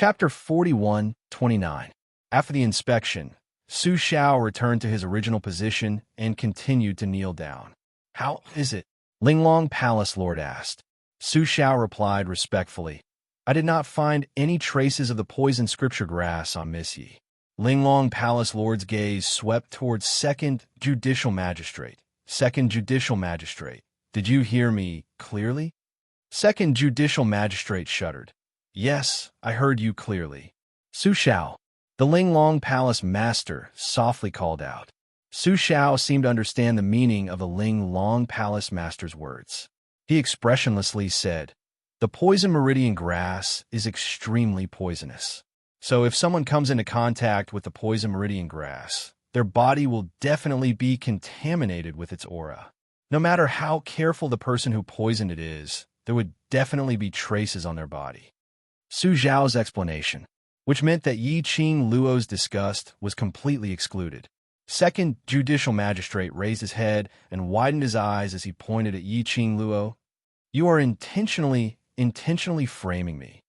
Chapter 41:29. After the inspection, Su Xiao returned to his original position and continued to kneel down. "How is it?" Linglong Palace Lord asked. Su Xiao replied respectfully, "I did not find any traces of the poison scripture grass on Miss Yi." Linglong Palace Lord's gaze swept towards Second Judicial Magistrate. Second Judicial Magistrate, did you hear me clearly? Second Judicial Magistrate shuddered. Yes, I heard you clearly. Su Xiao, the Linglong Palace Master, softly called out. Su Xiao seemed to understand the meaning of the Linglong Palace Master's words. He expressionlessly said, "The poison meridian grass is extremely poisonous. So if someone comes into contact with the poison meridian grass, their body will definitely be contaminated with its aura. No matter how careful the person who poisoned it is, there would definitely be traces on their body." Su Xiao's explanation, which meant that Yi Qing Luo's disgust was completely excluded. Second Judicial Magistrate raised his head and widened his eyes as he pointed at Yi Qing Luo. "You are intentionally framing me."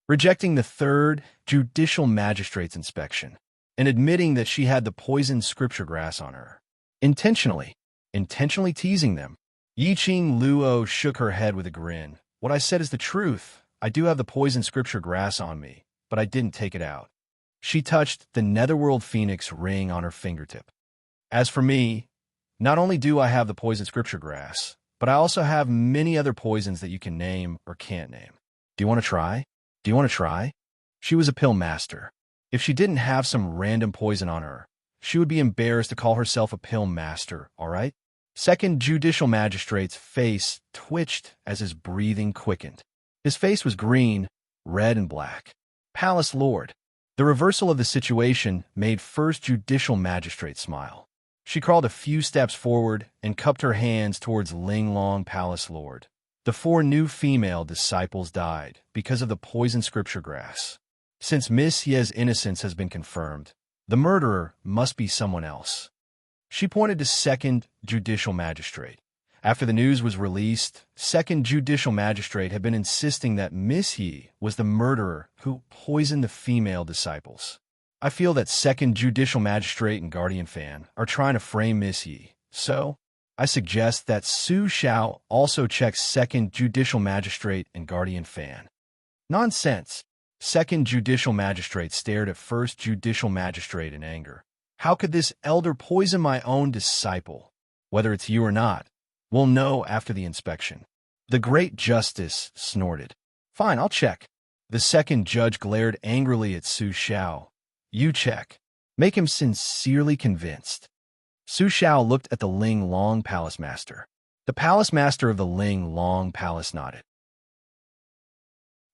Rejecting the Third Judicial Magistrate's inspection and admitting that she had the poisoned scripture grass on her. Intentionally teasing them. Yi Qing Luo shook her head with a grin. "What I said is the truth. I do have the poisoned scripture grass on me, but I didn't take it out." She touched the Netherworld Phoenix ring on her fingertip. "As for me, not only do I have the poisoned scripture grass, but I also have many other poisons that you can name or can't name. Do you want to try? She was a pill master. If she didn't have some random poison on her, she would be embarrassed to call herself a pill master, all right? Second Judicial Magistrate's face twitched as his breathing quickened. His face was green, red, and black. Palace Lord. The reversal of the situation made First Judicial Magistrate smile. She crawled a few steps forward and cupped her hands towards Linglong Palace Lord. The 4 new female disciples died because of the poison scripture grass. Since Miss Ye's innocence has been confirmed, the murderer must be someone else. She pointed to Second Judicial Magistrate. After the news was released, Second Judicial Magistrate had been insisting that Miss Yi was the murderer who poisoned the female disciples. I feel that Second Judicial Magistrate and Guardian Fan are trying to frame Miss Yi, so I suggest that Su Xiao also check Second Judicial Magistrate and Guardian Fan." "Nonsense." Second Judicial Magistrate stared at First Judicial Magistrate in anger. "How could this elder poison my own disciple? Whether it's you or not, we'll know after the inspection." The Great Justice snorted. "Fine, I'll check." The second judge glared angrily at Su Xiao. "You check. Make him sincerely convinced." Su Xiao looked at the Linglong Palace Master. The Palace Master of the Linglong Palace nodded.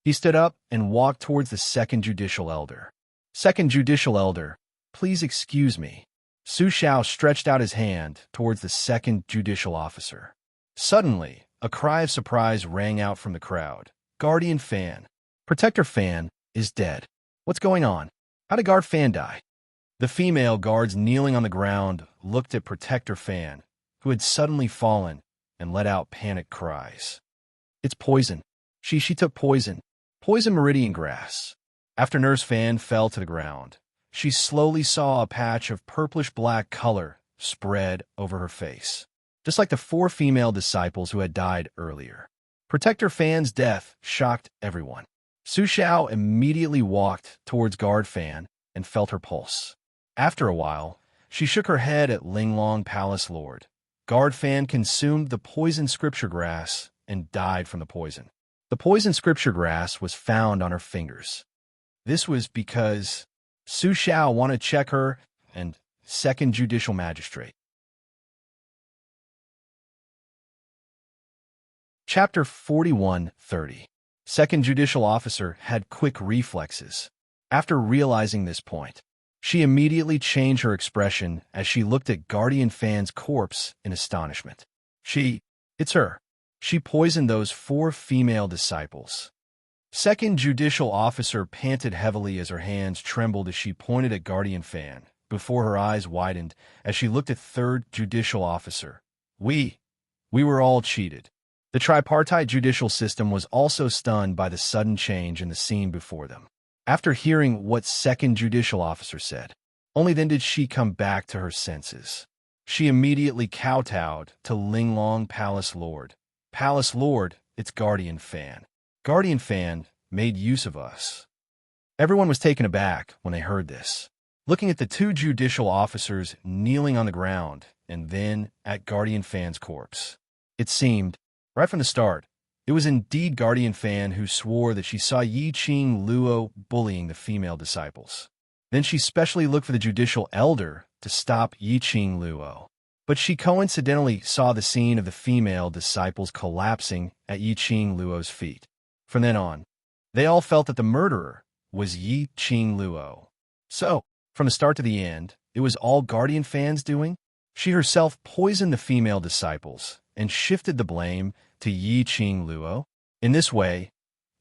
He stood up and walked towards the Second Judicial Elder. "Second Judicial Elder, please excuse me." Su Xiao stretched out his hand towards the Second Judicial Officer. Suddenly, a cry of surprise rang out from the crowd. "Guardian Fan, Protector Fan, is dead. What's going on? How did Guard Fan die?" The female guards kneeling on the ground looked at Protector Fan, who had suddenly fallen, and let out panicked cries. "It's poison. She took poison. Poison meridian grass." After Nurse Fan fell to the ground, she slowly saw a patch of purplish-black color spread over her face, just like the 4 female disciples who had died earlier. Protector Fan's death shocked everyone. Su Xiao immediately walked towards Guard Fan and felt her pulse. After a while, she shook her head at Linglong Palace Lord. Guard Fan consumed the poison scripture grass and died from the poison. The poison scripture grass was found on her fingers. This was because Su Xiao wanted to check her and Second Judicial Magistrate. Chapter 41:30. Second Judicial Officer had quick reflexes. After realizing this point, she immediately changed her expression as she looked at Guardian Fan's corpse in astonishment. It's her. She poisoned those 4 female disciples. Second Judicial Officer panted heavily as her hands trembled as she pointed at Guardian Fan, before her eyes widened as she looked at Third Judicial Officer. We were all cheated." The tripartite judicial system was also stunned by the sudden change in the scene before them. after hearing what second judicial officer said. Only then did she come back to her senses. She immediately kowtowed to Linglong Palace Lord. Palace Lord, its guardian fan. Guardian fan made use of us. Everyone was taken aback when they heard this, looking at the two judicial officers kneeling on the ground and then at Guardian Fan's corpse. It seemed, right from the start, it was indeed Guardian Fan who swore that she saw Yi Qing Luo bullying the female disciples. Then she specially looked for the judicial elder to stop Yi Qing Luo. But she coincidentally saw the scene of the female disciples collapsing at Yi Qing Luo's feet. From then on, they all felt that the murderer was Yi Qing Luo. So, from the start to the end, it was all Guardian Fan's doing? She herself poisoned the female disciples and shifted the blame to Yi Qing Luo. In this way,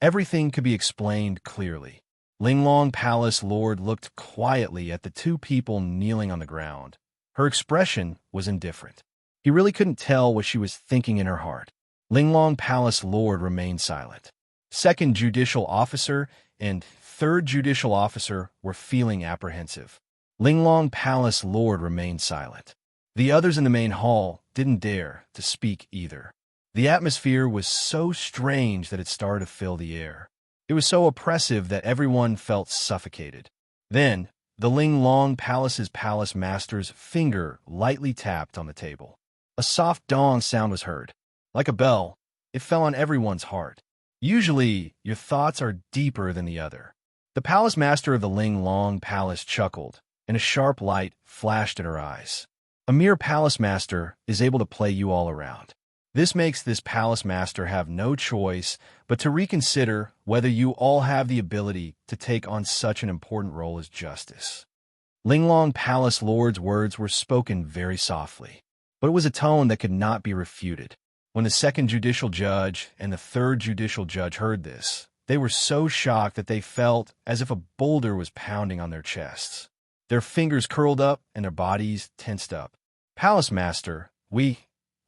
everything could be explained clearly. Linglong Palace Lord looked quietly at the two people kneeling on the ground. Her expression was indifferent. He really couldn't tell what she was thinking in her heart. Linglong Palace Lord remained silent. Second judicial officer and third judicial officer were feeling apprehensive. Linglong Palace Lord remained silent. The others in the main hall didn't dare to speak either. The atmosphere was so strange that it started to fill the air. It was so oppressive that everyone felt suffocated. Then, the Linglong Palace's palace master's finger lightly tapped on the table. A soft dong sound was heard. Like a bell, it fell on everyone's heart. Usually, your thoughts are deeper than the other. The palace master of the Linglong Palace chuckled, and a sharp light flashed in her eyes. A mere palace master is able to play you all around. This makes this palace master have no choice but to reconsider whether you all have the ability to take on such an important role as justice. Linglong Palace Lord's words were spoken very softly, but it was a tone that could not be refuted. When the second judicial judge and the third judicial judge heard this, they were so shocked that they felt as if a boulder was pounding on their chests. Their fingers curled up and their bodies tensed up. Palace Master, we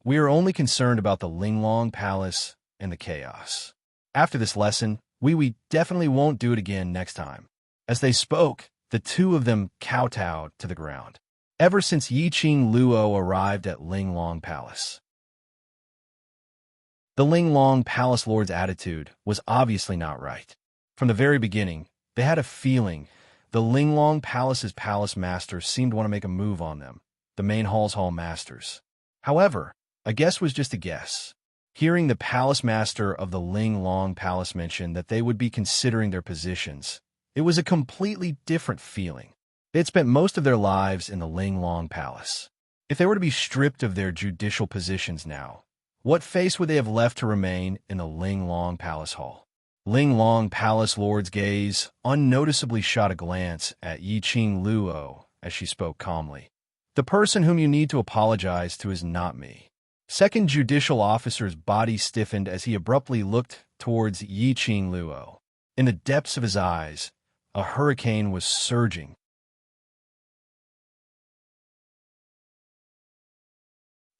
are only concerned about the Linglong Palace and the chaos. After this lesson, we definitely won't do it again next time. As they spoke, the two of them kowtowed to the ground. Ever since Yi Qing Luo arrived at Linglong Palace, the Linglong Palace Lord's attitude was obviously not right. From the very beginning, they had a feeling the Linglong Palace's palace master seemed to want to make a move on them, the main hall's hall masters. However, a guess was just a guess. Hearing the palace master of the Linglong Palace mention that they would be considering their positions, it was a completely different feeling. They had spent most of their lives in the Linglong Palace. If they were to be stripped of their judicial positions now, what face would they have left to remain in the Linglong Palace Hall? Linglong Palace Lord's gaze unnoticeably shot a glance at Yi Qing Luo as she spoke calmly. The person whom you need to apologize to is not me. Second judicial officer's body stiffened as he abruptly looked towards Yi Qing Luo. In the depths of his eyes, a hurricane was surging.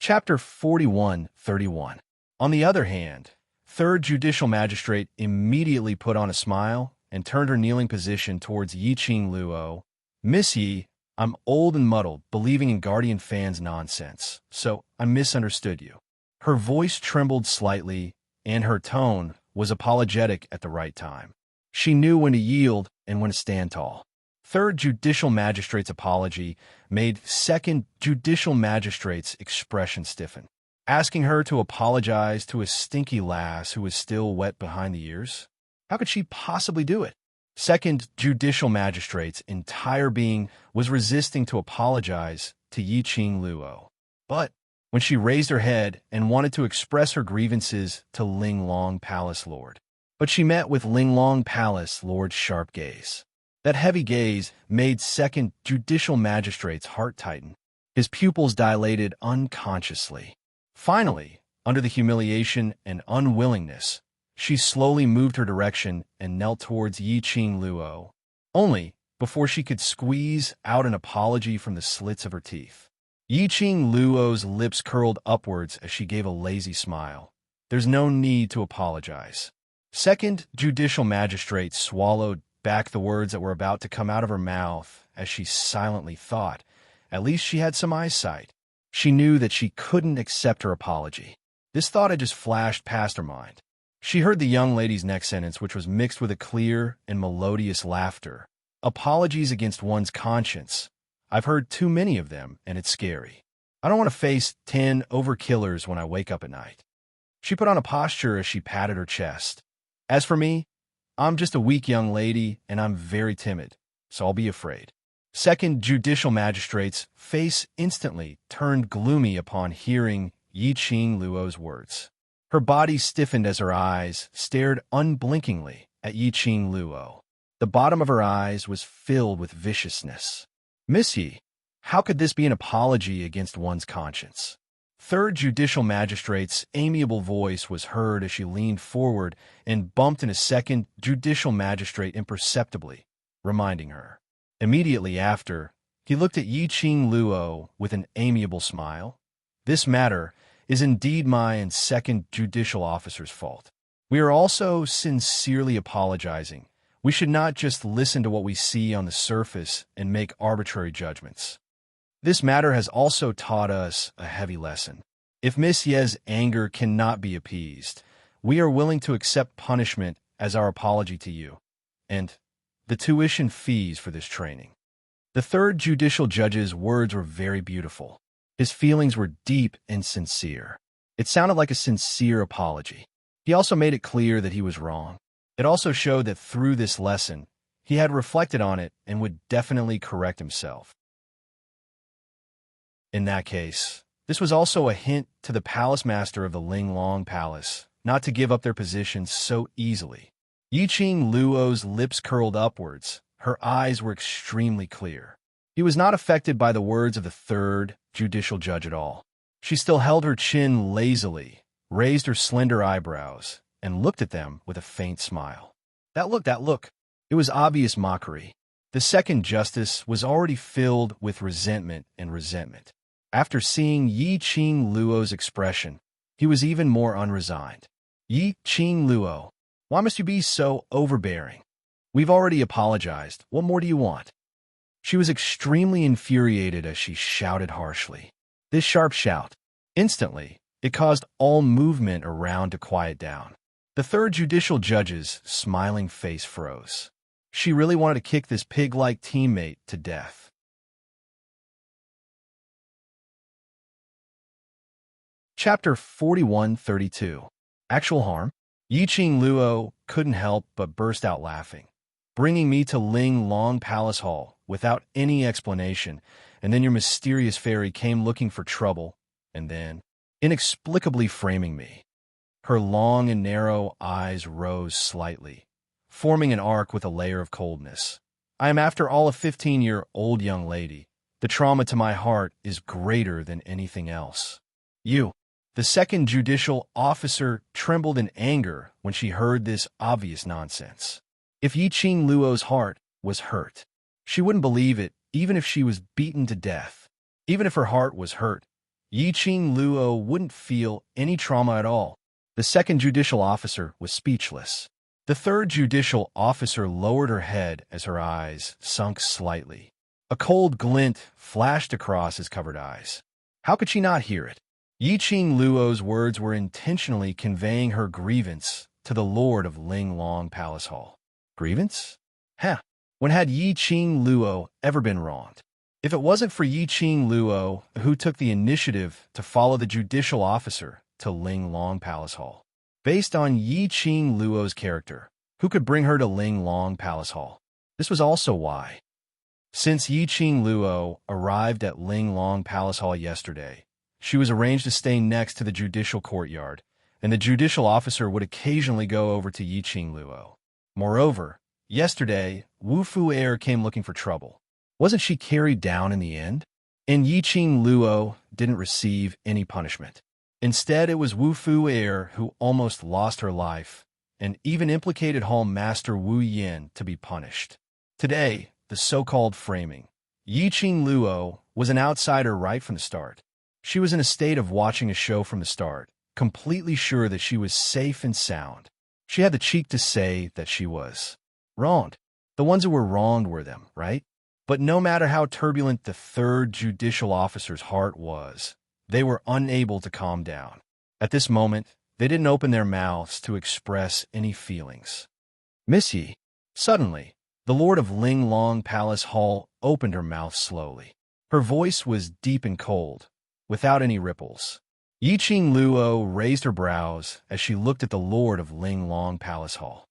Chapter 41:31. On the other hand, third judicial magistrate immediately put on a smile and turned her kneeling position towards Yi Qing Luo. Miss Yi, I'm old and muddled, believing in Guardian Fan's nonsense, so I misunderstood you. Her voice trembled slightly, and her tone was apologetic at the right time. She knew when to yield and when to stand tall. Third judicial magistrate's apology made second judicial magistrate's expression stiffen. Asking her to apologize to a stinky lass who was still wet behind the ears? How could she possibly do it? Second judicial magistrate's entire being was resisting to apologize to Yi Qing Luo. But when she raised her head and wanted to express her grievances to Linglong Palace Lord, but she met with Linglong Palace Lord's sharp gaze. That heavy gaze made second judicial magistrate's heart tighten. His pupils dilated unconsciously. Finally, under the humiliation and unwillingness, she slowly moved her direction and knelt towards Yi Qing Luo. Only, before she could squeeze out an apology from the slits of her teeth, Yi Qing Luo's lips curled upwards as she gave a lazy smile. There's no need to apologize. Second judicial magistrate swallowed back the words that were about to come out of her mouth as she silently thought, at least she had some eyesight. She knew that she couldn't accept her apology. This thought had just flashed past her mind. She heard the young lady's next sentence, which was mixed with a clear and melodious laughter. Apologies against one's conscience. I've heard too many of them, and it's scary. I don't want to face 10 overkillers when I wake up at night. She put on a posture as she patted her chest. As for me, I'm just a weak young lady, and I'm very timid, so I'll be afraid. Second judicial magistrate's face instantly turned gloomy upon hearing Yi-Ching Luo's words. Her body stiffened as her eyes stared unblinkingly at Yi-Ching Luo. The bottom of her eyes was filled with viciousness. Miss Yi, how could this be an apology against one's conscience? Third judicial magistrate's amiable voice was heard as she leaned forward and bumped into second judicial magistrate imperceptibly, reminding her. Immediately after, he looked at Yi-Ching Luo with an amiable smile. This matter is indeed my and second judicial officer's fault. We are also sincerely apologizing. We should not just listen to what we see on the surface and make arbitrary judgments. This matter has also taught us a heavy lesson. If Miss Ye's anger cannot be appeased, we are willing to accept punishment as our apology to you, and the tuition fees for this training. The third judicial judge's words were very beautiful. His feelings were deep and sincere. It sounded like a sincere apology. He also made it clear that he was wrong. It also showed that through this lesson, he had reflected on it and would definitely correct himself. In that case, this was also a hint to the palace master of the Linglong Palace not to give up their positions so easily. Yi-Ching Luo's lips curled upwards. Her eyes were extremely clear. He was not affected by the words of the third judicial judge at all. She still held her chin lazily, raised her slender eyebrows, and looked at them with a faint smile. That look. It was obvious mockery. The second justice was already filled with resentment. After seeing Yi-Ching Luo's expression, he was even more unresigned. Yi-Ching Luo, why must you be so overbearing? We've already apologized. What more do you want? She was extremely infuriated as she shouted harshly. This sharp shout, instantly, it caused all movement around to quiet down. The third judicial judge's smiling face froze. She really wanted to kick this pig-like teammate to death. Chapter 4132. Actual harm? Yi-Ching Luo couldn't help but burst out laughing. Bringing me to Linglong Palace Hall without any explanation, and then your mysterious fairy came looking for trouble, and then inexplicably framing me. Her long and narrow eyes rose slightly, forming an arc with a layer of coldness. I am after all a 15-year-old young lady. The trauma to my heart is greater than anything else. You. The second judicial officer trembled in anger when she heard this obvious nonsense. If Yi-Ching Luo's heart was hurt, she wouldn't believe it even if she was beaten to death. Even if her heart was hurt, Yi-Ching Luo wouldn't feel any trauma at all. The second judicial officer was speechless. The third judicial officer lowered her head as her eyes sunk slightly. A cold glint flashed across his covered eyes. How could she not hear it? Yi-Ching Luo's words were intentionally conveying her grievance to the lord of Linglong Palace Hall. Grievance? When had Yi-Ching Luo ever been wronged? If it wasn't for Yi-Ching Luo, who took the initiative to follow the judicial officer to Linglong Palace Hall. Based on Yi-Ching Luo's character, who could bring her to Linglong Palace Hall? This was also why. Since Yi-Ching Luo arrived at Linglong Palace Hall yesterday, she was arranged to stay next to the judicial courtyard, and the judicial officer would occasionally go over to Yi-Ching Luo. Moreover, yesterday, Wu Fu-er came looking for trouble. Wasn't she carried down in the end? And Yi-Ching Luo didn't receive any punishment. Instead, it was Wu Fu-er who almost lost her life, and even implicated Hall Master Wu Yin to be punished. Today, the so-called framing. Yi-Ching Luo was an outsider right from the start. She was in a state of watching a show from the start, completely sure that she was safe and sound. She had the cheek to say that she was wronged. The ones who were wronged were them, right? But no matter how turbulent the third judicial officer's heart was, they were unable to calm down. At this moment, they didn't open their mouths to express any feelings. Miss Yi. Suddenly, the Lord of Ling Long Palace Hall opened her mouth slowly. Her voice was deep and cold, without any ripples. Yi Qing Luo raised her brows as she looked at the Lord of Ling Long Palace Hall.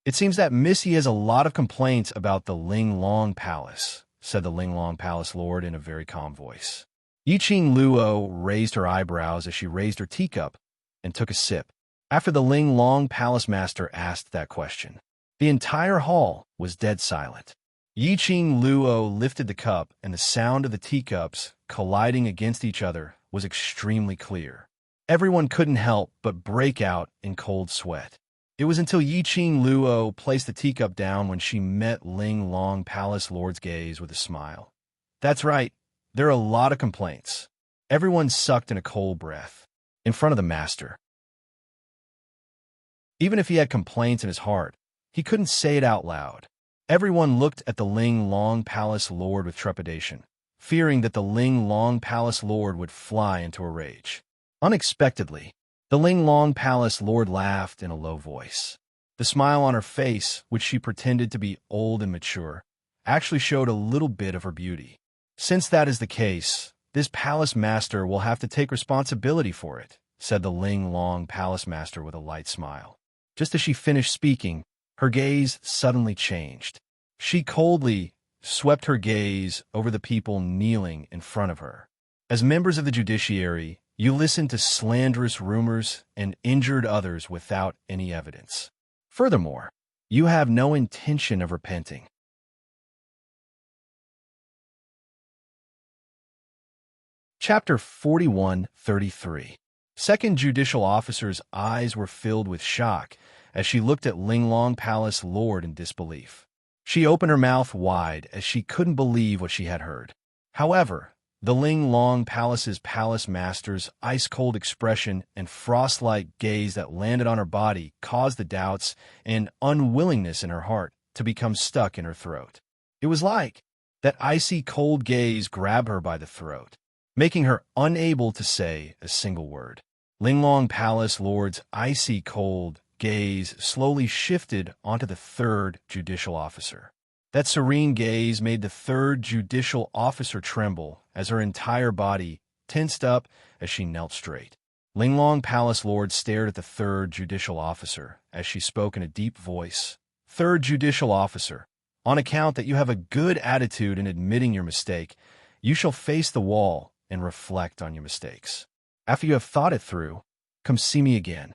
It seems that Miss Yi has a lot of complaints about the Ling Long Palace, said the Ling Long Palace Lord in a very calm voice. Yi Qing Luo raised her eyebrows as she raised her teacup and took a sip. After the Ling Long Palace Master asked that question, the entire hall was dead silent. Yi Qing Luo lifted the cup, and the sound of the teacups colliding against each other was extremely clear. Everyone couldn't help but break out in cold sweat. It was until Yi Qing Luo placed the teacup down when she met Ling Long Palace Lord's gaze with a smile. That's right, there are a lot of complaints. Everyone sucked in a cold breath in front of the master. Even if he had complaints in his heart, he couldn't say it out loud. Everyone looked at the Ling Long Palace Lord with trepidation, fearing that the Ling Long Palace Lord would fly into a rage. Unexpectedly, the Ling Long Palace Lord laughed in a low voice. The smile on her face, which she pretended to be old and mature, actually showed a little bit of her beauty. Since that is the case, this palace master will have to take responsibility for it, said the Ling Long Palace Master with a light smile. Just as she finished speaking, her gaze suddenly changed. She coldly swept her gaze over the people kneeling in front of her. As members of the judiciary, you listened to slanderous rumors and injured others without any evidence. Furthermore, you have no intention of repenting. Chapter 41:33. Second Judicial Officer's eyes were filled with shock as she looked at Ling Long Palace Lord in disbelief. She opened her mouth wide as she couldn't believe what she had heard. However, the Ling Long Palace's palace master's ice-cold expression and frost-like gaze that landed on her body caused the doubts and unwillingness in her heart to become stuck in her throat. It was like that icy cold gaze grabbed her by the throat, making her unable to say a single word. Ling Long Palace Lord's icy cold gaze slowly shifted onto the third judicial officer. That serene gaze made the third judicial officer tremble as her entire body tensed up as she knelt straight. Ling Long Palace Lord stared at the third judicial officer as she spoke in a deep voice. Third judicial officer, on account that you have a good attitude in admitting your mistake, you shall face the wall and reflect on your mistakes. After you have thought it through, come see me again.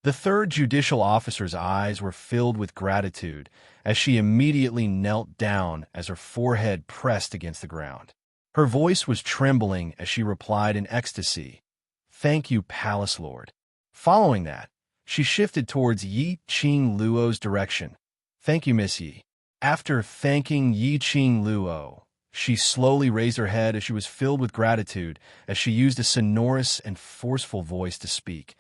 The third judicial officer's eyes were filled with gratitude as she immediately knelt down as her forehead pressed against the ground. Her voice was trembling as she replied in ecstasy, "Thank you, Palace Lord." Following that, she shifted towards Yi Qing Luo's direction. "Thank you, Miss Yi." After thanking Yi Qing Luo, she slowly raised her head as she was filled with gratitude as she used a sonorous and forceful voice to speak.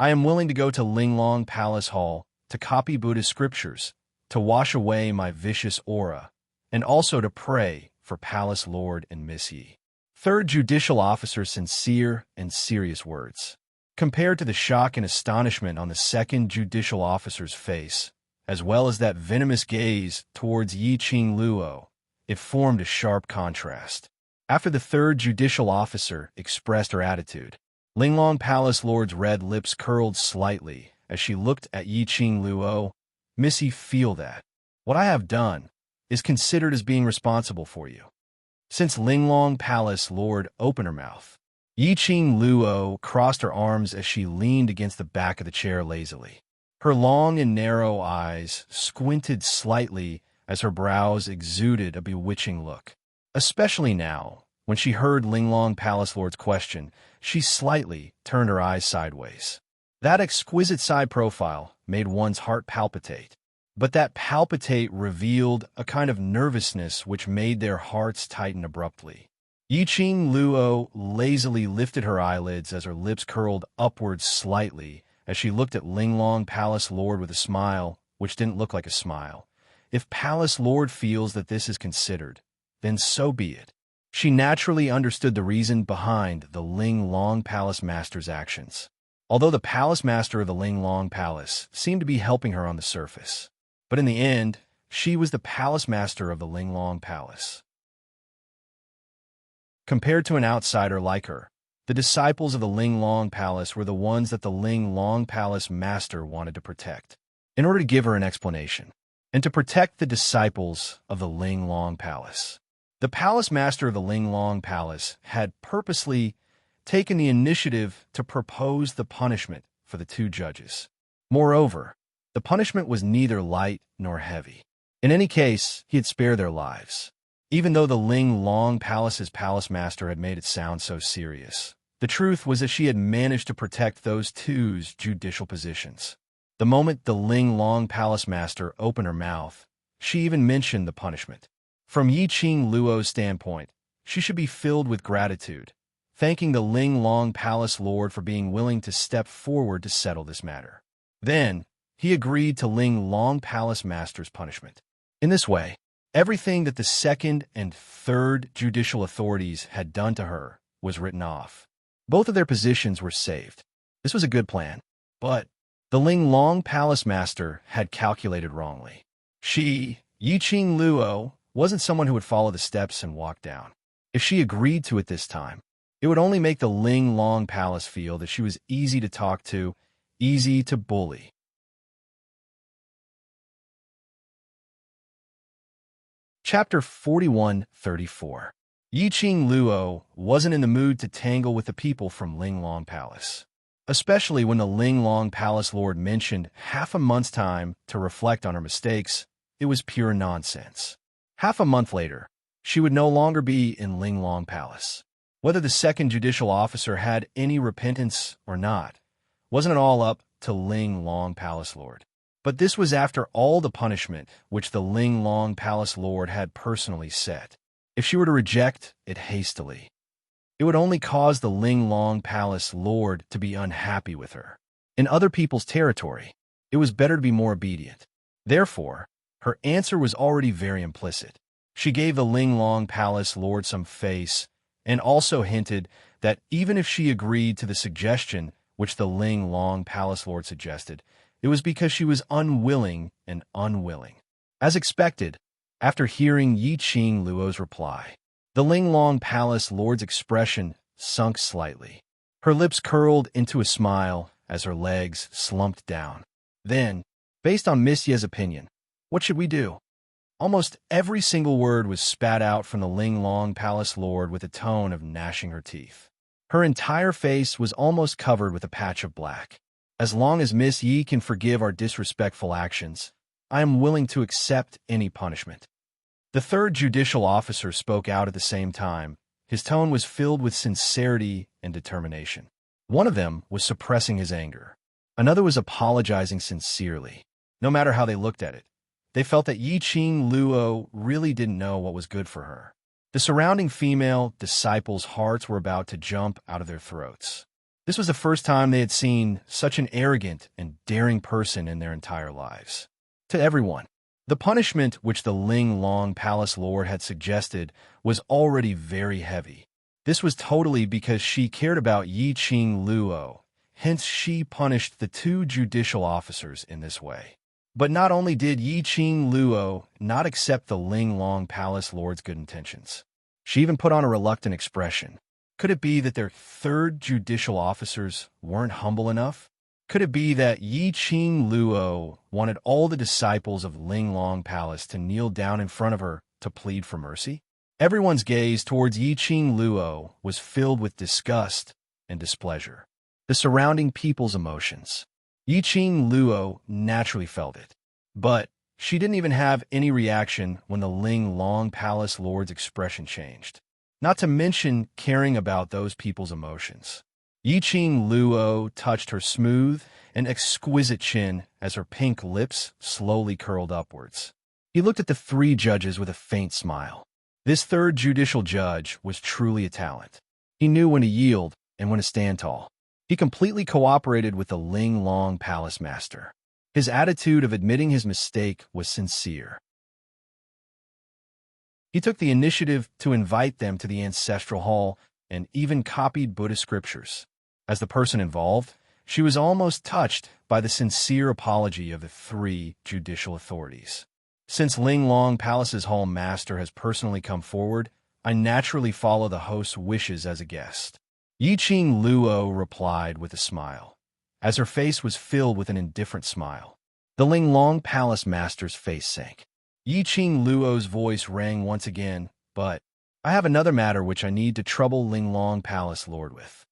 "I am willing to go to Ling Long Palace Hall to copy Buddhist scriptures, to wash away my vicious aura, and also to pray for Palace Lord and Miss Yi." Third judicial officer's sincere and serious words, compared to the shock and astonishment on the second judicial officer's face, as well as that venomous gaze towards Yi Qing Luo, it formed a sharp contrast. After the third judicial officer expressed her attitude, Ling Long Palace Lord's red lips curled slightly as she looked at Yi Qing Luo. "Miss Yi, feel that what I have done is considered as being responsible for you." Since Ling Long Palace Lord opened her mouth, Yi Qing Luo crossed her arms as she leaned against the back of the chair lazily. Her long and narrow eyes squinted slightly as her brows exuded a bewitching look. Especially now, when she heard Ling Long Palace Lord's question, she slightly turned her eyes sideways. That exquisite side profile made one's heart palpitate, but that palpitate revealed a kind of nervousness which made their hearts tighten abruptly. Yi Qing Luo lazily lifted her eyelids as her lips curled upwards slightly as she looked at Ling Long Palace Lord with a smile which didn't look like a smile. If Palace Lord feels that this is considered, then so be it. She naturally understood the reason behind the Ling Long Palace Master's actions. Although the Palace Master of the Ling Long Palace seemed to be helping her on the surface. But in the end, she was the Palace Master of the Ling Long Palace. Compared to an outsider like her, the disciples of the Ling Long Palace were the ones that the Ling Long Palace Master wanted to protect, in order to give her an explanation, and to protect the disciples of the Ling Long Palace. The Palace Master of the Ling Long Palace had purposely taken the initiative to propose the punishment for the two judges. Moreover, the punishment was neither light nor heavy. In any case, he had spared their lives. Even though the Ling Long Palace's Palace Master had made it sound so serious, the truth was that she had managed to protect those two's judicial positions. The moment the Ling Long Palace Master opened her mouth, she even mentioned the punishment. From Yiqing Luo's standpoint, she should be filled with gratitude, thanking the Ling Long Palace Lord for being willing to step forward to settle this matter. Then, he agreed to Ling Long Palace Master's punishment. In this way, everything that the second and third judicial authorities had done to her was written off. Both of their positions were saved. This was a good plan, but the Ling Long Palace Master had calculated wrongly. She, Yiqing Luo, wasn't someone who would follow the steps and walk down. If she agreed to it this time, it would only make the Ling Long Palace feel that she was easy to talk to, easy to bully. Chapter 41-34. Yiqing Luo wasn't in the mood to tangle with the people from Ling Long Palace, especially when the Ling Long Palace Lord mentioned half a month's time to reflect on her mistakes. It was pure nonsense. Half a month later, she would no longer be in Ling Long Palace. Whether the second judicial officer had any repentance or not, wasn't it all up to Ling Long Palace Lord. But this was after all the punishment which the Ling Long Palace Lord had personally set. If she were to reject it hastily, it would only cause the Ling Long Palace Lord to be unhappy with her. In other people's territory, it was better to be more obedient. Therefore, her answer was already very implicit. She gave the Ling Long Palace Lord some face, and also hinted that even if she agreed to the suggestion which the Ling Long Palace Lord suggested, it was because she was unwilling and unwilling. As expected, after hearing Yiqing Luo's reply, the Ling Long Palace Lord's expression sunk slightly. Her lips curled into a smile as her legs slumped down. Then, based on Miss Ye's opinion, what should we do? Almost every single word was spat out from the Ling Long Palace Lord with a tone of gnashing her teeth. Her entire face was almost covered with a patch of black. As long as Miss Yi can forgive our disrespectful actions, I am willing to accept any punishment. The third judicial officer spoke out at the same time. His tone was filled with sincerity and determination. One of them was suppressing his anger. Another was apologizing sincerely. No matter how they looked at it, they felt that Yiqing Luo really didn't know what was good for her. The surrounding female disciples' hearts were about to jump out of their throats. This was the first time they had seen such an arrogant and daring person in their entire lives. To everyone, the punishment which the Ling Long Palace Lord had suggested was already very heavy. This was totally because she cared about Yiqing Luo, hence she punished the two judicial officers in this way. But not only did Yiqing Luo not accept the Ling Long Palace Lord's good intentions, she even put on a reluctant expression. Could it be that their third judicial officers weren't humble enough? Could it be that Yiqing Luo wanted all the disciples of Ling Long Palace to kneel down in front of her to plead for mercy? Everyone's gaze towards Yiqing Luo was filled with disgust and displeasure. The surrounding people's emotions. Yiqing Luo naturally felt it, but she didn't even have any reaction when the Ling Long Palace Lord's expression changed. Not to mention caring about those people's emotions. Yiqing Luo touched her smooth and exquisite chin as her pink lips slowly curled upwards. He looked at the three judges with a faint smile. This third judicial judge was truly a talent. He knew when to yield and when to stand tall. He completely cooperated with the Ling Long Palace Master. His attitude of admitting his mistake was sincere. He took the initiative to invite them to the ancestral hall and even copied Buddhist scriptures. As the person involved, she was almost touched by the sincere apology of the three judicial authorities. Since Linglong Palace's hall master has personally come forward, I naturally follow the host's wishes as a guest. Yiqing Luo replied with a smile, as her face was filled with an indifferent smile. The Linglong Palace master's face sank. Yiqing Luo's voice rang once again, but I have another matter which I need to trouble Linglong Palace Lord with.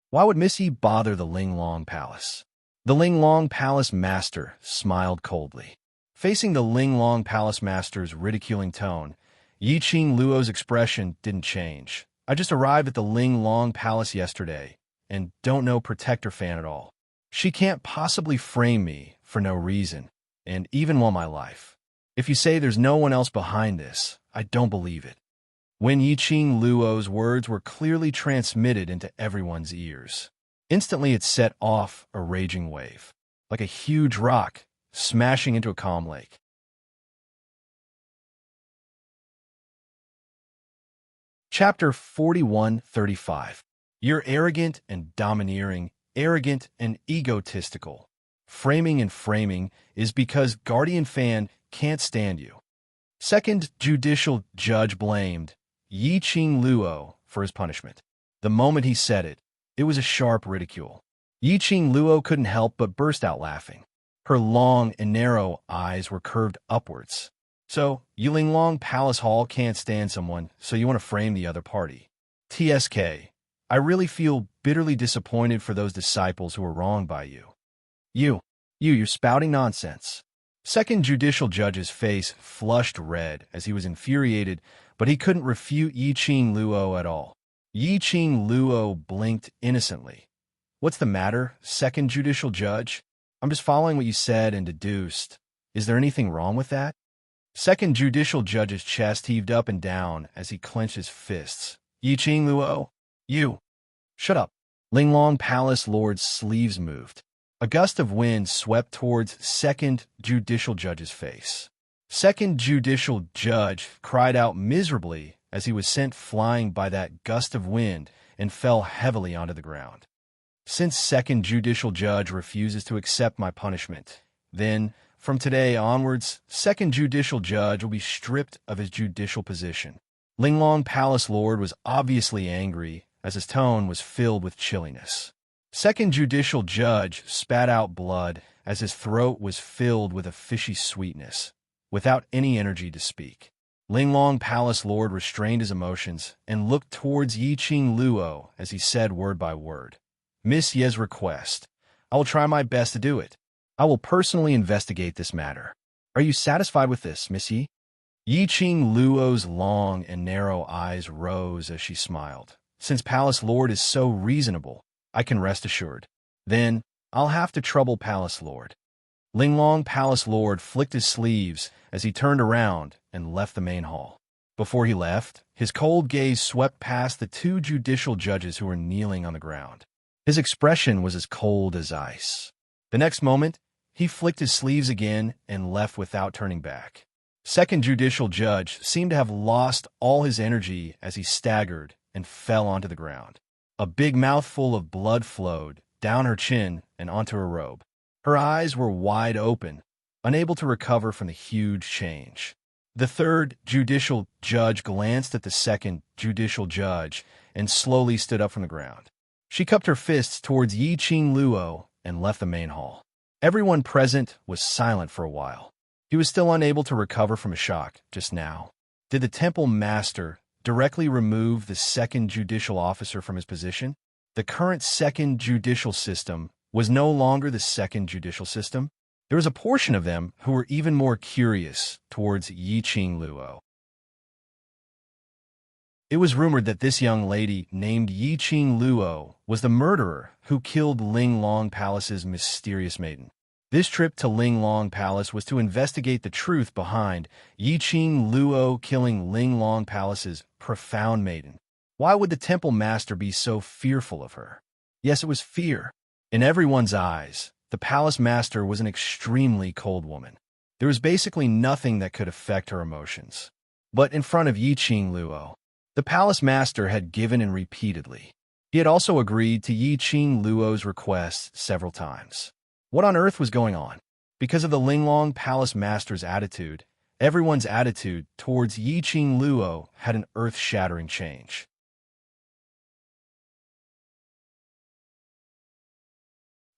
Why would Miss Yi bother the Linglong Palace? The Linglong Palace master smiled coldly. Facing the Linglong Palace master's ridiculing tone, Yiqing Luo's expression didn't change. I just arrived at the Linglong Palace yesterday, and don't know Protector Fan at all. She can't possibly frame me for no reason, and even want my life. If you say there's no one else behind this, I don't believe it. When Yiqing Luo's words were clearly transmitted into everyone's ears, instantly it set off a raging wave, like a huge rock smashing into a calm lake. Chapter 41:35. You're arrogant and domineering, arrogant and egotistical. Framing and framing is because Guardian Fan can't stand you. Second judicial judge blamed Yiqing Luo for his punishment. The moment he said it, it was a sharp ridicule. Yiqing Luo couldn't help but burst out laughing. Her long and narrow eyes were curved upwards. So, Linglong Palace Hall can't stand someone, so you want to frame the other party. TSK, I really feel bitterly disappointed for those disciples who were wronged by you. You're spouting nonsense. Second judicial judge's face flushed red as he was infuriated, but he couldn't refute Yiqing Luo at all. Yiqing Luo blinked innocently. What's the matter, second judicial judge? I'm just following what you said and deduced. Is there anything wrong with that? Second judicial judge's chest heaved up and down as he clenched his fists. Yiqing Luo, you. Shut up. Linglong Palace Lord's sleeves moved. A gust of wind swept towards second judicial judge's face. Second judicial judge cried out miserably as he was sent flying by that gust of wind and fell heavily onto the ground. Since second judicial judge refuses to accept my punishment, then, from today onwards, second judicial judge will be stripped of his judicial position. Linglong Palace Lord was obviously angry, as his tone was filled with chilliness. Second judicial judge spat out blood as his throat was filled with a fishy sweetness, without any energy to speak. Linglong Palace Lord restrained his emotions and looked towards Yiqing Luo as he said word by word. Miss Ye's request. I will try my best to do it. I will personally investigate this matter. Are you satisfied with this, Miss Yi? Yiqing Luo's long and narrow eyes rose as she smiled. Since Palace Lord is so reasonable, I can rest assured. Then, I'll have to trouble Palace Lord. Linglong Palace Lord flicked his sleeves as he turned around and left the main hall. Before he left, his cold gaze swept past the two judicial judges who were kneeling on the ground. His expression was as cold as ice. The next moment, he flicked his sleeves again and left without turning back. Second judicial judge seemed to have lost all his energy as he staggered and fell onto the ground. A big mouthful of blood flowed down her chin and onto her robe. Her eyes were wide open, unable to recover from the huge change. The third judicial judge glanced at the second judicial judge and slowly stood up from the ground. She cupped her fists towards Yiqing Luo and left the main hall. Everyone present was silent for a while. He was still unable to recover from a shock just now. Did the temple master directly remove the second judicial officer from his position? The current second judicial system was no longer the second judicial system. There was a portion of them who were even more curious towards Yiqing Luo. It was rumored that this young lady named Yiqing Luo was the murderer who killed Linglong Palace's mysterious maiden. This trip to Linglong Palace was to investigate the truth behind Yiqing Luo killing Linglong Palace's profound maiden. Why would the temple master be so fearful of her? Yes, it was fear. In everyone's eyes, the palace master was an extremely cold woman. There was basically nothing that could affect her emotions. but in front of Yi Qing Luo. The palace master had given in repeatedly. He had also agreed to Yi Qing Luo's request several times. What on earth was going on? Because of the Linglong palace master's attitude, everyone's attitude towards Yi Qing Luo had an earth-shattering change.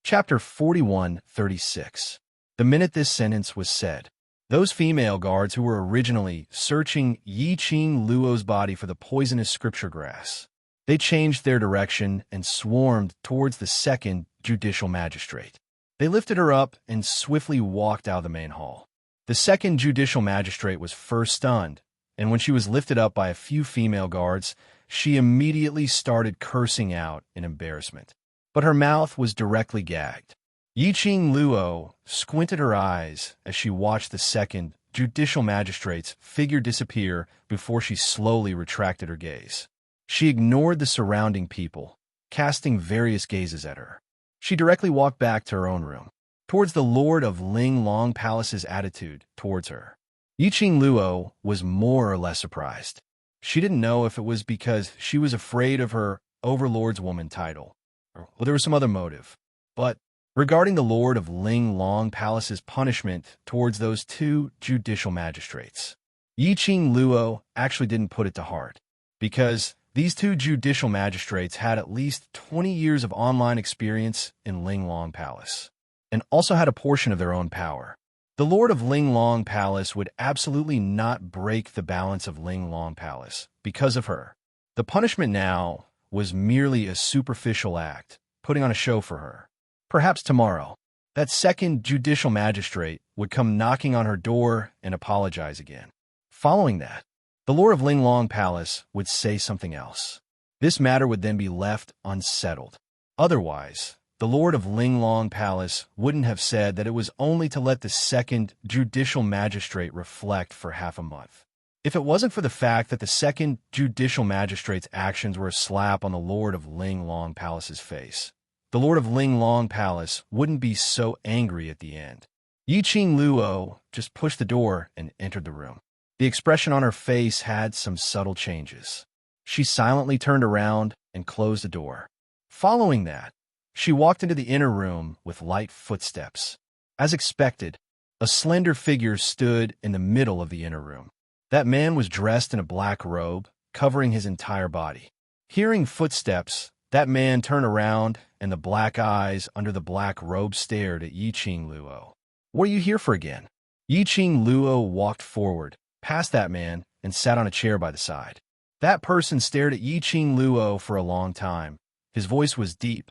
Chapter 41:36. The minute this sentence was said, those female guards who were originally searching Yi Qing Luo's body for the poisonous scripture grass, they changed their direction and swarmed towards the second judicial magistrate. They lifted her up and swiftly walked out of the main hall. The second judicial magistrate was first stunned, and when she was lifted up by a few female guards, she immediately started cursing out in embarrassment. But her mouth was directly gagged. Yi Qing Luo squinted her eyes as she watched the second judicial magistrate's figure disappear before she slowly retracted her gaze. She ignored the surrounding people, casting various gazes at her. She directly walked back to her own room, towards the Lord of Linglong Palace's attitude towards her. Yi Qing Luo was more or less surprised. She didn't know if it was because she was afraid of her overlord's woman title, or there was some other motive. But regarding the Lord of Linglong Palace's punishment towards those two judicial magistrates, Yi Qing Luo actually didn't put it to heart, because these two judicial magistrates had at least 20 years of online experience in Linglong Palace, and also had a portion of their own power. The Lord of Linglong Palace would absolutely not break the balance of Linglong Palace because of her. The punishment now was merely a superficial act, putting on a show for her. Perhaps tomorrow, that second judicial magistrate would come knocking on her door and apologize again. Following that, the Lord of Linglong Palace would say something else. This matter would then be left unsettled. Otherwise, the Lord of Linglong Palace wouldn't have said that it was only to let the second judicial magistrate reflect for half a month. If it wasn't for the fact that the second judicial magistrate's actions were a slap on the Lord of Linglong Palace's face, the Lord of Linglong Palace wouldn't be so angry at the end. Yi Qing Luo just pushed the door and entered the room. The expression on her face had some subtle changes. She silently turned around and closed the door. Following that, she walked into the inner room with light footsteps. As expected, a slender figure stood in the middle of the inner room. That man was dressed in a black robe, covering his entire body. Hearing footsteps, that man turned around, and the black eyes under the black robe stared at Yi Qing Luo. "What are you here for again?" Yi Qing Luo walked forward, past that man, and sat on a chair by the side. That person stared at Yi Qing Luo for a long time. His voice was deep.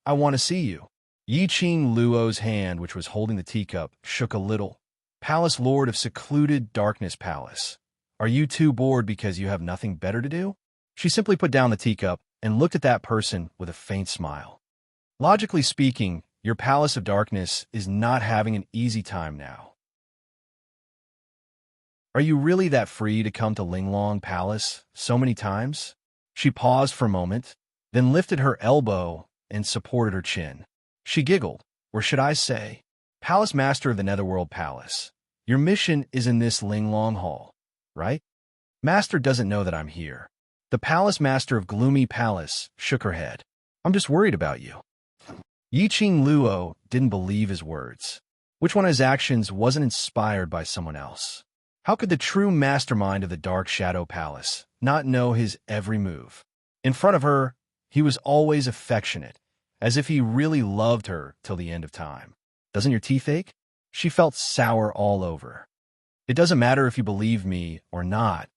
"I want to see you." Yi Qing Luo's hand, which was holding the teacup, shook a little. "Palace Lord of Secluded Darkness Palace, are you too bored because you have nothing better to do?" She simply put down the teacup and looked at that person with a faint smile. "Logically speaking, your Palace of Darkness is not having an easy time now. Are you really that free to come to Linglong Palace so many times?" She paused for a moment, then lifted her elbow and supported her chin. She giggled, or should I say, "Palace Master of the Netherworld Palace, your mission is in this Linglong Hall, right? Master doesn't know that I'm here." The Palace Master of Gloomy Palace shook her head. "I'm just worried about you." Yi Qing Luo didn't believe his words. Which one of his actions wasn't inspired by someone else? How could the true mastermind of the Dark Shadow Palace not know his every move? In front of her, he was always affectionate, as if he really loved her till the end of time. "Doesn't your teeth ache?" She felt sour all over. "It doesn't matter if you believe me or not.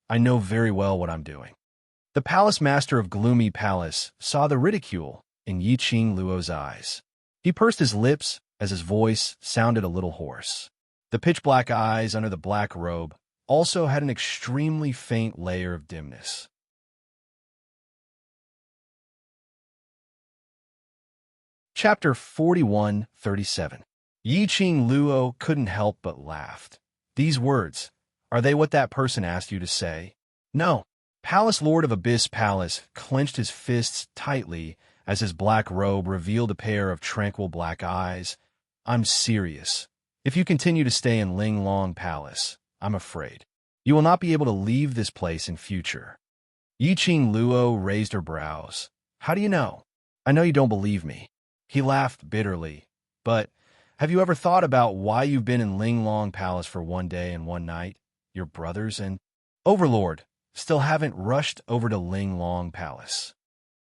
I know very well what I'm doing." The Palace Master of Gloomy Palace saw the ridicule in Yi Qing Luo's eyes. He pursed his lips as his voice sounded a little hoarse. The pitch-black eyes under the black robe also had an extremely faint layer of dimness. Chapter 41:37. Yi Qing Luo couldn't help but laugh. These words, are they what that person asked you to say? No. Palace Lord of Abyss Palace clenched his fists tightly as his black robe revealed a pair of tranquil black eyes. "I'm serious. If you continue to stay in Linglong Palace, I'm afraid You will not be able to leave this place in future. Yiqing Luo raised her brows. How do you know? I know you don't believe me. He laughed bitterly. But have you ever thought about why you've been in Linglong Palace for 1 day and 1 night? Your brothers and Overlord still haven't rushed over to Linglong Palace.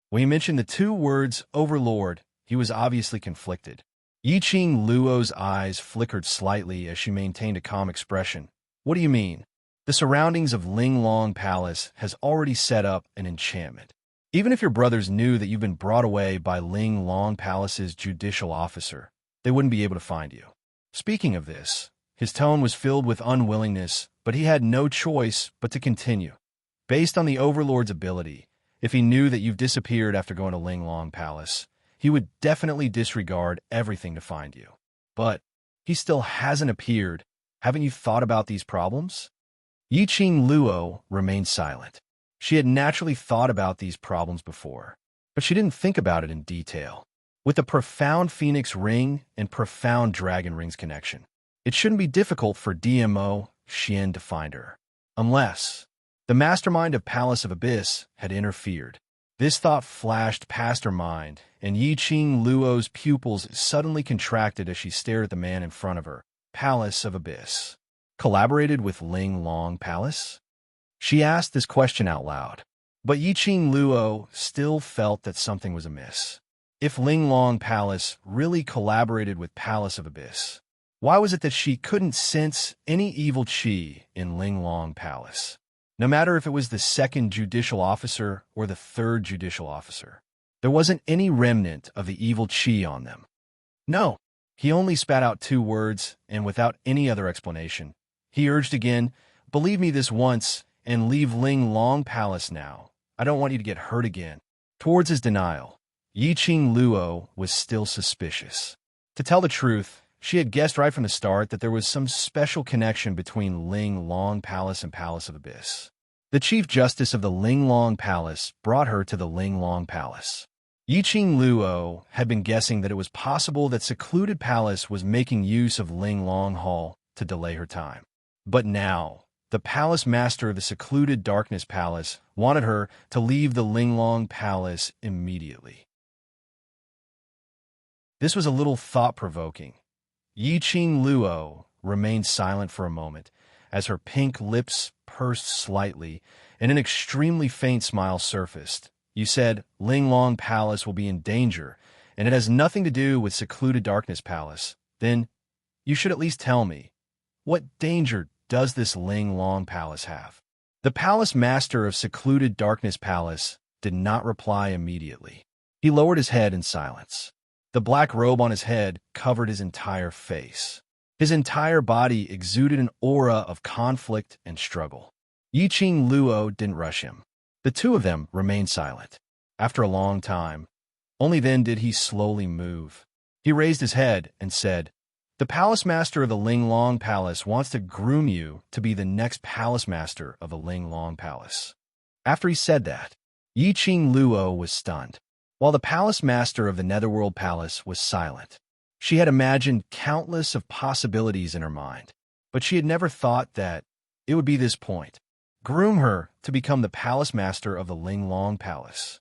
When he mentioned the 2 words Overlord, he was obviously conflicted. Yiqing Luo's eyes flickered slightly as she maintained a calm expression. What do you mean? The surroundings of Linglong Palace has already set up an enchantment. Even if your brothers knew that you've been brought away by Linglong Palace's judicial officer, they wouldn't be able to find you. Speaking of this, his tone was filled with unwillingness, but he had no choice but to continue. Based on the Overlord's ability, if he knew that you've disappeared after going to Linglong Palace, he would definitely disregard everything to find you. But he still hasn't appeared. Haven't you thought about these problems? Yiqing Luo remained silent. She had naturally thought about these problems before, but she didn't think about it in detail. With a profound Phoenix Ring and profound Dragon Rings connection, it shouldn't be difficult for DMO Xian to find her, unless the mastermind of Palace of Abyss had interfered. This thought flashed past her mind, and Yiqing Luo's pupils suddenly contracted as she stared at the man in front of her. Palace of Abyss collaborated with Linglong Palace? She asked this question out loud, but Yiqing Luo still felt that something was amiss. If Linglong Palace really collaborated with Palace of Abyss, why was it that she couldn't sense any evil qi in Linglong Palace? No matter if it was the 2nd judicial officer or the 3rd judicial officer, there wasn't any remnant of the evil qi on them. No, he only spat out 2 words, and without any other explanation, he urged again, believe me this once, and leave Linglong Palace now. I don't want you to get hurt again. Towards his denial, Yiqing Luo was still suspicious. To tell the truth, she had guessed right from the start that there was some special connection between Linglong Palace and Palace of Abyss. The Chief Justice of the Linglong Palace brought her to the Linglong Palace. Yiqing Luo had been guessing that it was possible that Secluded Palace was making use of Linglong Hall to delay her time. But now, the Palace Master of the Secluded Darkness Palace wanted her to leave the Linglong Palace immediately. This was a little thought-provoking. Yiqing Luo remained silent for a moment, as her pink lips pursed slightly, and an extremely faint smile surfaced. You said Linglong Palace will be in danger, and it has nothing to do with Secluded Darkness Palace. Then, you should at least tell me, what danger does this Linglong Palace have? The Palace Master of Secluded Darkness Palace did not reply immediately. He lowered his head in silence. The black robe on his head covered his entire face. His entire body exuded an aura of conflict and struggle. Yiqing Luo didn't rush him. The 2 of them remained silent. After a long time, only then did he slowly move. He raised his head and said, the Palace Master of the Linglong Palace wants to groom you to be the next Palace Master of the Linglong Palace. After he said that, Yiqing Luo was stunned, while the Palace Master of the Netherworld Palace was silent. She had imagined countless of possibilities in her mind, but she had never thought that it would be this point. Groom her to become the Palace Master of the Linglong Palace.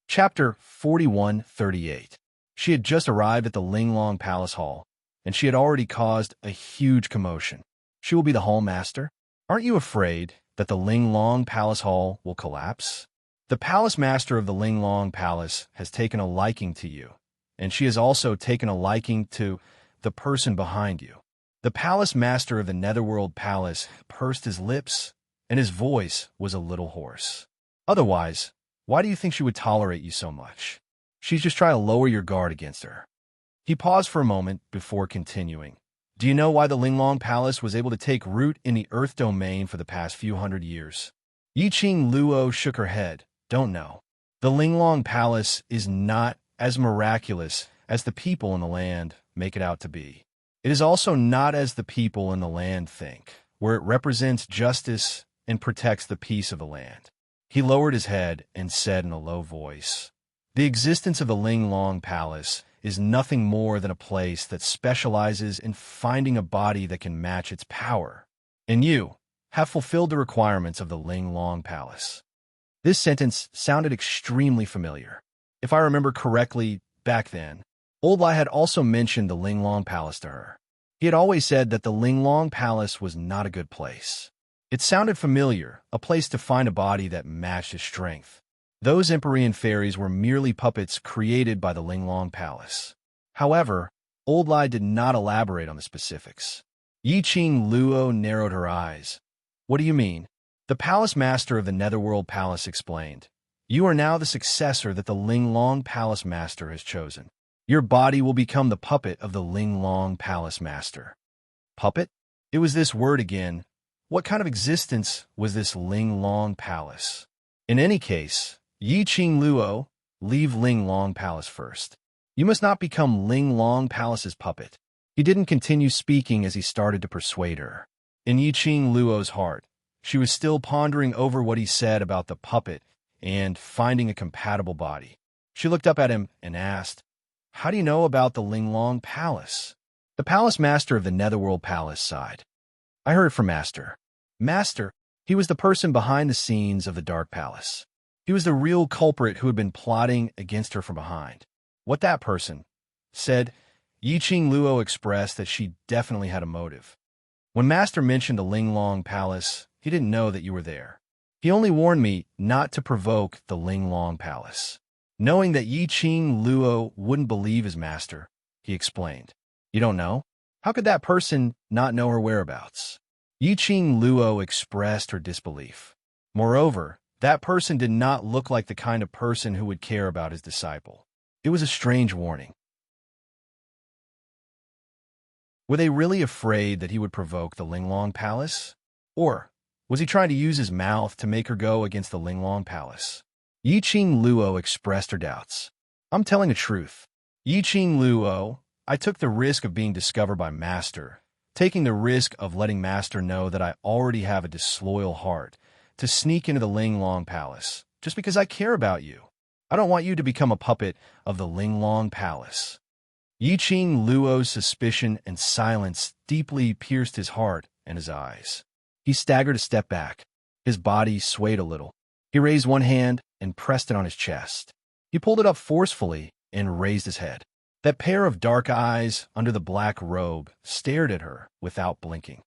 Chapter 4138. She had just arrived at the Linglong Palace Hall, and she had already caused a huge commotion. She will be the Hall Master? Aren't you afraid that the Linglong Palace Hall will collapse? The Palace Master of the Linglong Palace has taken a liking to you, and she has also taken a liking to the person behind you. The Palace Master of the Netherworld Palace pursed his lips, and his voice was a little hoarse. Otherwise, why do you think she would tolerate you so much? She's just trying to lower your guard against her. He paused for a moment before continuing. Do you know why the Linglong Palace was able to take root in the Earth domain for the past few hundred years? Yiqing Luo shook her head. Don't know. The Linglong Palace is not as miraculous as the people in the land make it out to be. It is also not as the people in the land think, where it represents justice and protects the peace of the land. He lowered his head and said in a low voice, the existence of the Linglong Palace is nothing more than a place that specializes in finding a body that can match its power. And you have fulfilled the requirements of the Ling Long Palace. This sentence sounded extremely familiar. If I remember correctly, back then, Old Lai had also mentioned the Ling Long Palace to her. He had always said that the Ling Long Palace was not a good place. It sounded familiar, a place to find a body that matched his strength. Those Empyrean fairies were merely puppets created by the Ling Long Palace. However, Old Lai did not elaborate on the specifics. Yi Qing Luo narrowed her eyes. What do you mean? The palace master of the Netherworld Palace explained. You are now the successor that the Ling Long Palace master has chosen. Your body will become the puppet of the Ling Long Palace master. Puppet? It was this word again. What kind of existence was this Ling Long Palace? In any case, Yi Qing Luo, leave Ling Long Palace first. You must not become Ling Long Palace's puppet. He didn't continue speaking as he started to persuade her. In Yi Qing Luo's heart, she was still pondering over what he said about the puppet and finding a compatible body. She looked up at him and asked, How do you know about the Ling Long Palace? The palace master of the Netherworld Palace sighed. I heard from Master. Master, he was the person behind the scenes of the Dark Palace. He was the real culprit who had been plotting against her from behind. What that person said, Yi Qing Luo expressed that she definitely had a motive. When Master mentioned the Ling Long Palace, he didn't know that you were there. He only warned me not to provoke the Ling Long Palace. Knowing that Yi Qing Luo wouldn't believe his master, he explained. You don't know? How could that person not know her whereabouts? Yi Qing Luo expressed her disbelief. Moreover, that person did not look like the kind of person who would care about his disciple. It was a strange warning. Were they really afraid that he would provoke the Ling Long Palace? Or was he trying to use his mouth to make her go against the Ling Long Palace? Yi Qing Luo expressed her doubts. I'm telling the truth. Yi Qing Luo, I took the risk of being discovered by Master, taking the risk of letting Master know that I already have a disloyal heart, to sneak into the Ling Long Palace, just because I care about you. I don't want you to become a puppet of the Ling Long Palace. Yi Qing Luo's suspicion and silence deeply pierced his heart and his eyes. He staggered a step back. His body swayed a little. He raised one hand and pressed it on his chest. He pulled it up forcefully and raised his head. That pair of dark eyes under the black robe stared at her without blinking.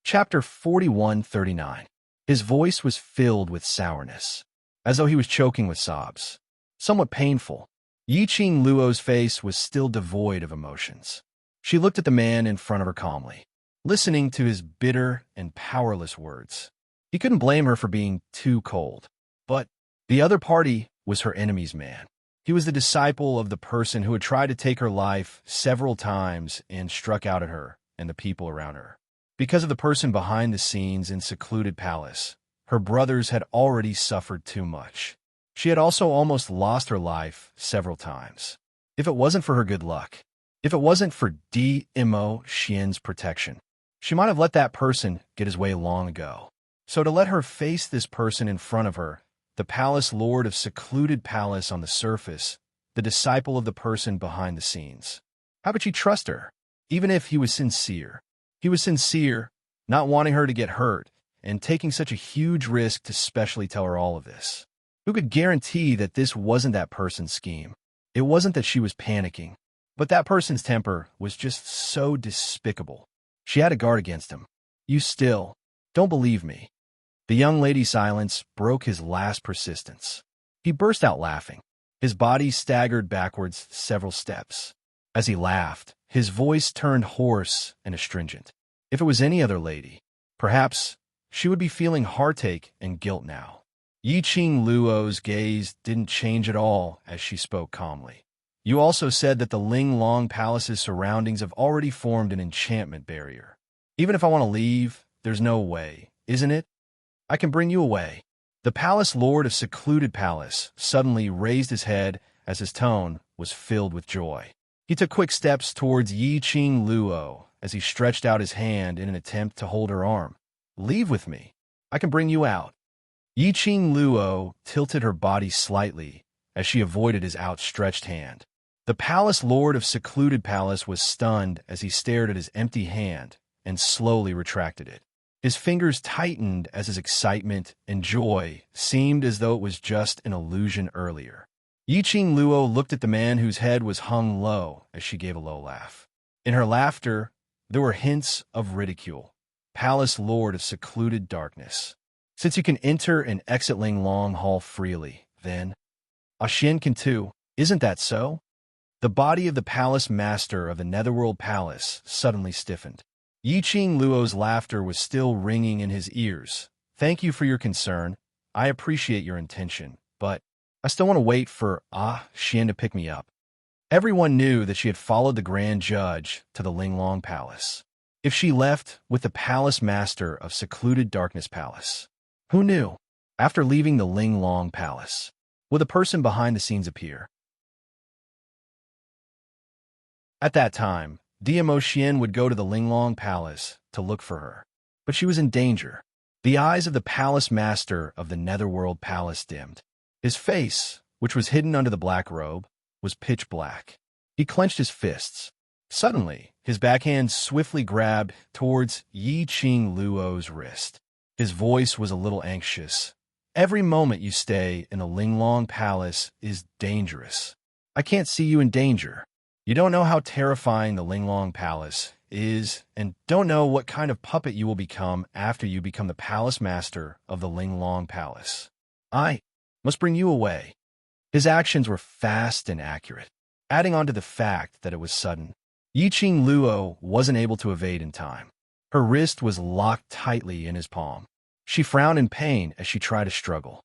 Chapter 41:39. His voice was filled with sourness, as though he was choking with sobs. Somewhat painful, Yi Qing Luo's face was still devoid of emotions. She looked at the man in front of her calmly, listening to his bitter and powerless words. He couldn't blame her for being too cold. But the other party was her enemy's man. He was the disciple of the person who had tried to take her life several times and struck out at her and the people around her. Because of the person behind the scenes in secluded palace, her brothers had already suffered too much. She had also almost lost her life several times. If it wasn't for her good luck, if it wasn't for Mo Xian's protection, she might have let that person get his way long ago. So to let her face this person in front of her, the palace lord of secluded palace on the surface, the disciple of the person behind the scenes. How could she trust her? Even if he was sincere. He was sincere, not wanting her to get hurt, and taking such a huge risk to specially tell her all of this. Who could guarantee that this wasn't that person's scheme? It wasn't that she was panicking, but that person's temper was just so despicable. She had to guard against him. You still don't believe me. The young lady's silence broke his last persistence. He burst out laughing. His body staggered backwards several steps. As he laughed, his voice turned hoarse and astringent. If it was any other lady, perhaps she would be feeling heartache and guilt now. Yi Qing Luo's gaze didn't change at all as she spoke calmly. You also said that the Ling Long Palace's surroundings have already formed an enchantment barrier. Even if I want to leave, there's no way, isn't it? I can bring you away. The palace lord of secluded palace suddenly raised his head as his tone was filled with joy. He took quick steps towards Yi Qing Luo as he stretched out his hand in an attempt to hold her arm. Leave with me. I can bring you out. Yiqing Luo tilted her body slightly as she avoided his outstretched hand. The palace lord of Secluded Palace was stunned as he stared at his empty hand and slowly retracted it. His fingers tightened as his excitement and joy seemed as though it was just an illusion earlier. Yiqing Luo looked at the man whose head was hung low as she gave a low laugh. In her laughter, there were hints of ridicule. Palace Lord of Secluded Darkness. Since you can enter and exit Linglong Hall freely, then Xian can too. Isn't that so? The body of the palace master of the Netherworld Palace suddenly stiffened. Yiqing Luo's laughter was still ringing in his ears. Thank you for your concern. I appreciate your intention, but I still want to wait for Xian to pick me up. Everyone knew that she had followed the Grand Judge to the Linglong Palace. If she left with the Palace Master of Secluded Darkness Palace, who knew? After leaving the Linglong Palace, would the person behind the scenes appear? At that time, DMO Xian would go to the Linglong Palace to look for her. But she was in danger. The eyes of the Palace Master of the Netherworld Palace dimmed. His face, which was hidden under the black robe, was pitch black. He clenched his fists. Suddenly, his backhand swiftly grabbed towards Yiqing Luo's wrist. His voice was a little anxious. Every moment you stay in the Linglong Palace is dangerous. I can't see you in danger. You don't know how terrifying the Linglong Palace is, and don't know what kind of puppet you will become after you become the Palace Master of the Linglong Palace. I must bring you away. His actions were fast and accurate, adding on to the fact that it was sudden. Yiqing Luo wasn't able to evade in time. Her wrist was locked tightly in his palm. She frowned in pain as she tried to struggle.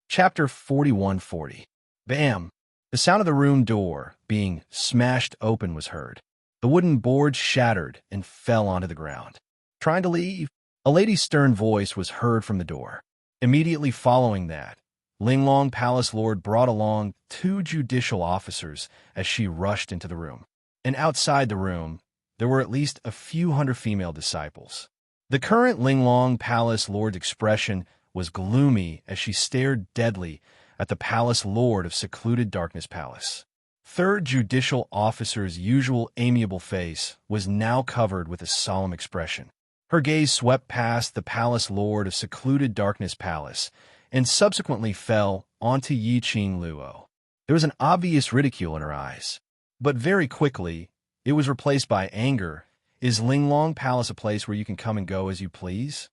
Chapter 4140. Bam! The sound of the room door being smashed open was heard. The wooden board shattered and fell onto the ground. Trying to leave? A lady's stern voice was heard from the door. Immediately following that, Linglong Palace Lord brought along 2 judicial officers as she rushed into the room. And outside the room, there were at least a few hundred female disciples. The current Linglong Palace Lord's expression was gloomy as she stared deadly at the Palace Lord of Secluded Darkness Palace. 3rd Judicial Officer's usual amiable face was now covered with a solemn expression. Her gaze swept past the Palace Lord of Secluded Darkness Palace and subsequently fell onto Yiqing Luo. There was an obvious ridicule in her eyes, but very quickly it was replaced by anger. Is Linglong Palace a place where you can come and go as you please?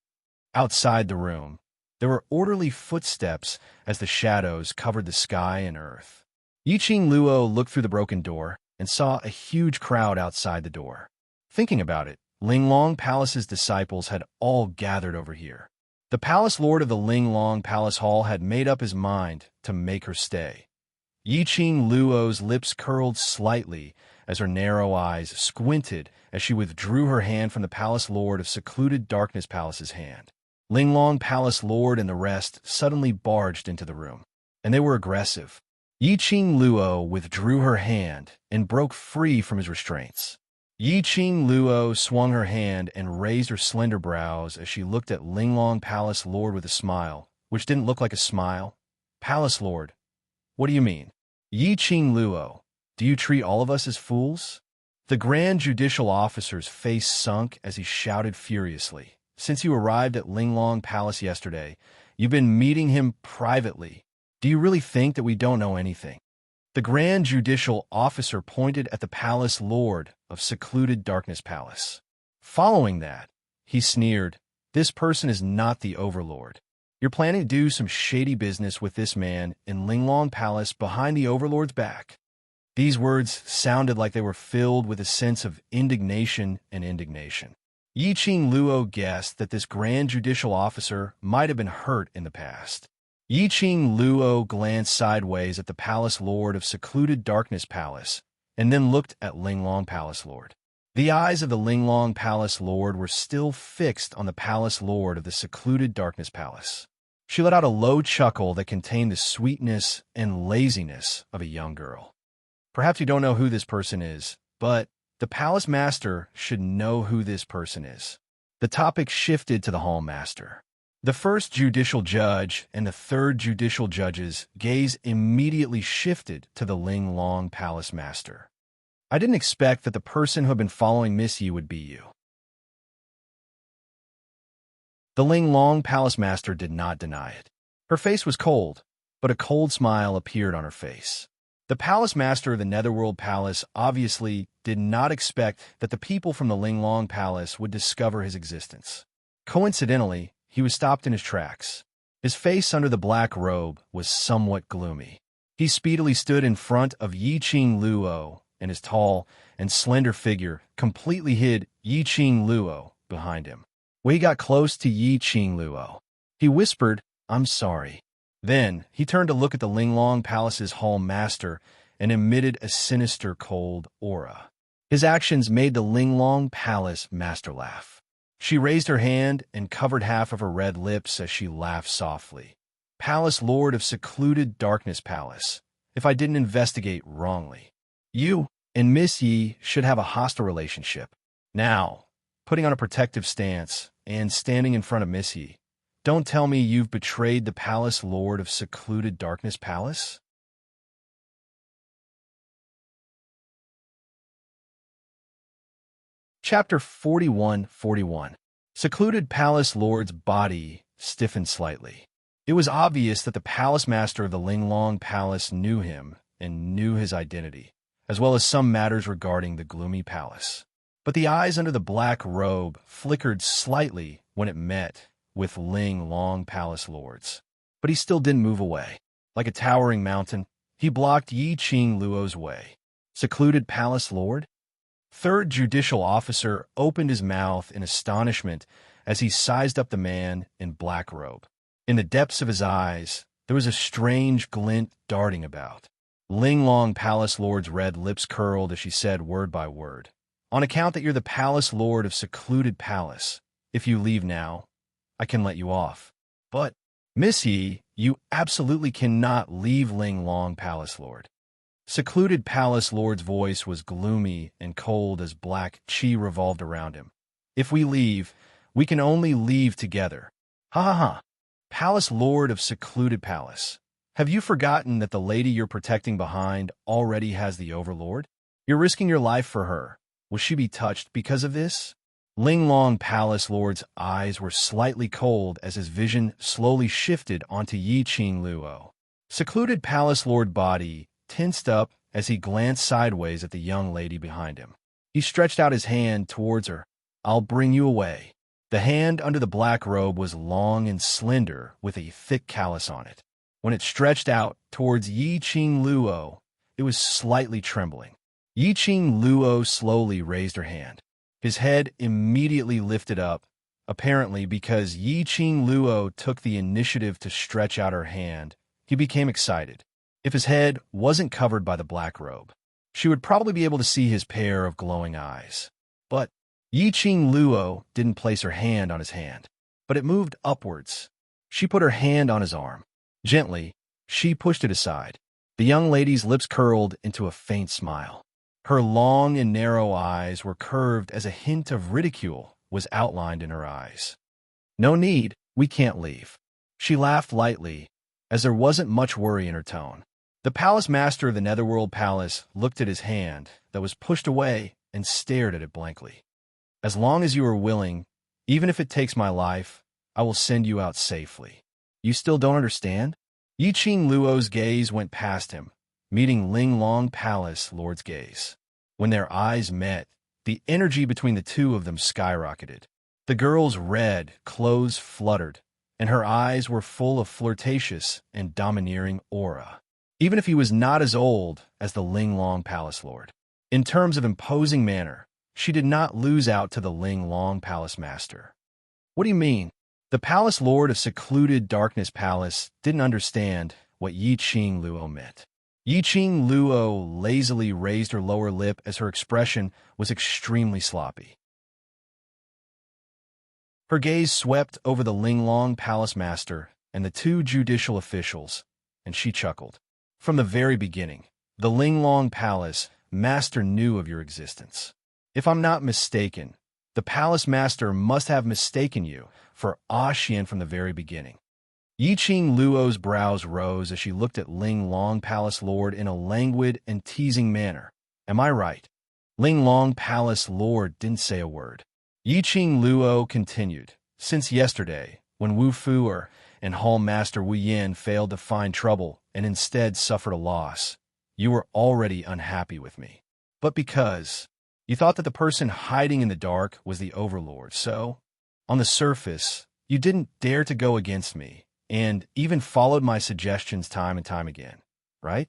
Outside the room, there were orderly footsteps as the shadows covered the sky and earth. Yiqing Luo looked through the broken door and saw a huge crowd outside the door. Thinking about it, Linglong Palace's disciples had all gathered over here. The Palace Lord of the Linglong Palace Hall had made up his mind to make her stay. Yiqing Luo's lips curled slightly as her narrow eyes squinted as she withdrew her hand from the Palace Lord of Secluded Darkness Palace's hand. Linglong Palace Lord and the rest suddenly barged into the room, and they were aggressive. Yiqing Luo withdrew her hand and broke free from his restraints. Yiqing Luo swung her hand and raised her slender brows as she looked at Linglong Palace Lord with a smile, which didn't look like a smile. Palace Lord, what do you mean? Yiqing Luo, do you treat all of us as fools? The Grand Judicial Officer's face sunk as he shouted furiously. Since you arrived at Linglong Palace yesterday, you've been meeting him privately. Do you really think that we don't know anything? The Grand Judicial Officer pointed at the Palace Lord of Secluded Darkness Palace. Following that, he sneered, "This person is not the Overlord. You're planning to do some shady business with this man in Linglong Palace behind the Overlord's back." These words sounded like they were filled with a sense of indignation and indignation. Yiqing Luo guessed that this Grand Judicial Officer might have been hurt in the past. Yiqing Luo glanced sideways at the Palace Lord of Secluded Darkness Palace, and then looked at Linglong Palace Lord. The eyes of the Linglong Palace Lord were still fixed on the Palace Lord of the Secluded Darkness Palace. She let out a low chuckle that contained the sweetness and laziness of a young girl. Perhaps you don't know who this person is, but The palace master should know who this person is. The topic shifted to the hall master. The first judicial judge and the third judicial judge's gaze immediately shifted to the Ling Long palace master. I didn't expect that the person who had been following Miss Yi would be you. The Ling Long palace master did not deny it. Her face was cold, but a cold smile appeared on her face. The palace master of the Netherworld Palace obviously did not expect that the people from the Ling Long Palace would discover his existence. Coincidentally, he was stopped in his tracks. His face under the black robe was somewhat gloomy. He speedily stood in front of Yi Qing Luo, and his tall and slender figure completely hid Yi Qing Luo behind him. When he got close to Yi Qing Luo, he whispered, "I'm sorry." Then, he turned to look at the Ling Long Palace's hall master and emitted a sinister, cold aura. His actions made the Ling Long Palace master laugh. She raised her hand and covered half of her red lips as she laughed softly. "Palace Lord of Secluded Darkness Palace, if I didn't investigate wrongly, you and Miss Yi should have a hostile relationship. Now, putting on a protective stance and standing in front of Miss Yi, don't tell me you've betrayed the Palace Lord of Secluded Darkness Palace?" Chapter 41:41. Secluded Palace Lord's body stiffened slightly. It was obvious that the palace master of the Ling Long Palace knew him and knew his identity, as well as some matters regarding the gloomy palace. But the eyes under the black robe flickered slightly when it met with Ling Long Palace Lord's. But he still didn't move away. Like a towering mountain, he blocked Yi Qing Luo's way. Secluded Palace Lord? Third Judicial Officer opened his mouth in astonishment as he sized up the man in black robe. In the depths of his eyes, there was a strange glint darting about. Ling Long Palace Lord's red lips curled as she said word by word, "On account that you're the Palace Lord of Secluded Palace, if you leave now, I can let you off. But, Miss Yi, you absolutely cannot leave Ling Long Palace Lord." Secluded Palace Lord's voice was gloomy and cold as black chi revolved around him. "If we leave, we can only leave together. Ha ha ha. Palace Lord of Secluded Palace. Have you forgotten that the lady you're protecting behind already has the Overlord? You're risking your life for her. Will she be touched because of this?" Ling Long Palace Lord's eyes were slightly cold as his vision slowly shifted onto Yi Qing Luo. Secluded Palace Lord body tensed up as he glanced sideways at the young lady behind him. He stretched out his hand towards her. "I'll bring you away." The hand under the black robe was long and slender with a thick callus on it. When it stretched out towards Yi Qing Luo, it was slightly trembling. Yi Qing Luo slowly raised her hand. His head immediately lifted up, apparently because Yi Qing Luo took the initiative to stretch out her hand. He became excited. If his head wasn't covered by the black robe, she would probably be able to see his pair of glowing eyes. But Yi Qing Luo didn't place her hand on his hand, but it moved upwards. She put her hand on his arm. Gently, she pushed it aside. The young lady's lips curled into a faint smile. Her long and narrow eyes were curved as a hint of ridicule was outlined in her eyes. "No need, we can't leave." She laughed lightly, as there wasn't much worry in her tone. The palace master of the Netherworld Palace looked at his hand that was pushed away and stared at it blankly. "As long as you are willing, even if it takes my life, I will send you out safely. You still don't understand?" Yi Qing Luo's gaze went past him, meeting Ling Long Palace Lord's gaze. When their eyes met, the energy between the two of them skyrocketed. The girl's red clothes fluttered, and her eyes were full of flirtatious and domineering aura. Even if he was not as old as the Ling Long Palace Lord. In terms of imposing manner, she did not lose out to the Ling Long Palace Master. "What do you mean?" The Palace Lord of Secluded Darkness Palace didn't understand what Yi Qing Luo meant. Yi Qing Luo lazily raised her lower lip as her expression was extremely sloppy. Her gaze swept over the Ling Long Palace Master and the two judicial officials, and she chuckled. "From the very beginning, the Ling Long Palace Master knew of your existence. If I'm not mistaken, the palace master must have mistaken you for Xian from the very beginning. Yiqing Luo's brows rose as she looked at Ling Long Palace Lord in a languid and teasing manner. Am I right? Ling Long Palace Lord didn't say a word. Yiqing Luo continued. Since yesterday, when Wu Fu and Hall Master Wu Yan failed to find trouble and instead suffered a loss, you were already unhappy with me. But because you thought that the person hiding in the dark was the overlord, so, on the surface, you didn't dare to go against me, and even followed my suggestions time and time again, right?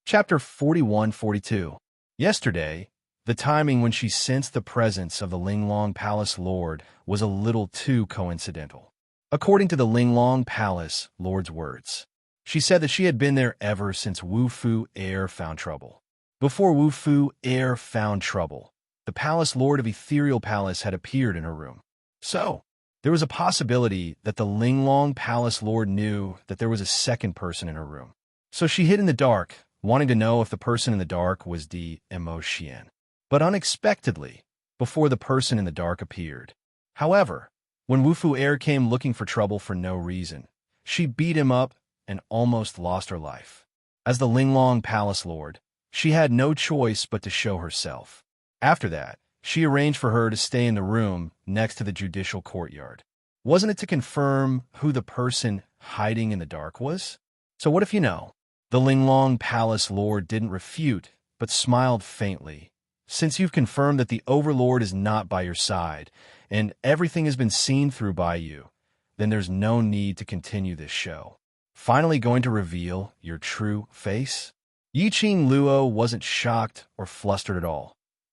Chapter 41-42. Yesterday, the timing when she sensed the presence of the Linglong Palace Lord was a little too coincidental. According to the Linglong Palace Lord's words, she said that she had been there ever since Wu Fu Heir found trouble. Before Wu Fu Heir found trouble, the Palace Lord of Ethereal Palace had appeared in her room. So, there was a possibility that the Linglong Palace Lord knew that there was a second person in her room. So she hid in the dark, wanting to know if the person in the dark was the Emotion. But unexpectedly, before the person in the dark appeared. However, when Wu Fu Heir came looking for trouble for no reason, she beat him up and almost lost her life. As the Linglong Palace Lord, she had no choice but to show herself. After that, she arranged for her to stay in the room next to the judicial courtyard. Wasn't it to confirm who the person hiding in the dark was? So what if you know? The Linglong Palace Lord didn't refute, but smiled faintly. Since you've confirmed that the Overlord is not by your side, and everything has been seen through by you, then there's no need to continue this show. Finally going to reveal your true face? Yiqing Luo wasn't shocked or flustered at all,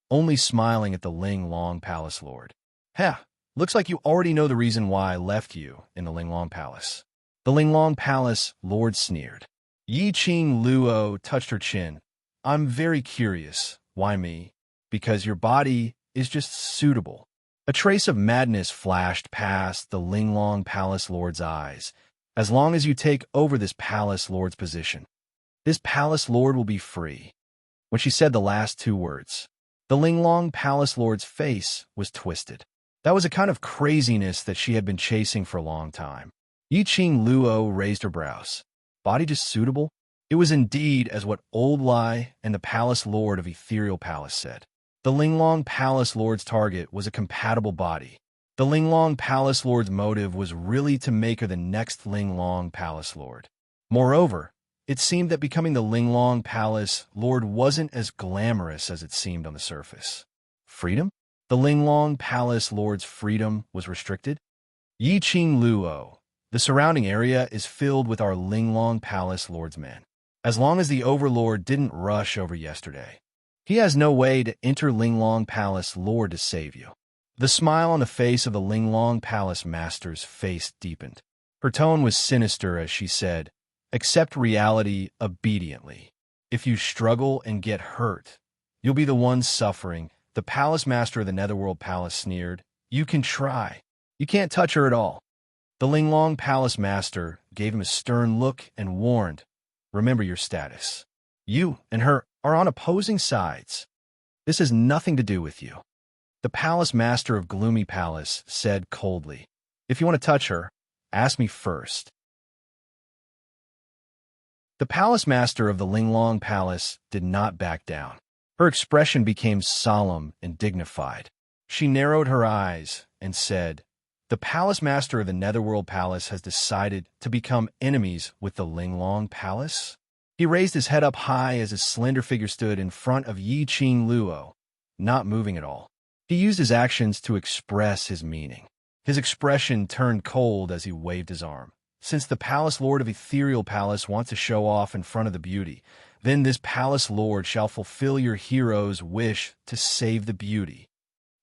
only smiling at the Linglong Palace Lord. Looks like you already know the reason why I left you in the Linglong Palace. The Linglong Palace Lord sneered. Yiqing Luo touched her chin. I'm very curious. Why me? Because your body is just suitable. A trace of madness flashed past the Linglong Palace Lord's eyes. As long as you take over this Palace Lord's position, this Palace Lord will be free. When she said the last two words, the Linglong Palace Lord's face was twisted. That was a kind of craziness that she had been chasing for a long time. Yiqing Luo raised her brows. Body just suitable? It was indeed as what Old Lai and the Palace Lord of Ethereal Palace said. The Linglong Palace Lord's target was a compatible body. The Linglong Palace Lord's motive was really to make her the next Linglong Palace Lord. Moreover, it seemed that becoming the Linglong Palace Lord wasn't as glamorous as it seemed on the surface. Freedom? The Linglong Palace Lord's freedom was restricted? Yiqing Luo, the surrounding area is filled with our Linglong Palace Lord's men. As long as the Overlord didn't rush over yesterday, he has no way to enter Linglong Palace Lord to save you. The smile on the face of the Linglong Palace Master's face deepened. Her tone was sinister as she said, accept reality obediently. If you struggle and get hurt, you'll be the one suffering. The Palace Master of the Netherworld Palace sneered. You can try. You can't touch her at all. The Linglong Palace Master gave him a stern look and warned, remember your status. You and her are on opposing sides. This has nothing to do with you. The Palace Master of Gloomy Palace said coldly, if you want to touch her, ask me first. The Palace Master of the Linglong Palace did not back down. Her expression became solemn and dignified. She narrowed her eyes and said, the Palace Master of the Netherworld Palace has decided to become enemies with the Linglong Palace? He raised his head up high as his slender figure stood in front of Yiqing Luo, not moving at all. He used his actions to express his meaning. His expression turned cold as he waved his arm. Since the Palace Lord of Ethereal Palace wants to show off in front of the beauty, then this Palace Lord shall fulfill your hero's wish to save the beauty.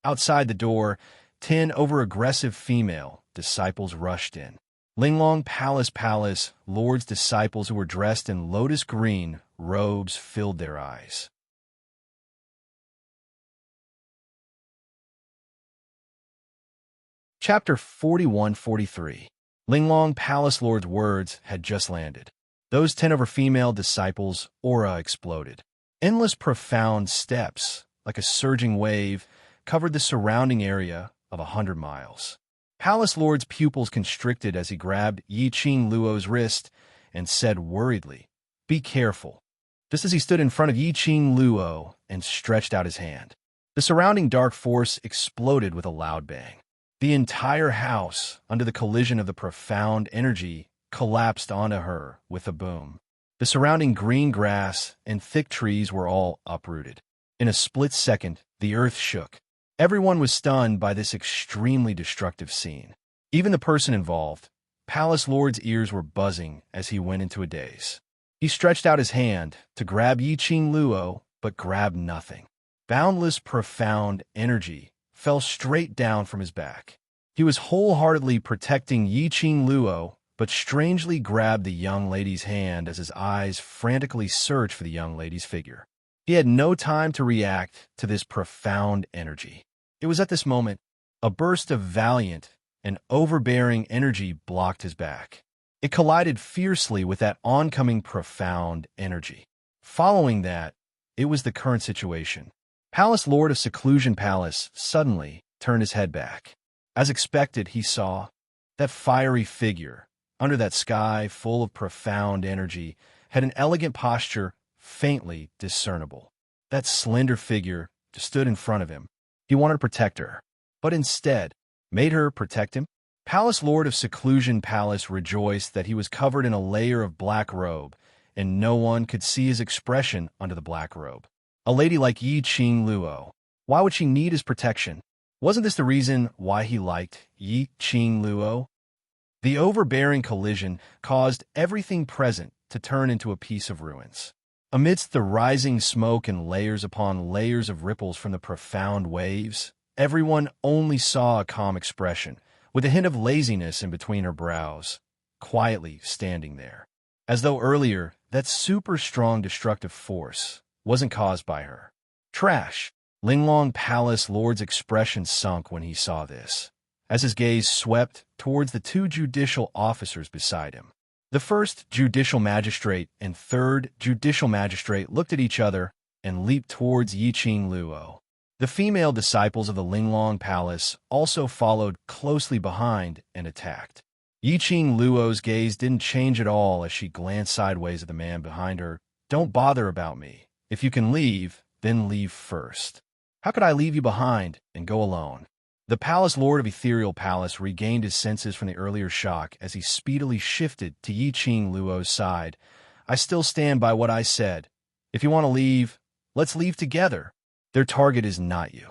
Outside the door, 10 over-aggressive female disciples rushed in. Linglong Palace Lord's disciples who were dressed in lotus green robes filled their eyes. Chapter 41-43. Linglong Palace Lord's words had just landed. Those 10 of her female disciples' aura exploded. Endless profound steps, like a surging wave, covered the surrounding area of 100 miles. Palace Lord's pupils constricted as he grabbed Yi Qing Luo's wrist and said worriedly, "Be careful," just as he stood in front of Yi Qing Luo and stretched out his hand. The surrounding dark force exploded with a loud bang. The entire house, under the collision of the profound energy, collapsed onto her with a boom. The surrounding green grass and thick trees were all uprooted. In a split second, the earth shook. Everyone was stunned by this extremely destructive scene. Even the person involved. Palace Lord's ears were buzzing as he went into a daze. He stretched out his hand to grab Yi Qing Luo, but grabbed nothing. Boundless, profound energy fell straight down from his back. He was wholeheartedly protecting Yi Qing Luo, but strangely grabbed the young lady's hand as his eyes frantically searched for the young lady's figure. He had no time to react to this profound energy. It was at this moment, a burst of valiant and overbearing energy blocked his back. It collided fiercely with that oncoming profound energy. Following that, it was the current situation. Palace Lord of Seclusion Palace suddenly turned his head back. As expected, he saw that fiery figure, under that sky full of profound energy, had an elegant posture faintly discernible. That slender figure just stood in front of him. He wanted to protect her, but instead made her protect him. Palace Lord of Seclusion Palace rejoiced that he was covered in a layer of black robe, and no one could see his expression under the black robe. A lady like Yi Qing Luo, why would she need his protection? Wasn't this the reason why he liked Yi Qing Luo? The overbearing collision caused everything present to turn into a piece of ruins. Amidst the rising smoke and layers upon layers of ripples from the profound waves, everyone only saw a calm expression, with a hint of laziness in between her brows, quietly standing there. As though earlier, that super strong destructive force wasn't caused by her. Trash. Linglong Palace Lord's expression sunk when he saw this, as his gaze swept towards the two judicial officers beside him. The first judicial magistrate and third judicial magistrate looked at each other and leaped towards Yi Qing Luo. The female disciples of the Linglong Palace also followed closely behind and attacked. Yi Qing Luo's gaze didn't change at all as she glanced sideways at the man behind her. "Don't bother about me. If you can leave, then leave first. How could I leave you behind and go alone?" The Palace Lord of Ethereal Palace regained his senses from the earlier shock as he speedily shifted to Yi Qing Luo's side. "I still stand by what I said. If you want to leave, let's leave together. Their target is not you."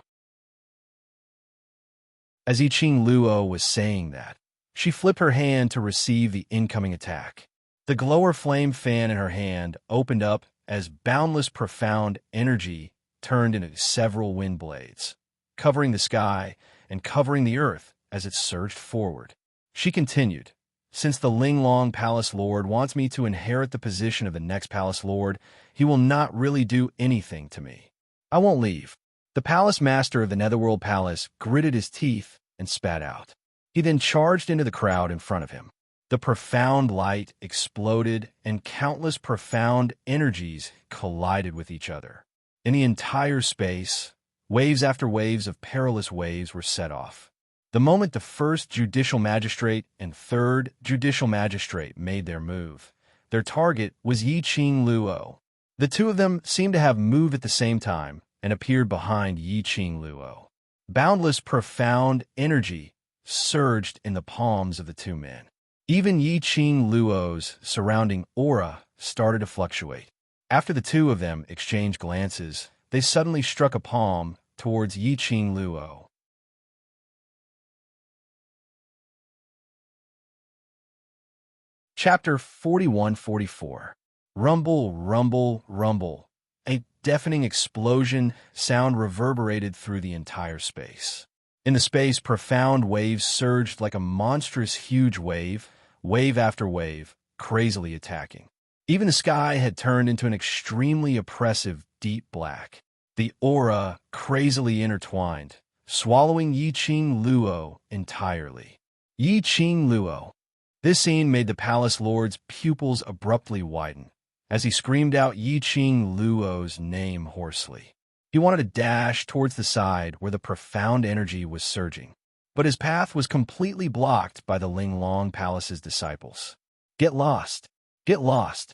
As Yi Qing Luo was saying that, she flipped her hand to receive the incoming attack. The glower flame fan in her hand opened up as boundless profound energy turned into several wind blades, covering the sky and covering the earth as it surged forward. She continued, "Since the Linglong Palace Lord wants me to inherit the position of the next Palace Lord, he will not really do anything to me. I won't leave." The Palace Master of the Netherworld Palace gritted his teeth and spat out. He then charged into the crowd in front of him. The profound light exploded and countless profound energies collided with each other. In the entire space, waves after waves of perilous waves were set off. The moment the first judicial magistrate and third judicial magistrate made their move, their target was Yi Qing Luo. The two of them seemed to have moved at the same time and appeared behind Yi Qing Luo. Boundless profound energy surged in the palms of the two men. Even Yi Qing Luo's surrounding aura started to fluctuate. After the two of them exchanged glances, they suddenly struck a palm towards Yi Qing Luo. Chapter 41-44. Rumble, rumble, rumble. A deafening explosion sound reverberated through the entire space. In the space, profound waves surged like a monstrous huge wave, wave after wave, crazily attacking. Even the sky had turned into an extremely oppressive deep black. The aura crazily intertwined, swallowing Yi Qing Luo entirely. Yi Qing Luo. This scene made the palace lord's pupils abruptly widen as he screamed out Yi Qing Luo's name hoarsely. He wanted to dash towards the side where the profound energy was surging, but his path was completely blocked by the Linglong Palace's disciples. Get lost! Get lost!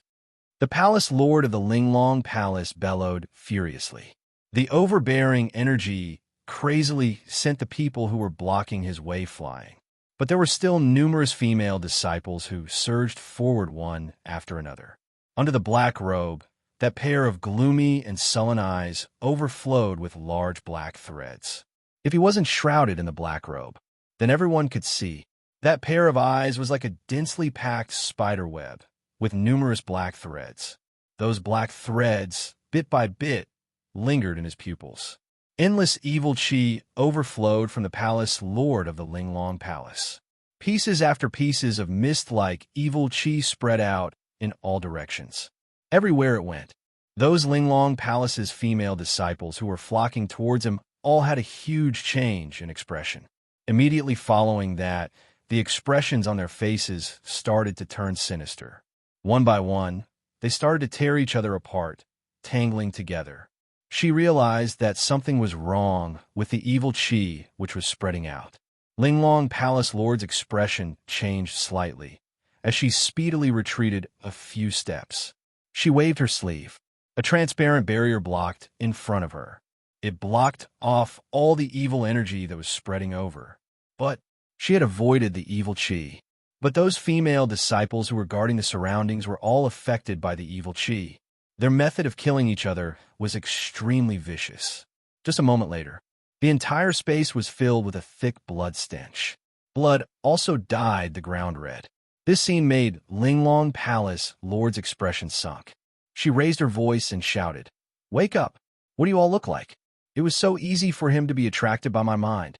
The palace lord of the Linglong Palace bellowed furiously. The overbearing energy crazily sent the people who were blocking his way flying. But there were still numerous female disciples who surged forward one after another. Under the black robe, that pair of gloomy and sullen eyes overflowed with large black threads. If he wasn't shrouded in the black robe, then everyone could see. That pair of eyes was like a densely packed spider web with numerous black threads. Those black threads, bit by bit, lingered in his pupils. Endless evil qi overflowed from the palace lord of the Linglong Palace. Pieces after pieces of mist-like evil qi spread out in all directions. Everywhere it went, those Linglong Palace's female disciples who were flocking towards him all had a huge change in expression. Immediately following that, the expressions on their faces started to turn sinister. One by one, they started to tear each other apart, tangling together. She realized that something was wrong with the evil qi which was spreading out. Linglong Palace Lord's expression changed slightly as she speedily retreated a few steps. She waved her sleeve. A transparent barrier blocked in front of her. It blocked off all the evil energy that was spreading over. But she had avoided the evil qi. But those female disciples who were guarding the surroundings were all affected by the evil qi. Their method of killing each other was extremely vicious. Just a moment later, the entire space was filled with a thick blood stench. Blood also dyed the ground red. This scene made Linglong Palace Lord's expression sunk. She raised her voice and shouted, "Wake up! What do you all look like?" It was so easy for him to be attracted by my mind.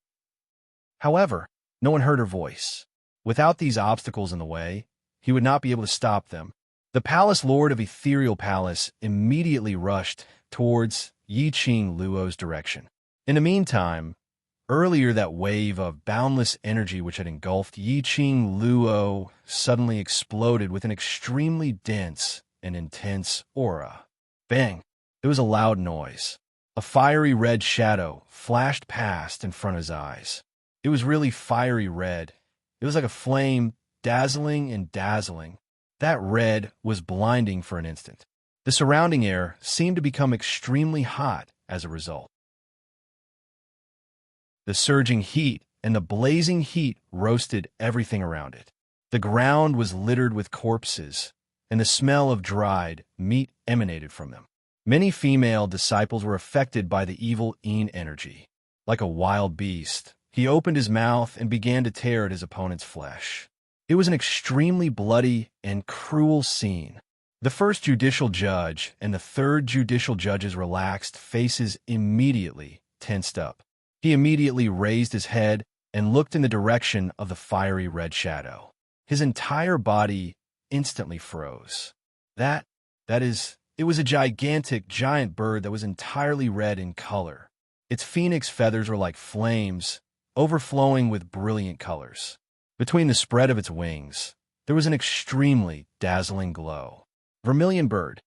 However, no one heard her voice. Without these obstacles in the way, he would not be able to stop them. The palace lord of Ethereal Palace immediately rushed towards Yi Qing Luo's direction. In the meantime, earlier that wave of boundless energy which had engulfed Yi Qing Luo suddenly exploded with an extremely dense and intense aura. Bang! There was a loud noise. A fiery red shadow flashed past in front of his eyes. It was really fiery red. It was like a flame, dazzling and dazzling. That red was blinding for an instant. The surrounding air seemed to become extremely hot as a result. The surging heat and the blazing heat roasted everything around it. The ground was littered with corpses, and the smell of dried meat emanated from them. Many female disciples were affected by the evil Yin energy. Like a wild beast, he opened his mouth and began to tear at his opponent's flesh. It was an extremely bloody and cruel scene. The first judicial judge and the third judicial judge's relaxed faces immediately tensed up. He immediately raised his head and looked in the direction of the fiery red shadow. His entire body instantly froze. It was a giant bird that was entirely red in color. Its phoenix feathers were like flames, overflowing with brilliant colors. Between the spread of its wings, there was an extremely dazzling glow. Vermilion bird.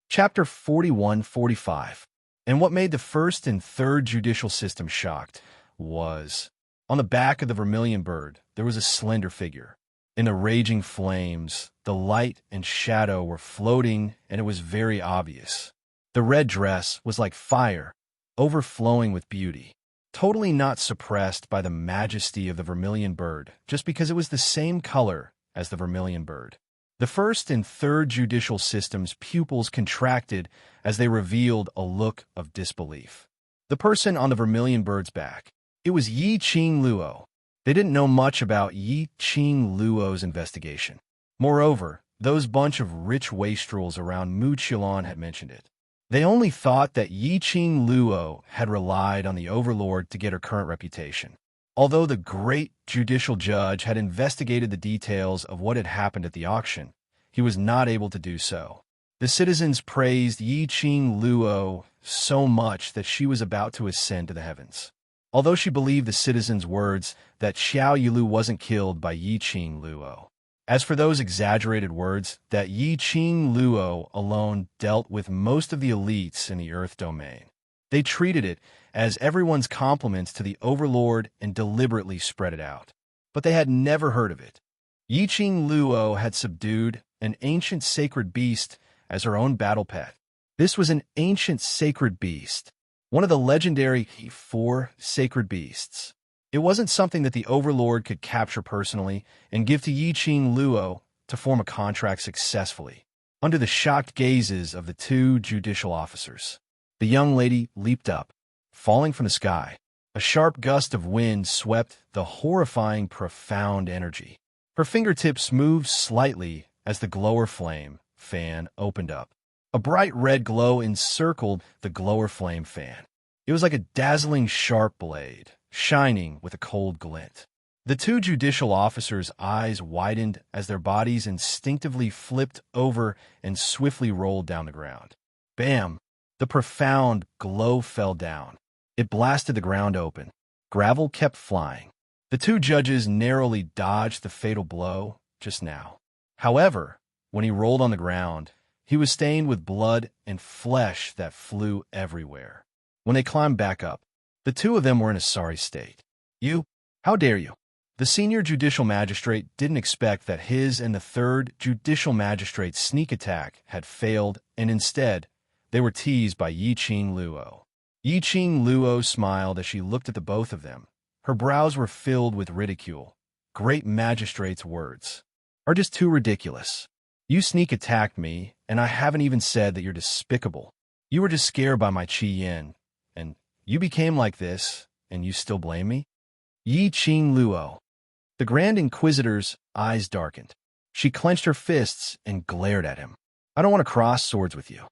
Chapter 41-45. And what made the first and third judicial system shocked was, on the back of the vermilion bird, there was a slender figure. In the raging flames, the light and shadow were floating, and it was very obvious. The red dress was like fire, overflowing with beauty, totally not suppressed by the majesty of the vermilion bird, just because it was the same color as the vermilion bird. The first and third judicial system's pupils contracted as they revealed a look of disbelief. The person on the vermilion bird's back, it was Yi Qing Luo. They didn't know much about Yi Qing Luo's investigation. Moreover, those bunch of rich wastrels around Mu Qilan had mentioned it. They only thought that Yi Qing Luo had relied on the overlord to get her current reputation. Although the great judicial judge had investigated the details of what had happened at the auction, he was not able to do so. The citizens praised Yi Qing Luo so much that she was about to ascend to the heavens. although she believed the citizens' words that Xiao Yilu wasn't killed by Yi Qing Luo. As for those exaggerated words, that Yi Qing Luo alone dealt with most of the elites in the Earth domain. They treated it as everyone's compliments to the overlord and deliberately spread it out. But they had never heard of it. Yi Qing Luo had subdued an ancient sacred beast as her own battle pet. This was an ancient sacred beast, one of the legendary 4 sacred beasts. It wasn't something that the overlord could capture personally and give to Yi Qing Luo to form a contract successfully. Under the shocked gazes of the 2 judicial officers, the young lady leaped up, falling from the sky. A sharp gust of wind swept the horrifying, profound energy. Her fingertips moved slightly as the glower flame fan opened up. A bright red glow encircled the glower flame fan. It was like a dazzling sharp blade, shining with a cold glint. The 2 judicial officers' eyes widened as their bodies instinctively flipped over and swiftly rolled down the ground. Bam! The profound glow fell down. It blasted the ground open. Gravel kept flying. The 2 judges narrowly dodged the fatal blow just now. However, when he rolled on the ground, he was stained with blood and flesh that flew everywhere. When they climbed back up, the 2 of them were in a sorry state. You? How dare you? The senior judicial magistrate didn't expect that his and the 3rd judicial magistrate's sneak attack had failed, and instead, they were teased by Yi Qing Luo. Yi Qing Luo smiled as she looked at the both of them. Her brows were filled with ridicule. Great magistrate's words are just too ridiculous. You sneak attacked me, and I haven't even said that you're despicable. You were just scared by my Qi Yin, and you became like this, and you still blame me? Yi Qing Luo. The Grand Inquisitor's eyes darkened. She clenched her fists and glared at him. I don't want to cross swords with you.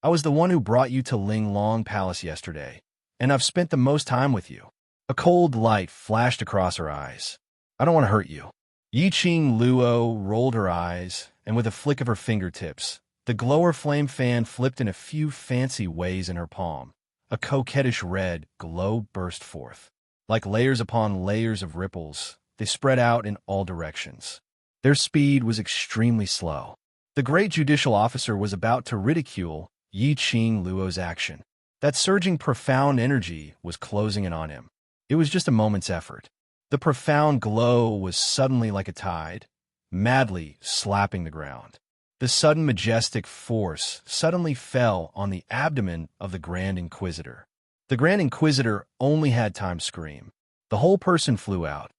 I was the one who brought you to Linglong Palace yesterday, and I've spent the most time with you. A cold light flashed across her eyes. I don't want to hurt you. Yi Qing Luo rolled her eyes, and with a flick of her fingertips, the glower flame fan flipped in a few fancy ways in her palm. A coquettish red glow burst forth. Like layers upon layers of ripples, they spread out in all directions. Their speed was extremely slow. The great judicial officer was about to ridicule Yi Qing Luo's action. That surging profound energy was closing in on him. It was just a moment's effort. The profound glow was suddenly like a tide, madly slapping the ground. The sudden majestic force suddenly fell on the abdomen of the Grand Inquisitor. The Grand Inquisitor only had time to scream. The whole person flew out.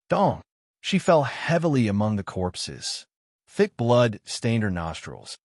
Dong! She fell heavily among the corpses. Thick blood stained her nostrils.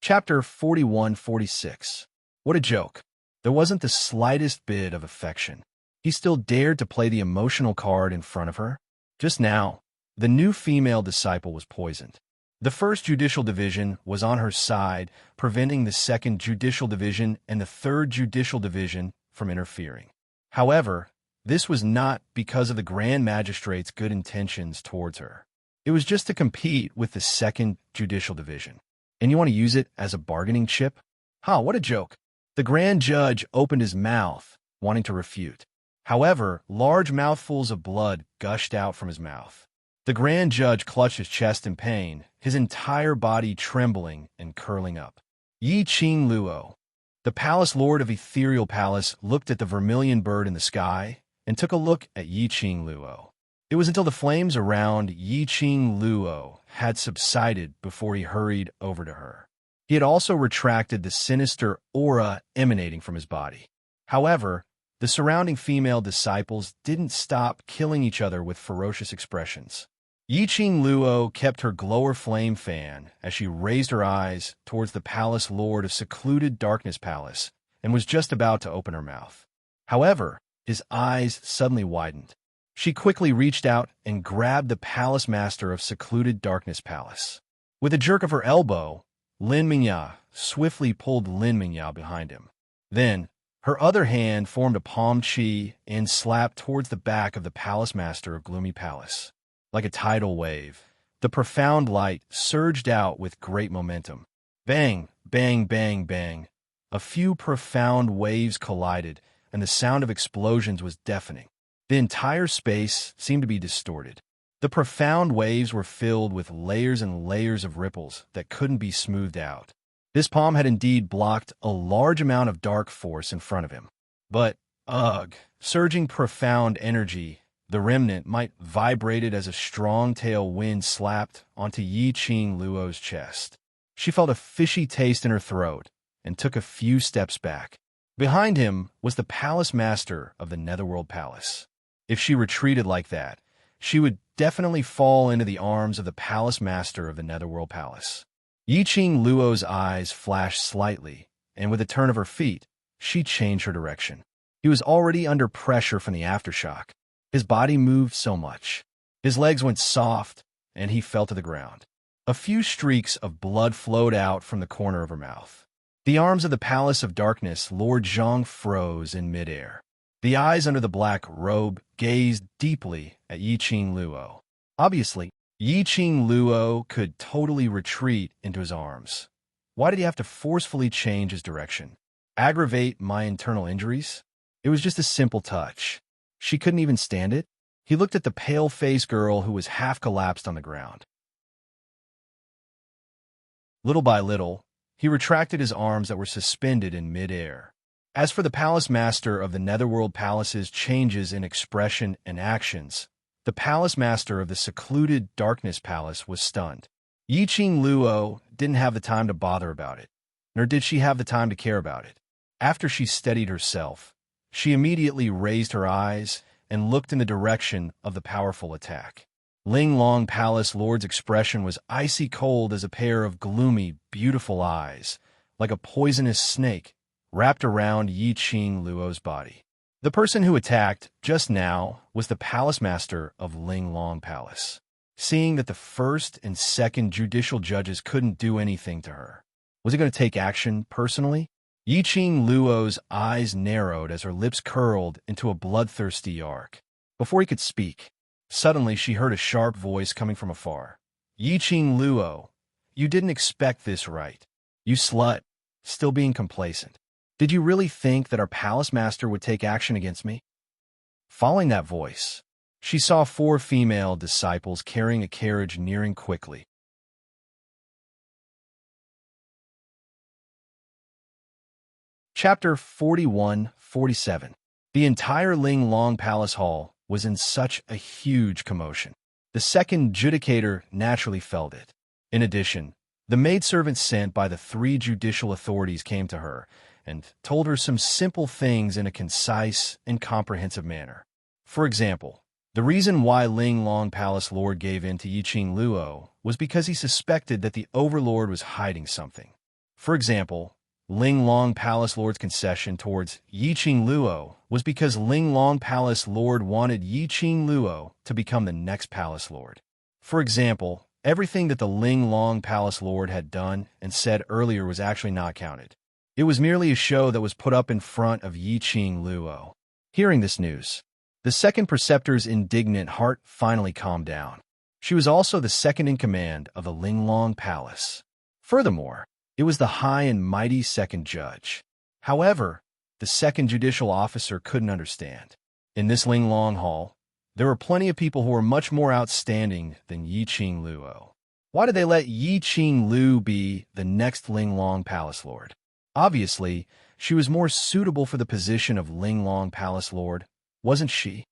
Chapter 41-46. What a joke. There wasn't the slightest bit of affection. He still dared to play the emotional card in front of her. Just now, the new female disciple was poisoned. The 1st Judicial Division was on her side, preventing the 2nd Judicial Division and the 3rd Judicial Division from interfering. However, this was not because of the Grand Magistrate's good intentions towards her. It was just to compete with the 2nd Judicial Division. And you want to use it as a bargaining chip? Ha, what a joke. The Grand Judge opened his mouth, wanting to refute. However, large mouthfuls of blood gushed out from his mouth. The Grand Judge clutched his chest in pain, his entire body trembling and curling up. Yi Qing Luo, the Palace Lord of Ethereal Palace, looked at the vermilion bird in the sky and took a look at Yi Qing Luo. It was until the flames around Yi Qing Luo had subsided before he hurried over to her. He had also retracted the sinister aura emanating from his body. However, the surrounding female disciples didn't stop killing each other with ferocious expressions. Yi Qing Luo kept her glower flame fan as she raised her eyes towards the Palace Lord of Secluded Darkness Palace and was just about to open her mouth. However, his eyes suddenly widened. She quickly reached out and grabbed the Palace Master of Secluded Darkness Palace. With a jerk of her elbow, Lin Mingya swiftly pulled Lin Mingya behind him. Then, her other hand formed a palm chi and slapped towards the back of the Palace Master of Gloomy Palace. Like a tidal wave, The profound light surged out with great momentum. Bang, bang, bang, bang. A few profound waves collided, and the sound of explosions was deafening. The entire space seemed to be distorted. The profound waves were filled with layers and layers of ripples that couldn't be smoothed out. This palm had indeed blocked a large amount of dark force in front of him. But, ugh, surging profound energy, the remnant might vibrated as a strong tail wind slapped onto Yi-Ching Luo's chest. She felt a fishy taste in her throat and took a few steps back. Behind him was the palace master of the Netherworld Palace. If she retreated like that, she would definitely fall into the arms of the palace master of the Netherworld Palace. Yi-Ching Luo's eyes flashed slightly, and with a turn of her feet, she changed her direction. He was already under pressure from the aftershock. His body moved so much. His legs went soft, and he fell to the ground. A few streaks of blood flowed out from the corner of her mouth. The arms of the Palace of Darkness Lord Zhang froze in midair. The eyes under the black robe gazed deeply at Yi-Ching Luo. Obviously, Yi-Ching Luo could totally retreat into his arms. Why did he have to forcefully change his direction? Aggravate my internal injuries? It was just a simple touch. She couldn't even stand it. He looked at the pale-faced girl who was half collapsed on the ground. Little by little, he retracted his arms that were suspended in midair. As for the palace master of the Netherworld Palace's changes in expression and actions, the palace master of the secluded Darkness Palace was stunned. Yi-Ching Luo didn't have the time to bother about it, nor did she have the time to care about it. After she steadied herself, she immediately raised her eyes and looked in the direction of the powerful attack. Linglong Palace Lord's expression was icy cold as a pair of gloomy, beautiful eyes, like a poisonous snake, wrapped around Yi-Ching Luo's body. The person who attacked just now was the palace master of Linglong Palace. Seeing that the first and second judicial judges couldn't do anything to her, was he going to take action personally? Yi-Ching Luo's eyes narrowed as her lips curled into a bloodthirsty arc. Before he could speak, suddenly she heard a sharp voice coming from afar. Yi-Ching Luo, you didn't expect this, right? You slut, still being complacent. Did you really think that our palace master would take action against me? Following that voice, she saw 4 female disciples carrying a carriage nearing quickly. Chapter 41-47. The entire Linglong Palace Hall was in such a huge commotion. The second judicator naturally felt it. In addition, the maidservant sent by the 3 judicial authorities came to her and told her some simple things in a concise and comprehensive manner. For example, the reason why Linglong Palace Lord gave in to Yi-Ching Luo was because he suspected that the Overlord was hiding something. For example, Linglong Palace Lord's concession towards Yi-Ching Luo was because Linglong Palace Lord wanted Yi-Ching Luo to become the next Palace Lord. For example, everything that the Linglong Palace Lord had done and said earlier was actually not counted. It was merely a show that was put up in front of Yi-Ching Luo. Hearing this news, the second preceptor's indignant heart finally calmed down. She was also the second in command of the Linglong Palace. Furthermore, it was the high and mighty second judge. However, the second judicial officer couldn't understand. In this Linglong Hall, there were plenty of people who were much more outstanding than Yi-Ching Luo. Why did they let Yi-Ching Lu be the next Linglong Palace Lord? Obviously, she was more suitable for the position of Linglong Palace Lord, wasn't she?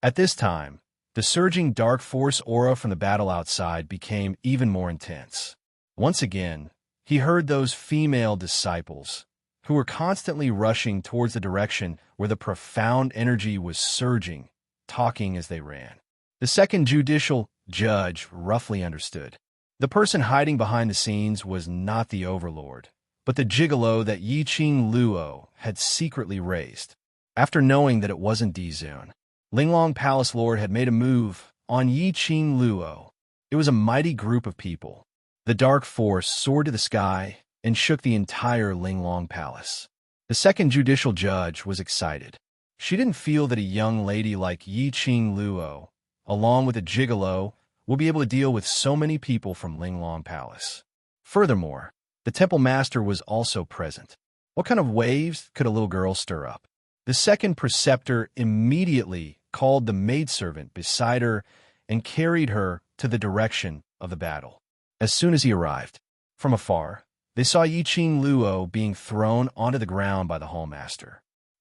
At this time, the surging dark force aura from the battle outside became even more intense. Once again, he heard those female disciples, who were constantly rushing towards the direction where the profound energy was surging, talking as they ran. The second judicial judge roughly understood. The person hiding behind the scenes was not the Overlord, but the gigolo that Yi-Ching Luo had secretly raised. After knowing that it wasn't Dizun, Linglong Palace Lord had made a move on Yi-Ching Luo. It was a mighty group of people. The dark force soared to the sky and shook the entire Linglong Palace. The second judicial judge was excited. She didn't feel that a young lady like Yi-Ching Luo, along with a gigolo, will be able to deal with so many people from Linglong Palace. Furthermore, the temple master was also present. What kind of waves could a little girl stir up? The second preceptor immediately called the maidservant beside her and carried her to the direction of the battle. As soon as he arrived, from afar, they saw Yiqing Luo being thrown onto the ground by the hallmaster.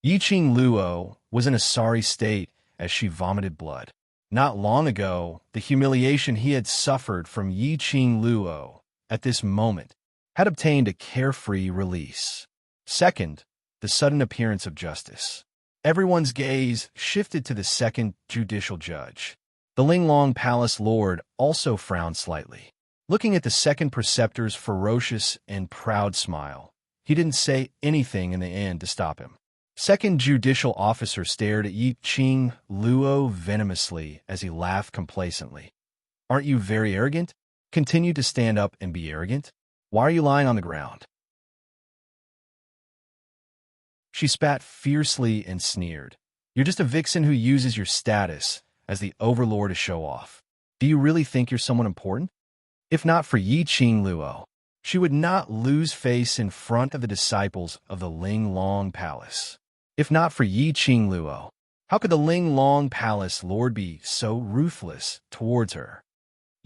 Yiqing Luo was in a sorry state as she vomited blood. Not long ago, the humiliation he had suffered from Yiqing Luo at this moment had obtained a carefree release. Second, the sudden appearance of justice. Everyone's gaze shifted to the second judicial judge. The Linglong Palace Lord also frowned slightly. Looking at the second preceptor's ferocious and proud smile, he didn't say anything in the end to stop him. Second judicial officer stared at Yiqing Luo venomously as he laughed complacently. Aren't you very arrogant? Continue to stand up and be arrogant? Why are you lying on the ground? She spat fiercely and sneered. You're just a vixen who uses your status as the overlord to show off. Do you really think you're someone important? If not for Yiqing Luo, she would not lose face in front of the disciples of the Linglong Palace. If not for Yiqing Luo, how could the Linglong Palace Lord be so ruthless towards her?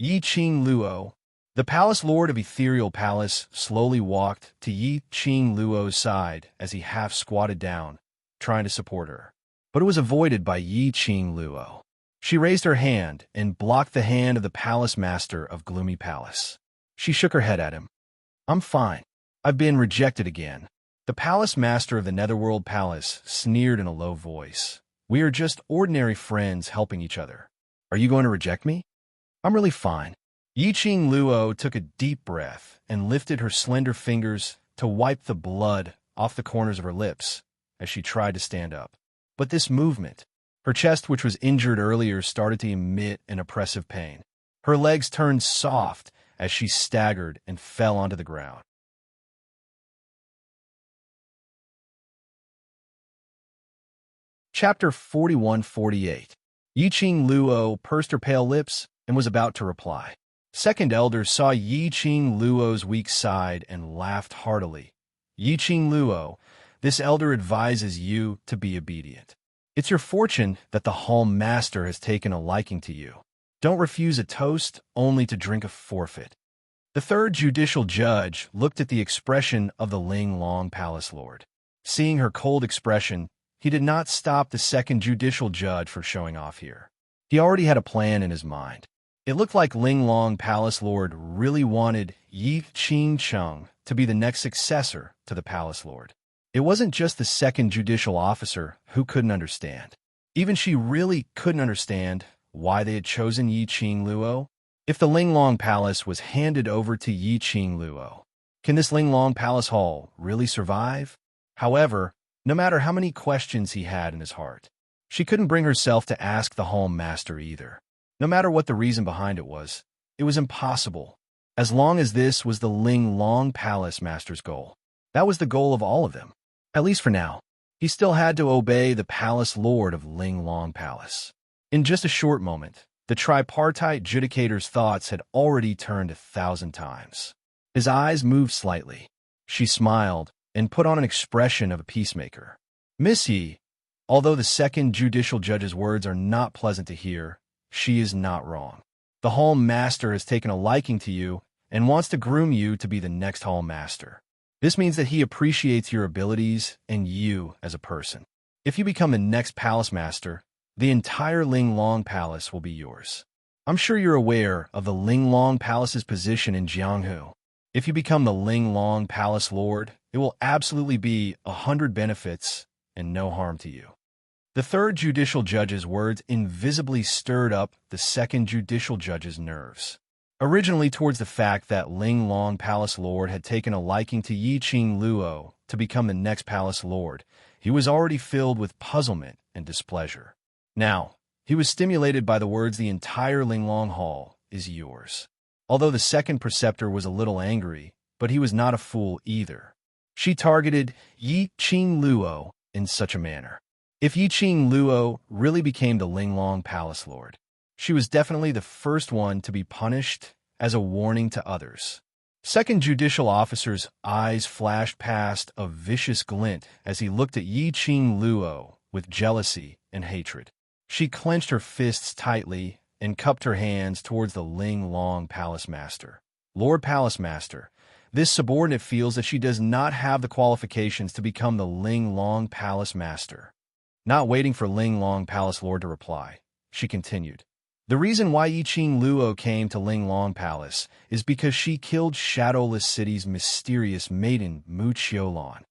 Yiqing Luo, the Palace Lord of Ethereal Palace, slowly walked to Yiqing Luo's side as he half squatted down, trying to support her. But it was avoided by Yiqing Luo. She raised her hand and blocked the hand of the Palace Master of Gloomy Palace. She shook her head at him. I'm fine. I've been rejected again. The Palace Master of the Netherworld Palace sneered in a low voice. We are just ordinary friends helping each other. Are you going to reject me? I'm really fine. Yiqing Luo took a deep breath and lifted her slender fingers to wipe the blood off the corners of her lips as she tried to stand up. But this movement, her chest, which was injured earlier, started to emit an oppressive pain. Her legs turned soft as she staggered and fell onto the ground. Chapter 41-48. Yiqing Luo pursed her pale lips and was about to reply. Second elder saw Yiqing Luo's weak side and laughed heartily. Yiqing Luo, this elder advises you to be obedient. It's your fortune that the Hall Master has taken a liking to you. Don't refuse a toast only to drink a forfeit. The third judicial judge looked at the expression of the Linglong Palace Lord. Seeing her cold expression, he did not stop the second judicial judge from showing off here. He already had a plan in his mind. It looked like Linglong Palace Lord really wanted Yiqing Chung to be the next successor to the Palace Lord. It wasn't just the second judicial officer who couldn't understand. Even she really couldn't understand why they had chosen Yiqing Luo. If the Linglong Palace was handed over to Yiqing Luo, can this Linglong Palace Hall really survive? However, no matter how many questions he had in his heart, she couldn't bring herself to ask the Hall Master either. No matter what the reason behind it was impossible. As long as this was the Linglong Palace Master's goal. That was the goal of all of them. At least for now. He still had to obey the Palace Lord of Linglong Palace. In just a short moment, the tripartite judicator's thoughts had already turned 1,000 times. His eyes moved slightly. She smiled and put on an expression of a peacemaker. Miss Yi, although the second judicial judge's words are not pleasant to hear, she is not wrong. The Hall Master has taken a liking to you and wants to groom you to be the next Hall Master. This means that he appreciates your abilities and you as a person. If you become the next Palace Master, the entire Linglong Palace will be yours. I'm sure you're aware of the Linglong Palace's position in Jianghu. If you become the Linglong Palace Lord, it will absolutely be 100 benefits and no harm to you. The third judicial judge's words invisibly stirred up the second judicial judge's nerves. Originally towards the fact that Linglong Palace Lord had taken a liking to Yiqing Luo to become the next Palace Lord, he was already filled with puzzlement and displeasure. Now, he was stimulated by the words the entire Linglong Hall is yours. Although the second preceptor was a little angry, but he was not a fool either. She targeted Yiqing Luo in such a manner. If Yiqing Luo really became the Linglong Palace Lord, She was definitely the first one to be punished as a warning to others. Second judicial officer's eyes flashed past a vicious glint as he looked at Yi Qing Luo with jealousy and hatred. She clenched her fists tightly and cupped her hands towards the Ling Long Palace Master. Lord Palace Master, this subordinate feels that she does not have the qualifications to become the Ling Long Palace Master. Not waiting for Ling Long Palace Lord to reply, she continued. The reason why Yi Qing Luo came to Ling Long Palace is because she killed Shadowless City's mysterious maiden Mu Qiulan.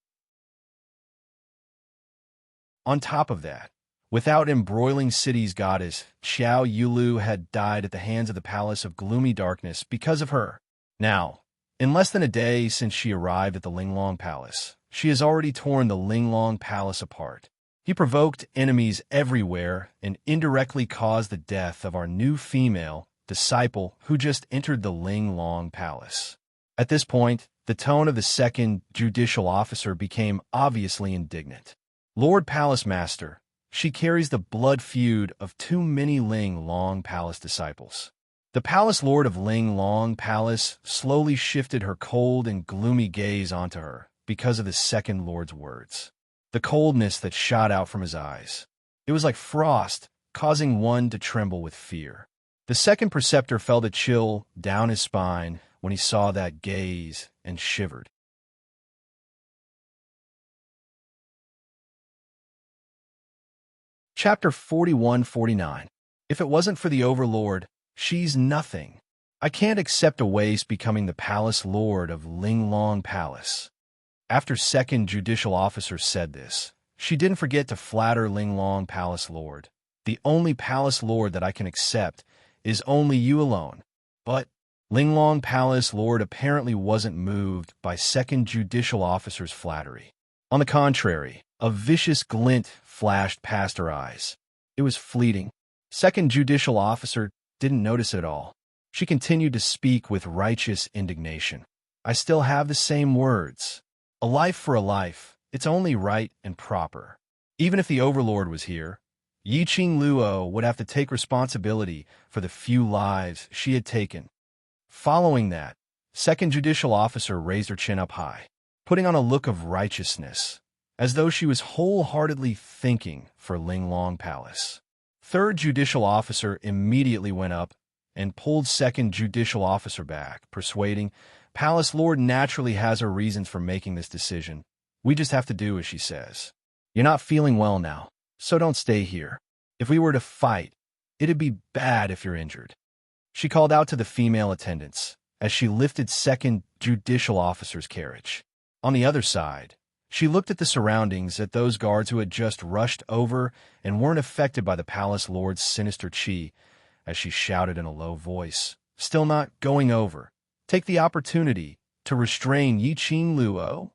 On top of that, without embroiling city's goddess, Xiao Yulu had died at the hands of the Palace of Gloomy Darkness because of her. Now, in less than a day since she arrived at the Linglong Palace, she has already torn the Linglong Palace apart. He provoked enemies everywhere and indirectly caused the death of our new female disciple who just entered the Linglong Palace. At this point, the tone of the second judicial officer became obviously indignant. Lord Palace Master, she carries the blood feud of too many Ling Long Palace disciples. The Palace Lord of Ling Long Palace slowly shifted her cold and gloomy gaze onto her because of the second Lord's words. The coldness that shot out from his eyes. It was like frost, causing one to tremble with fear. The second preceptor felt a chill down his spine when he saw that gaze and shivered. Chapter 41-49. If it wasn't for the Overlord, she's nothing. I can't accept a waste becoming the Palace Lord of Linglong Palace. After second judicial officer said this, she didn't forget to flatter Linglong Palace Lord. The only Palace Lord that I can accept is only you alone. But Linglong Palace Lord apparently wasn't moved by second judicial officer's flattery. On the contrary, a vicious glint flashed past her eyes. It was fleeting. Second judicial officer didn't notice it at all. She continued to speak with righteous indignation. I still have the same words. A life for a life, it's only right and proper. Even if the Overlord was here, Yi Qing Luo would have to take responsibility for the few lives she had taken. Following that, second judicial officer raised her chin up high, putting on a look of righteousness, as though she was wholeheartedly thinking for Linglong Palace. Third judicial officer immediately went up and pulled second judicial officer back, persuading, Palace Lord naturally has her reasons for making this decision. We just have to do as she says. You're not feeling well now, so don't stay here. If we were to fight, it'd be bad if you're injured. She called out to the female attendants as she lifted second judicial officer's carriage. On the other side, she looked at the surroundings at those guards who had just rushed over and weren't affected by the Palace Lord's sinister chi, as she shouted in a low voice, still not going over. Take the opportunity to restrain Yi Qing Luo.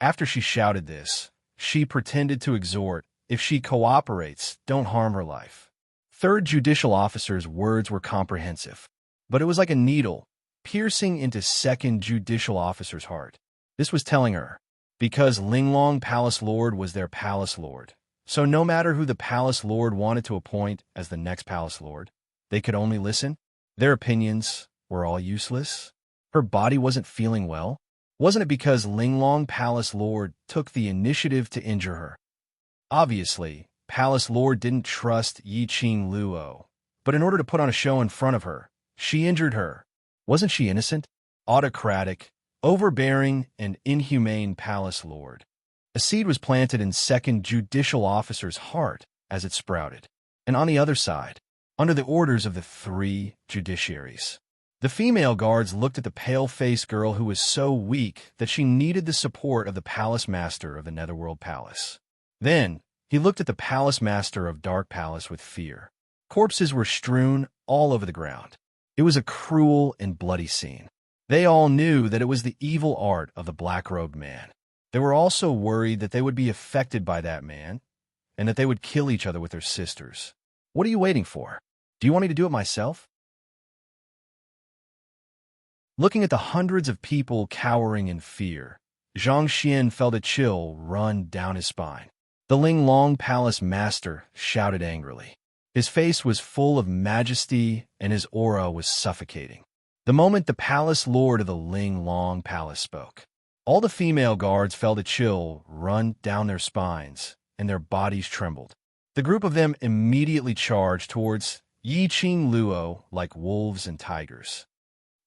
After she shouted this, she pretended to exhort, if she cooperates, don't harm her life. Third judicial officer's words were comprehensive, but it was like a needle piercing into second judicial officer's heart. This was telling her, because Linglong Palace Lord was their Palace Lord, so no matter who the Palace Lord wanted to appoint as the next Palace Lord, they could only listen. Their opinions were all useless. Her body wasn't feeling well. Wasn't it because Linglong Palace Lord took the initiative to injure her? Obviously, Palace Lord didn't trust Yi Qing Luo, but in order to put on a show in front of her, she injured her. Wasn't she innocent? Autocratic, overbearing, and inhumane Palace Lord. A seed was planted in second judicial officer's heart as it sprouted. And on the other side, under the orders of the three judiciaries, the female guards looked at the pale-faced girl who was so weak that she needed the support of the Palace Master of the Netherworld Palace. Then, he looked at the Palace Master of Dark Palace with fear. Corpses were strewn all over the ground. It was a cruel and bloody scene. They all knew that it was the evil art of the black-robed man. They were also worried that they would be affected by that man, and that they would kill each other with their sisters. What are you waiting for? Do you want me to do it myself? Looking at the hundreds of people cowering in fear, Zhang Xian felt a chill run down his spine. The Linglong Palace Master shouted angrily. His face was full of majesty, and his aura was suffocating. The moment the palace lord of the Ling Long Palace spoke, all the female guards felt a chill run down their spines, and their bodies trembled. The group of them immediately charged towards Yi Qing Luo like wolves and tigers.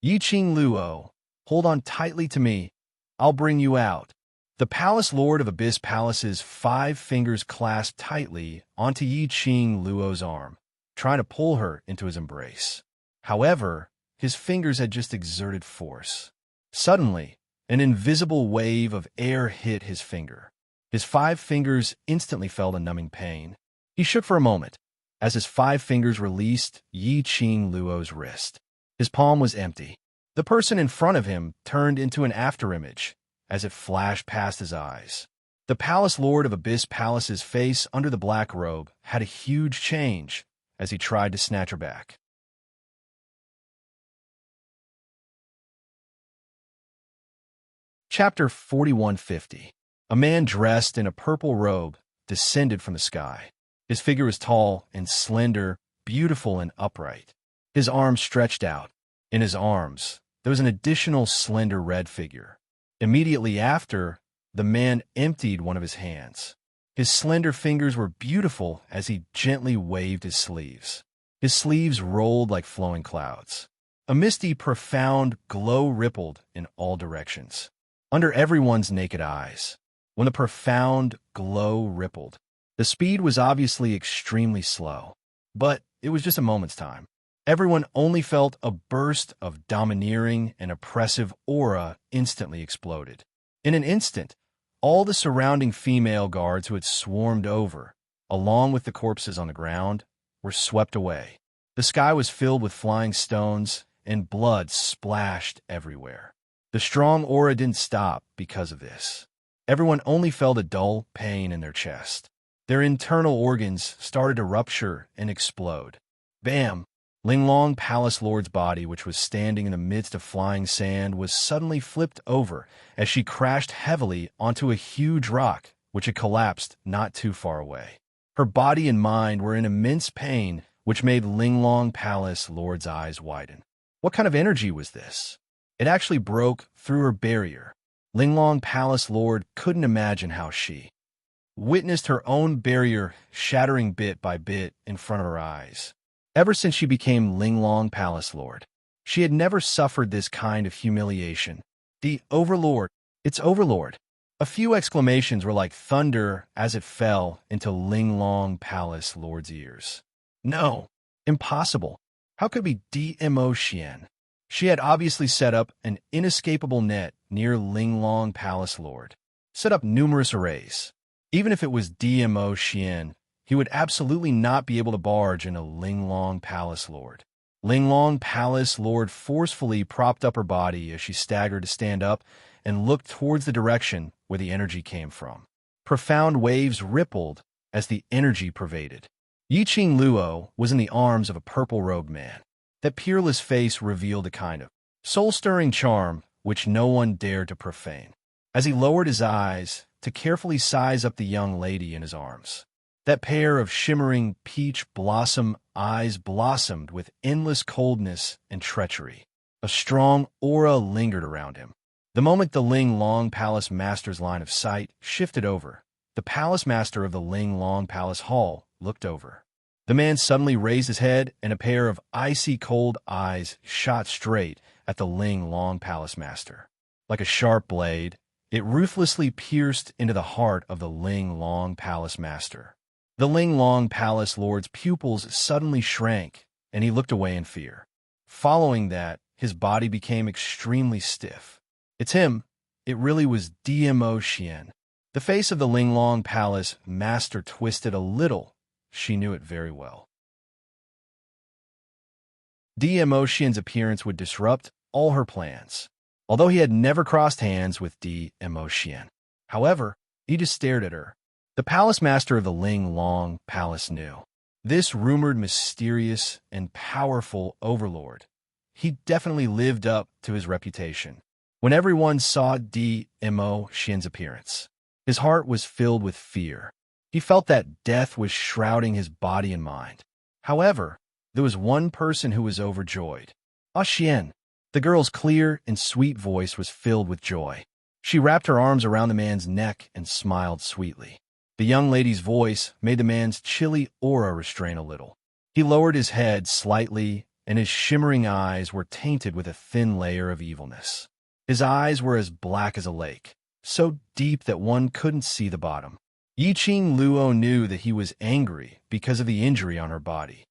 Yi Qing Luo, hold on tightly to me. I'll bring you out. The palace lord of Abyss Palace's 5 fingers clasped tightly onto Yi Qing Luo's arm, trying to pull her into his embrace. However, his fingers had just exerted force. Suddenly, an invisible wave of air hit his finger. His 5 fingers instantly felt a numbing pain. He shook for a moment, as his 5 fingers released Yi Qing Luo's wrist. His palm was empty. The person in front of him turned into an afterimage, as it flashed past his eyes. The palace lord of Abyss Palace's face under the black robe had a huge change as he tried to snatch her back. Chapter 4150. A man dressed in a purple robe descended from the sky. His figure was tall and slender, beautiful and upright. His arms stretched out. In his arms, there was an additional slender red figure. Immediately after, the man emptied one of his hands. His slender fingers were beautiful as he gently waved his sleeves. His sleeves rolled like flowing clouds. A misty, profound glow rippled in all directions, under everyone's naked eyes. When the profound glow rippled, the speed was obviously extremely slow, but it was just a moment's time. Everyone only felt a burst of domineering and oppressive aura instantly exploded. In an instant, all the surrounding female guards who had swarmed over, along with the corpses on the ground, were swept away. The sky was filled with flying stones, and blood splashed everywhere. The strong aura didn't stop because of this. Everyone only felt a dull pain in their chest. Their internal organs started to rupture and explode. Bam! Ling Long Palace Lord's body, which was standing in the midst of flying sand, was suddenly flipped over as she crashed heavily onto a huge rock, which had collapsed not too far away. Her body and mind were in immense pain, which made Ling Long Palace Lord's eyes widen. What kind of energy was this? It actually broke through her barrier. Ling Long Palace Lord couldn't imagine how she witnessed her own barrier shattering bit by bit in front of her eyes. Ever since she became Ling Long Palace Lord, she had never suffered this kind of humiliation. The Overlord, it's Overlord. A few exclamations were like thunder as it fell into Ling Long Palace Lord's ears. No, impossible. How could it be DMO Xian? She had obviously set up an inescapable net near Ling Long Palace Lord, set up numerous arrays. Even if it was DMO Xian, he would absolutely not be able to barge into Ling Long Palace Lord. Ling Long Palace Lord forcefully propped up her body as she staggered to stand up and looked towards the direction where the energy came from. Profound waves rippled as the energy pervaded. Yi Qing Luo was in the arms of a purple-robed man. That peerless face revealed a kind of soul-stirring charm which no one dared to profane. As he lowered his eyes to carefully size up the young lady in his arms, that pair of shimmering peach blossom eyes blossomed with endless coldness and treachery. A strong aura lingered around him. The moment the Ling Long Palace Master's line of sight shifted over, the Palace Master of the Ling Long Palace Hall looked over. The man suddenly raised his head, and a pair of icy cold eyes shot straight at the Ling Long Palace Master. Like a sharp blade, it ruthlessly pierced into the heart of the Ling Long Palace Master. The Ling Long Palace Lord's pupils suddenly shrank, and he looked away in fear. Following that, his body became extremely stiff. It's him. It really was DMO Xian. The face of the Ling Long Palace Master twisted a little. She knew it very well. DMO Xian's appearance would disrupt all her plans, although he had never crossed hands with DMO Xian. However, he just stared at her. The Palace Master of the Ling Long Palace knew. This rumored mysterious and powerful overlord, he definitely lived up to his reputation. When everyone saw DMO Xian's appearance, his heart was filled with fear. He felt that death was shrouding his body and mind. However, there was one person who was overjoyed. Ah Xian. The girl's clear and sweet voice was filled with joy. She wrapped her arms around the man's neck and smiled sweetly. The young lady's voice made the man's chilly aura restrain a little. He lowered his head slightly, and his shimmering eyes were tainted with a thin layer of evilness. His eyes were as black as a lake, so deep that one couldn't see the bottom. Yiqing Luo knew that he was angry because of the injury on her body.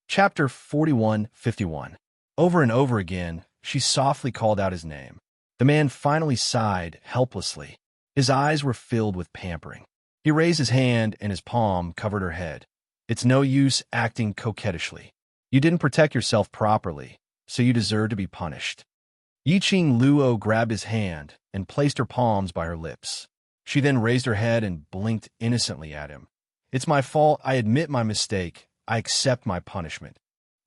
Chapter 41:51. Over and over again, she softly called out his name. The man finally sighed helplessly. His eyes were filled with pampering. He raised his hand and his palm covered her head. It's no use acting coquettishly. You didn't protect yourself properly, so you deserve to be punished. Yiqing Luo grabbed his hand and placed her palms by her lips. She then raised her head and blinked innocently at him. It's my fault. I admit my mistake. I accept my punishment.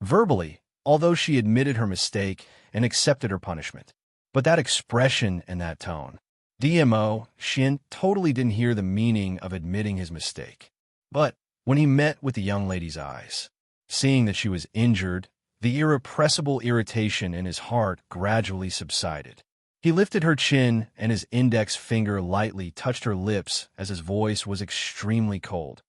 Verbally, although she admitted her mistake and accepted her punishment. But that expression and that tone. DMO, Xin totally didn't hear the meaning of admitting his mistake. But when he met with the young lady's eyes, seeing that she was injured, the irrepressible irritation in his heart gradually subsided. He lifted her chin and his index finger lightly touched her lips as his voice was extremely cold.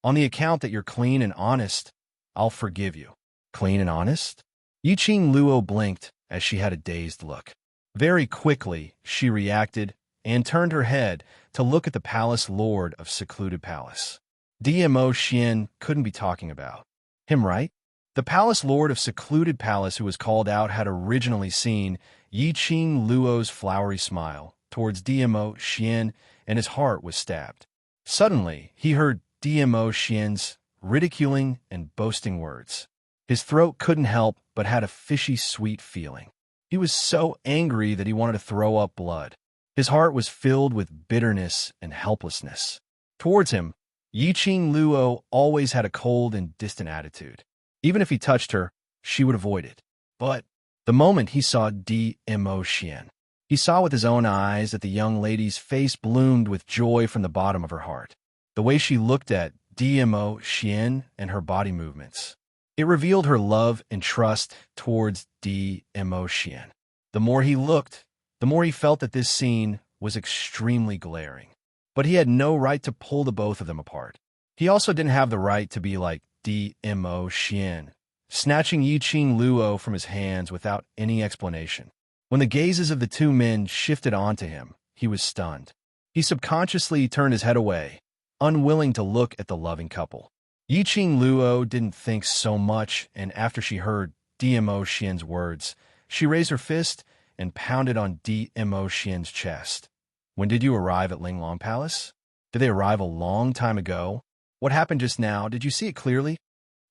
On the account that you're clean and honest, I'll forgive you. Clean and honest? Yiqing Luo blinked as she had a dazed look. Very quickly, she reacted and turned her head to look at the palace lord of Secluded Palace. DMO Xian couldn't be talking about him, right? The palace lord of Secluded Palace who was called out had originally seen Yiqing Luo's flowery smile towards DMO Xian, and his heart was stabbed. Suddenly, he heard DMO Xian's ridiculing and boasting words. His throat couldn't help but had a fishy sweet feeling. He was so angry that he wanted to throw up blood. His heart was filled with bitterness and helplessness. Towards him, Yiqing Luo always had a cold and distant attitude. Even if he touched her, she would avoid it. But the moment he saw DMO Xian, he saw with his own eyes that the young lady's face bloomed with joy from the bottom of her heart. The way she looked at DMO Xian and her body movements. It revealed her love and trust towards DMO Xian. The more he looked, the more he felt that this scene was extremely glaring. But he had no right to pull the both of them apart. He also didn't have the right to be like DMO Xian, snatching Yiqing Luo from his hands without any explanation. When the gazes of the two men shifted onto him, he was stunned. He subconsciously turned his head away, unwilling to look at the loving couple. Yiqing Luo didn't think so much, and after she heard DMO Xian's words, she raised her fist and pounded on DMO Xian's chest. When did you arrive at Linglong Palace? Did they arrive a long time ago? What happened just now? Did you see it clearly?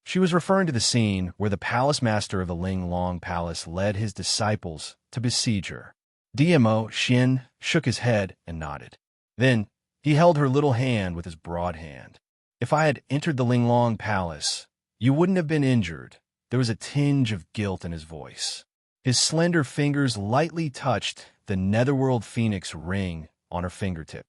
She was referring to the scene where the palace master of the Linglong Palace led his disciples to besiege her. DMO Xian shook his head and nodded. Then he held her little hand with his broad hand. If I had entered the Linglong Palace, you wouldn't have been injured. There was a tinge of guilt in his voice. His slender fingers lightly touched the Netherworld Phoenix ring on her fingertip.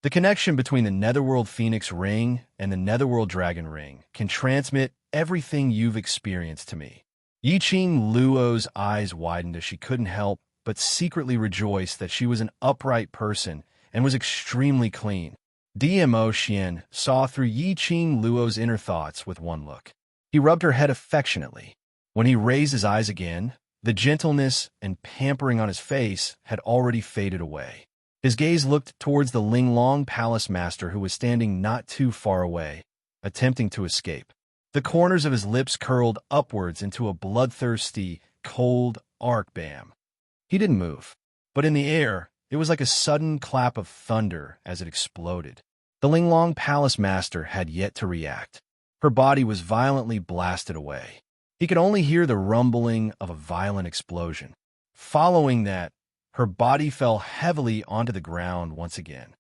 The connection between the Netherworld Phoenix ring and the Netherworld Dragon ring can transmit everything you've experienced to me. Yiqing Luo's eyes widened as she couldn't help but secretly rejoice that she was an upright person and was extremely clean. DMO Xian saw through Yiqing Luo's inner thoughts with one look. He rubbed her head affectionately. When he raised his eyes again, the gentleness and pampering on his face had already faded away. His gaze looked towards the Linglong Palace master who was standing not too far away, attempting to escape. The corners of his lips curled upwards into a bloodthirsty, cold arc bam. He didn't move, but in the air, it was like a sudden clap of thunder as it exploded. The Linglong Palace master had yet to react. Her body was violently blasted away. He could only hear the rumbling of a violent explosion. Following that, her body fell heavily onto the ground once again.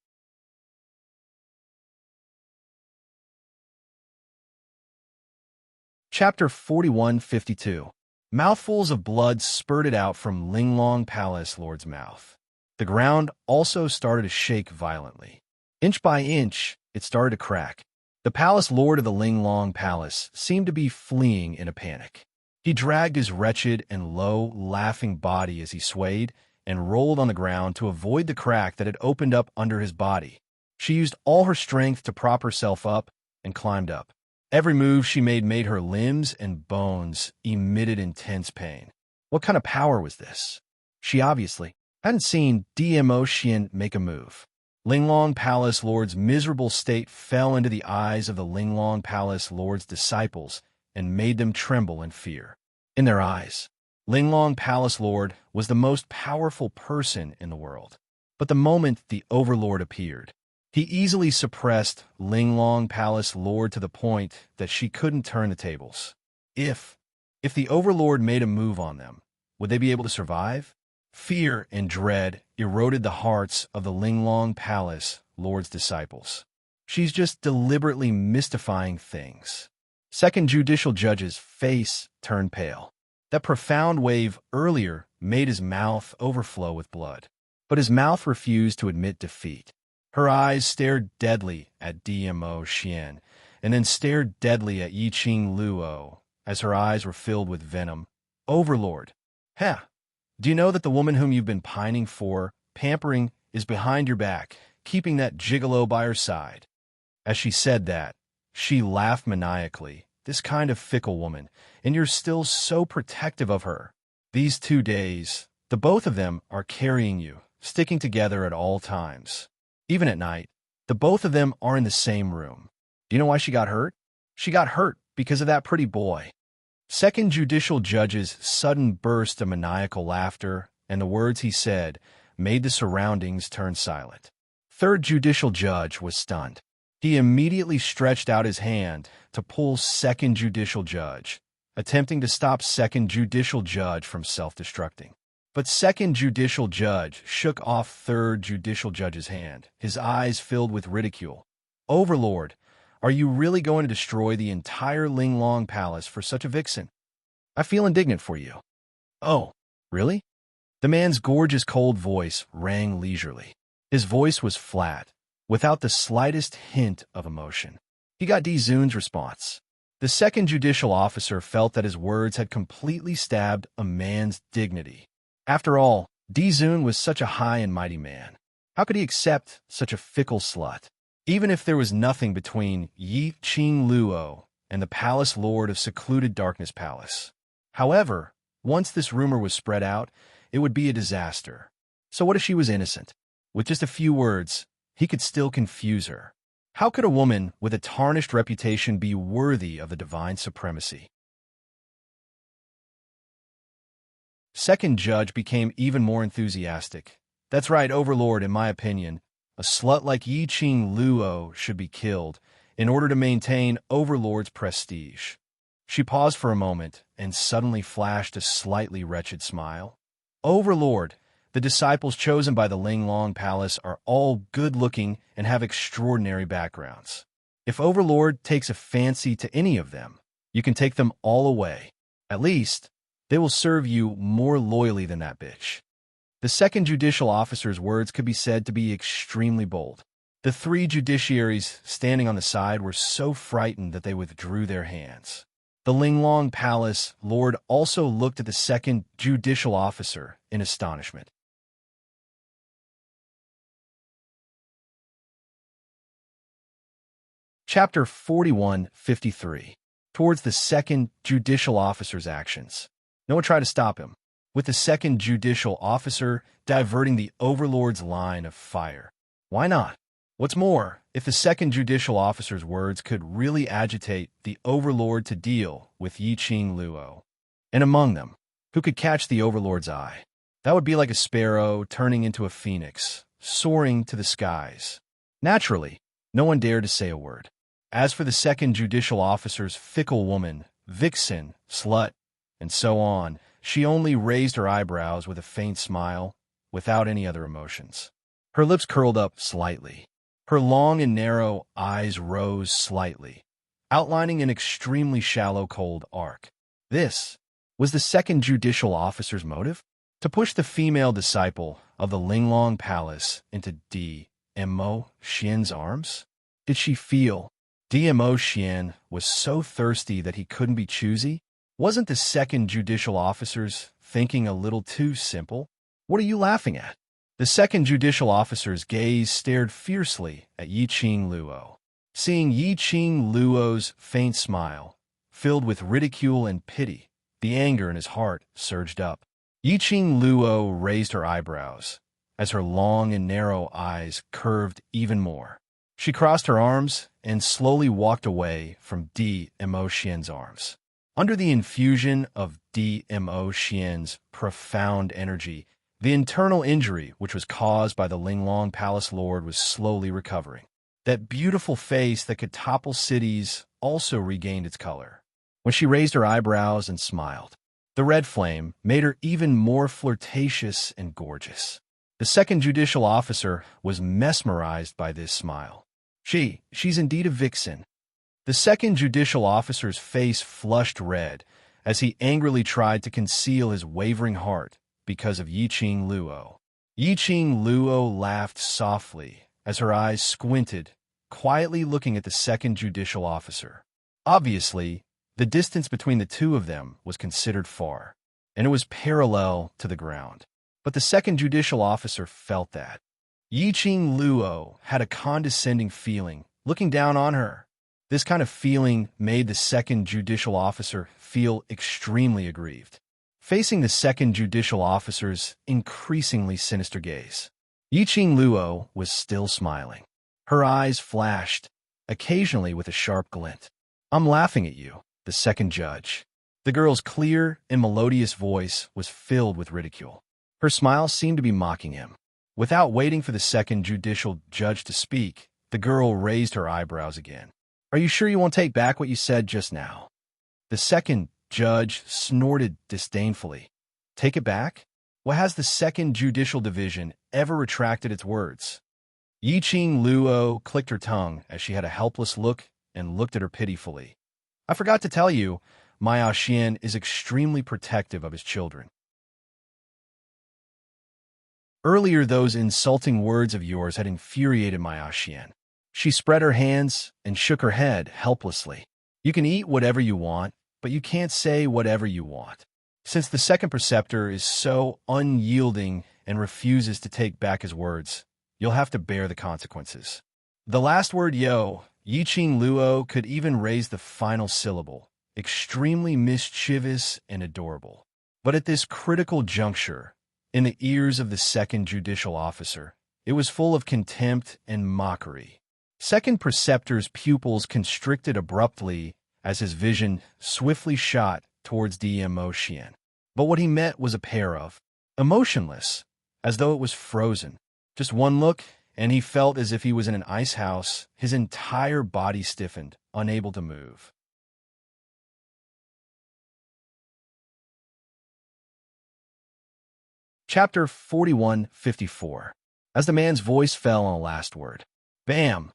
Chapter 41:52. Mouthfuls of blood spurted out from Linglong Palace Lord's mouth. The ground also started to shake violently. Inch by inch, it started to crack. The palace lord of the Linglong Palace seemed to be fleeing in a panic. He dragged his wretched and low, laughing body as he swayed and rolled on the ground to avoid the crack that had opened up under his body. She used all her strength to prop herself up and climbed up. Every move she made her limbs and bones emitted intense pain. What kind of power was this? She obviously hadn't seen Immerse make a move. Linglong Palace Lord's miserable state fell into the eyes of the Linglong Palace Lord's disciples and made them tremble in fear. In their eyes, Linglong Palace Lord was the most powerful person in the world. But the moment the Overlord appeared, he easily suppressed Linglong Palace Lord to the point that she couldn't turn the tables. If the Overlord made a move on them, would they be able to survive? Fear and dread eroded the hearts of the Linglong Palace Lord's disciples. She's just deliberately mystifying things. Second Judicial Judge's face turned pale. That profound wave earlier made his mouth overflow with blood. But his mouth refused to admit defeat. Her eyes stared deadly at Dmo Xian, and then stared deadly at Yiqing Luo, as her eyes were filled with venom. Overlord, do you know that the woman whom you've been pining for, pampering, is behind your back, keeping that gigolo by her side? As she said that, she laughed maniacally. This kind of fickle woman, and you're still so protective of her. These 2 days, the both of them are carrying you, sticking together at all times. Even at night, the both of them are in the same room. Do you know why she got hurt? She got hurt because of that pretty boy. Second Judicial Judge's sudden burst of maniacal laughter and the words he said made the surroundings turn silent. Third Judicial Judge was stunned. He immediately stretched out his hand to pull Second Judicial Judge, attempting to stop Second Judicial Judge from self-destructing. But Second Judicial Judge shook off Third Judicial Judge's hand, his eyes filled with ridicule. Overlord, are you really going to destroy the entire Linglong Palace for such a vixen? I feel indignant for you. Oh, really? The man's gorgeous cold voice rang leisurely. His voice was flat, without the slightest hint of emotion. He got Dizun's response. The second judicial officer felt that his words had completely stabbed a man's dignity. After all, Dizun was such a high and mighty man. How could he accept such a fickle slut? Even if there was nothing between Yiqing Luo and the palace lord of secluded Darkness Palace. However, once this rumor was spread out, it would be a disaster. So what if she was innocent? With just a few words, he could still confuse her. How could a woman with a tarnished reputation be worthy of the divine supremacy? Second judge became even more enthusiastic. That's right, Overlord, in my opinion. A slut like Yiqing Luo should be killed in order to maintain Overlord's prestige. She paused for a moment and suddenly flashed a slightly wretched smile. Overlord, the disciples chosen by the Linglong Palace are all good-looking and have extraordinary backgrounds. If Overlord takes a fancy to any of them, you can take them all away. At least, they will serve you more loyally than that bitch. The second judicial officer's words could be said to be extremely bold. The three judiciaries standing on the side were so frightened that they withdrew their hands. The Linglong Palace lord also looked at the second judicial officer in astonishment. Chapter 41:53. Towards the second judicial officer's actions. No one tried to stop him, with the second judicial officer diverting the Overlord's line of fire. Why not? What's more, if the second judicial officer's words could really agitate the Overlord to deal with Yiqing Luo, and among them, who could catch the Overlord's eye, that would be like a sparrow turning into a phoenix, soaring to the skies. Naturally, no one dared to say a word. As for the second judicial officer's fickle woman, vixen, slut, and so on, she only raised her eyebrows with a faint smile, without any other emotions. Her lips curled up slightly. Her long and narrow eyes rose slightly, outlining an extremely shallow cold arc. This was the second judicial officer's motive? To push the female disciple of the Linglong Palace into DMO Xian's arms? Did she feel DMO Xian was so thirsty that he couldn't be choosy? Wasn't the second judicial officer's thinking a little too simple? What are you laughing at? The second judicial officer's gaze stared fiercely at Yiqing Luo. Seeing Yiqing Luo's faint smile, filled with ridicule and pity, the anger in his heart surged up. Yiqing Luo raised her eyebrows, as her long and narrow eyes curved even more. She crossed her arms and slowly walked away from DMO Xian's arms. Under the infusion of DMO Xian's profound energy, the internal injury which was caused by the Linglong Palace Lord was slowly recovering. That beautiful face that could topple cities also regained its color. When she raised her eyebrows and smiled, the red flame made her even more flirtatious and gorgeous. The second judicial officer was mesmerized by this smile. She's indeed a vixen. The second judicial officer's face flushed red as he angrily tried to conceal his wavering heart because of Yiqing Luo. Yiqing Luo laughed softly as her eyes squinted, quietly looking at the second judicial officer. Obviously, the distance between the two of them was considered far, and it was parallel to the ground. But the second judicial officer felt that. Yiqing Luo had a condescending feeling, looking down on her. This kind of feeling made the second judicial officer feel extremely aggrieved. Facing the second judicial officer's increasingly sinister gaze, Yiqing Luo was still smiling. Her eyes flashed, occasionally with a sharp glint. "I'm laughing at you," the second judge. The girl's clear and melodious voice was filled with ridicule. Her smile seemed to be mocking him. Without waiting for the second judicial judge to speak, the girl raised her eyebrows again. "Are you sure you won't take back what you said just now?" The second judge snorted disdainfully. "Take it back? What has the second judicial division ever retracted its words?" Yiqing Luo clicked her tongue as she had a helpless look and looked at her pitifully. "I forgot to tell you, my Xian is extremely protective of his children. Earlier, those insulting words of yours had infuriated my Xian." She spread her hands and shook her head helplessly. "You can eat whatever you want, but you can't say whatever you want. Since the second preceptor is so unyielding and refuses to take back his words, you'll have to bear the consequences." The last word, Yiqing Luo could even raise the final syllable, extremely mischievous and adorable. But at this critical juncture, in the ears of the second judicial officer, it was full of contempt and mockery. Second preceptor's pupils constricted abruptly as his vision swiftly shot towards DMO Xian. But what he met was a pair of emotionless, as though it was frozen. Just one look, and he felt as if he was in an ice house, his entire body stiffened, unable to move. Chapter 41-54. As the man's voice fell on the last word, bam!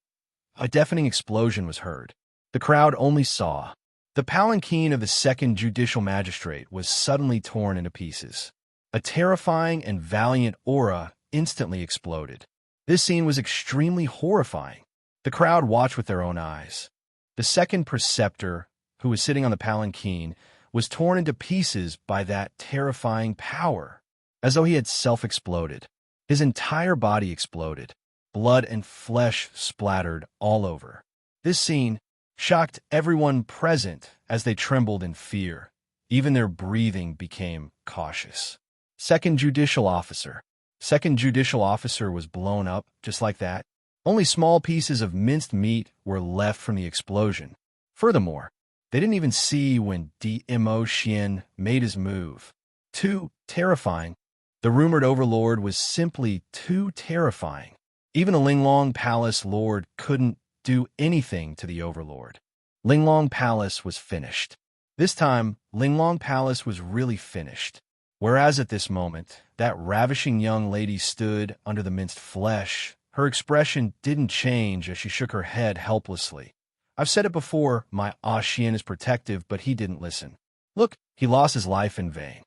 A deafening explosion was heard. The crowd only saw. The palanquin of the second judicial magistrate was suddenly torn into pieces. A terrifying and valiant aura instantly exploded. This scene was extremely horrifying. The crowd watched with their own eyes. The second preceptor, who was sitting on the palanquin, was torn into pieces by that terrifying power, as though he had self-exploded. His entire body exploded. Blood and flesh splattered all over. This scene shocked everyone present as they trembled in fear. Even their breathing became cautious. Second judicial officer. Second judicial officer was blown up just like that. Only small pieces of minced meat were left from the explosion. Furthermore, they didn't even see when DMO Xian made his move. Too terrifying. The rumored overlord was simply too terrifying. Even a Linglong Palace Lord couldn't do anything to the overlord. Linglong Palace was finished. This time, Linglong Palace was really finished. Whereas at this moment, that ravishing young lady stood under the minced flesh, her expression didn't change as she shook her head helplessly. "I've said it before, my Xian is protective, but he didn't listen. Look, he lost his life in vain."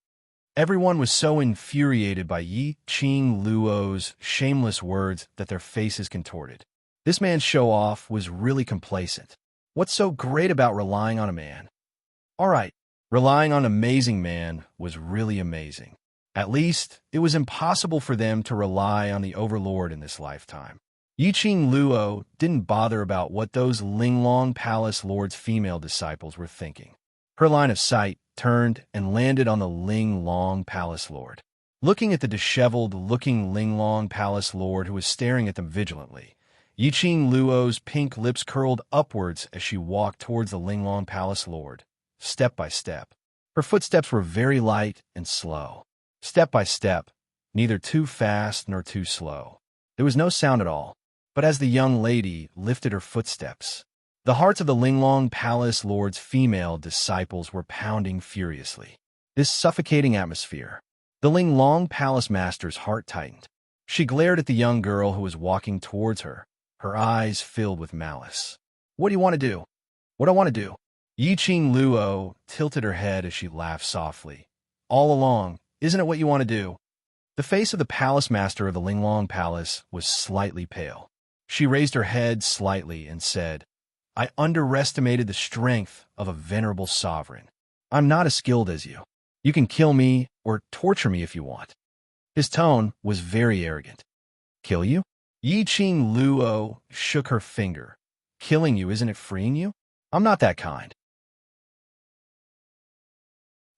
Everyone was so infuriated by Yi Qing Luo's shameless words that their faces contorted. This man's show-off was really complacent. What's so great about relying on a man? All right, relying on an amazing man was really amazing. At least, it was impossible for them to rely on the overlord in this lifetime. Yi Qing Luo didn't bother about what those Linglong Palace Lord's female disciples were thinking. Her line of sight turned and landed on the Linglong Palace Lord. Looking at the disheveled-looking Linglong Palace Lord who was staring at them vigilantly, Yi Qing Luo's pink lips curled upwards as she walked towards the Linglong Palace Lord, step by step. Her footsteps were very light and slow. Step by step, neither too fast nor too slow. There was no sound at all, but as the young lady lifted her footsteps, the hearts of the Linglong Palace Lord's female disciples were pounding furiously. This suffocating atmosphere. The Linglong Palace Master's heart tightened. She glared at the young girl who was walking towards her, her eyes filled with malice. What do you want to do? What do I want to do? Yi Qing Luo tilted her head as she laughed softly. All along, isn't it what you want to do? The face of the palace master of the Linglong Palace was slightly pale. She raised her head slightly and said, I underestimated the strength of a venerable sovereign. I'm not as skilled as you. You can kill me or torture me if you want. His tone was very arrogant. Kill you? Yi Qing Luo shook her finger. Killing you, isn't it freeing you? I'm not that kind.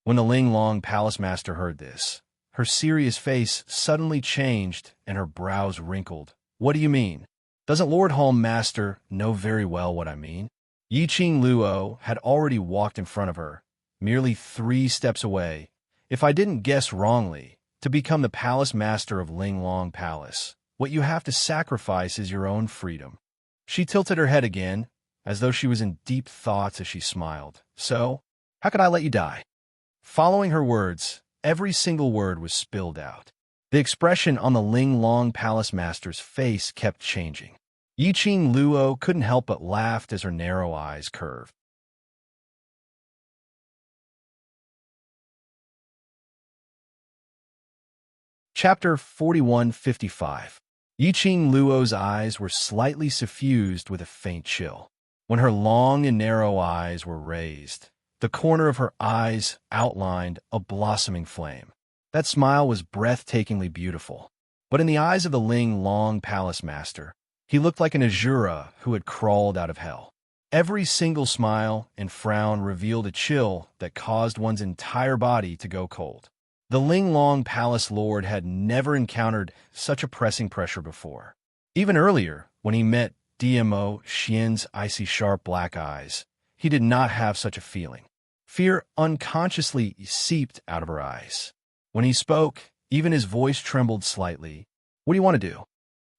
When the Linglong Palace Master heard this, her serious face suddenly changed and her brows wrinkled. What do you mean? Doesn't Lord Hall Master know very well what I mean? Yi Qing Luo had already walked in front of her, merely 3 steps away. If I didn't guess wrongly, to become the Palace Master of Linglong Palace, what you have to sacrifice is your own freedom. She tilted her head again, as though she was in deep thoughts as she smiled. So, how could I let you die? Following her words, every single word was spilled out. The expression on the Linglong Palace Master's face kept changing. Yi Qing Luo couldn't help but laugh as her narrow eyes curved. Chapter 4155. Yi Qing Luo's eyes were slightly suffused with a faint chill. When her long and narrow eyes were raised, the corner of her eyes outlined a blossoming flame. That smile was breathtakingly beautiful. But in the eyes of the Linglong Palace Master, he looked like an Azura who had crawled out of hell. Every single smile and frown revealed a chill that caused one's entire body to go cold. The Linglong Palace Lord had never encountered such a pressing pressure before. Even earlier, when he met DMO Xian's icy sharp black eyes, he did not have such a feeling. Fear unconsciously seeped out of her eyes. When he spoke, even his voice trembled slightly. What do you want to do?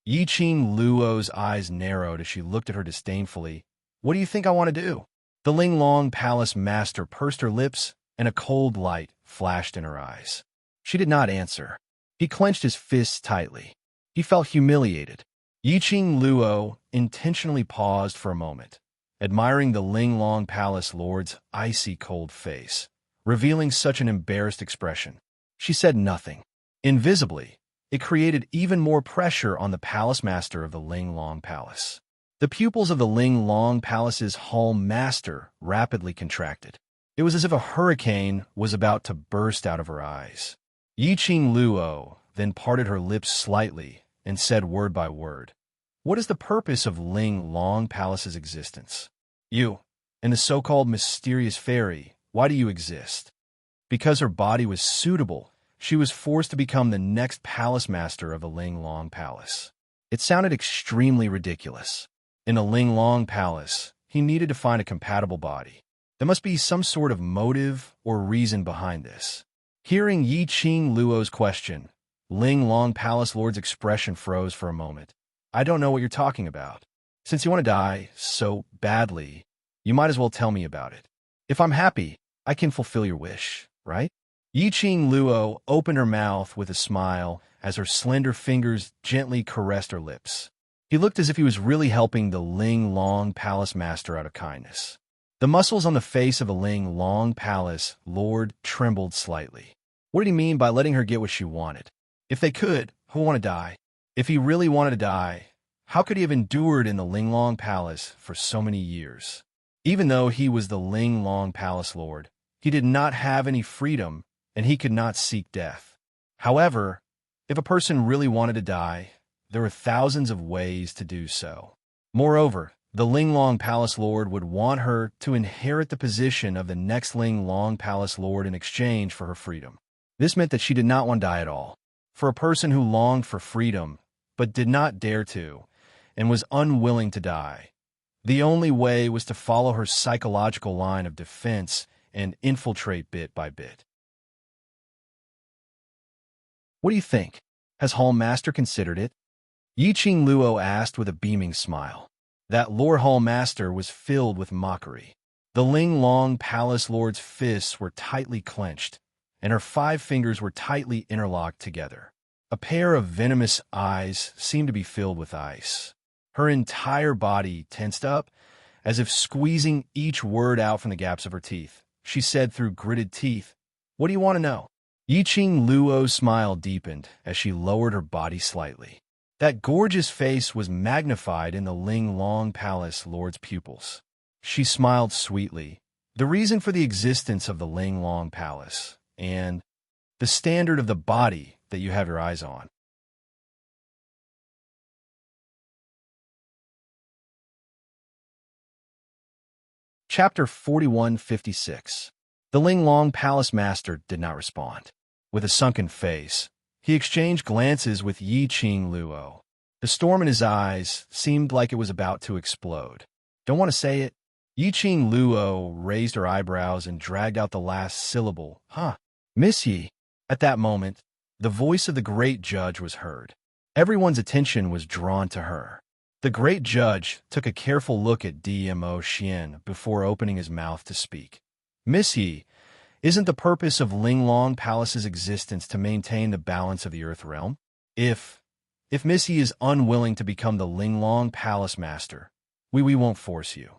Yi Qing Luo's eyes narrowed as she looked at her disdainfully. What do you think I want to do? The Linglong Palace Master pursed her lips, and a cold light flashed in her eyes. She did not answer. He clenched his fists tightly. He felt humiliated. Yi Qing Luo intentionally paused for a moment, admiring the Linglong Palace Lord's icy cold face, revealing such an embarrassed expression. She said nothing. Invisibly, it created even more pressure on the Palace Master of the Linglong Palace. The pupils of the Linglong Palace's Hall Master rapidly contracted. It was as if a hurricane was about to burst out of her eyes. Yi Qing Luo then parted her lips slightly and said word by word, What is the purpose of Linglong Palace's existence? You, and the so-called mysterious fairy, why do you exist? Because her body was suitable, she was forced to become the next Palace Master of the Linglong Palace. It sounded extremely ridiculous. In the Linglong Palace, he needed to find a compatible body. There must be some sort of motive or reason behind this. Hearing Yi Qing Luo's question, Linglong Palace Lord's expression froze for a moment. I don't know what you're talking about. Since you want to die so badly, you might as well tell me about it. If I'm happy, I can fulfill your wish, right? Yi Qing Luo opened her mouth with a smile as her slender fingers gently caressed her lips. He looked as if he was really helping the Linglong Palace Master out of kindness. The muscles on the face of the Linglong Palace Lord trembled slightly. What did he mean by letting her get what she wanted? If they could, who would want to die? If he really wanted to die, how could he have endured in the Linglong Palace for so many years? Even though he was the Linglong Palace Lord, he did not have any freedom, and he could not seek death. However, if a person really wanted to die, there were thousands of ways to do so. Moreover, the Linglong Palace Lord would want her to inherit the position of the next Linglong Palace Lord in exchange for her freedom. This meant that she did not want to die at all. For a person who longed for freedom, but did not dare to, and was unwilling to die, the only way was to follow her psychological line of defense and infiltrate bit by bit. What do you think? Has Hallmaster considered it? Yiqing Luo asked with a beaming smile. That Lord Hallmaster was filled with mockery. The Linglong Palace Lord's fists were tightly clenched, and her 5 fingers were tightly interlocked together. A pair of venomous eyes seemed to be filled with ice. Her entire body tensed up, as if squeezing each word out from the gaps of her teeth. She said through gritted teeth, "What do you want to know?" Yiqing Luo's smile deepened as she lowered her body slightly. That gorgeous face was magnified in the Linglong Palace Lord's pupils. She smiled sweetly. The reason for the existence of the Linglong Palace, and the standard of the body that you have your eyes on. Chapter 4156. The Linglong Palace Master did not respond. With a sunken face, he exchanged glances with Yiqing Luo. The storm in his eyes seemed like it was about to explode. Don't want to say it? Yiqing Luo raised her eyebrows and dragged out the last syllable. Huh. Miss Yi. At that moment, the voice of the great judge was heard. Everyone's attention was drawn to her. The great judge took a careful look at Dmo Xian before opening his mouth to speak. Miss Yi, isn't the purpose of Linglong Palace's existence to maintain the balance of the Earth realm? If Miss Yi is unwilling to become the Linglong Palace Master, we won't force you.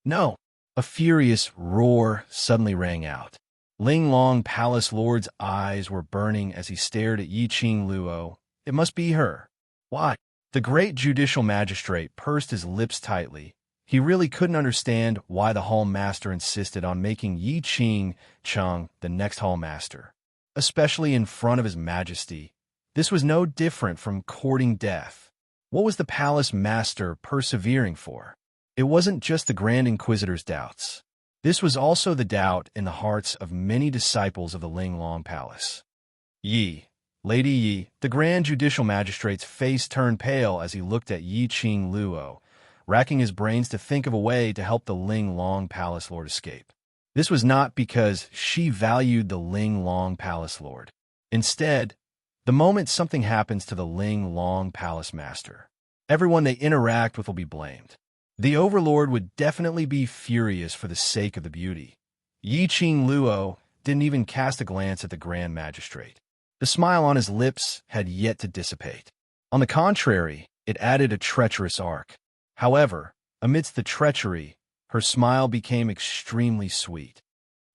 No. A furious roar suddenly rang out. Linglong Palace Lord's eyes were burning as he stared at Yiqing Luo. It must be her. Why? The great judicial magistrate pursed his lips tightly. He really couldn't understand why the Hall Master insisted on making Yiqing Cheng the next Hall Master, especially in front of His Majesty. This was no different from courting death. What was the Palace Master persevering for? It wasn't just the Grand Inquisitor's doubts. This was also the doubt in the hearts of many disciples of the Linglong Palace. Yi, Lady Yi, the Grand Judicial Magistrate's face turned pale as he looked at Yiqing Luo, racking his brains to think of a way to help the Linglong Palace Lord escape. This was not because she valued the Linglong Palace Lord. Instead, the moment something happens to the Linglong Palace Master, everyone they interact with will be blamed. The Overlord would definitely be furious for the sake of the beauty. Yiqing Luo didn't even cast a glance at the Grand Magistrate. The smile on his lips had yet to dissipate. On the contrary, it added a treacherous arc. However, amidst the treachery, her smile became extremely sweet.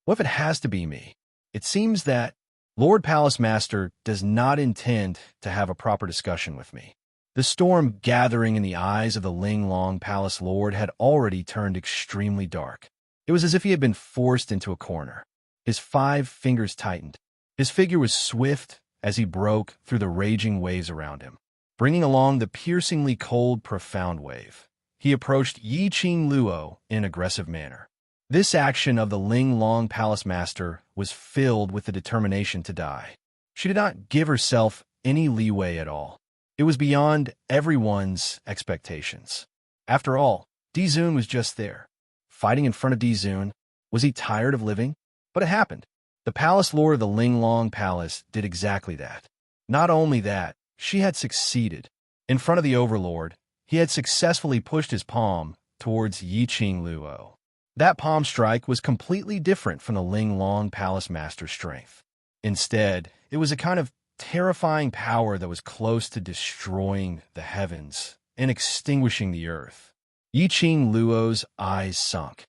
What if it has to be me? It seems that Lord Palace Master does not intend to have a proper discussion with me. The storm gathering in the eyes of the Linglong Palace Lord had already turned extremely dark. It was as if he had been forced into a corner. His 5 fingers tightened. His figure was swift as he broke through the raging waves around him, bringing along the piercingly cold, profound wave. He approached Yiqing Luo in an aggressive manner. This action of the Linglong Palace Master was filled with the determination to die. She did not give herself any leeway at all. It was beyond everyone's expectations. After all, Dizun was just there, fighting in front of Dizun. Was he tired of living? But it happened. The Palace Lord of the Linglong Palace did exactly that. Not only that, she had succeeded. In front of the Overlord, he had successfully pushed his palm towards Yiqing Luo. That palm strike was completely different from the Linglong Palace Master's strength. Instead, it was a kind of terrifying power that was close to destroying the heavens and extinguishing the earth. Yiqing Luo's eyes sunk.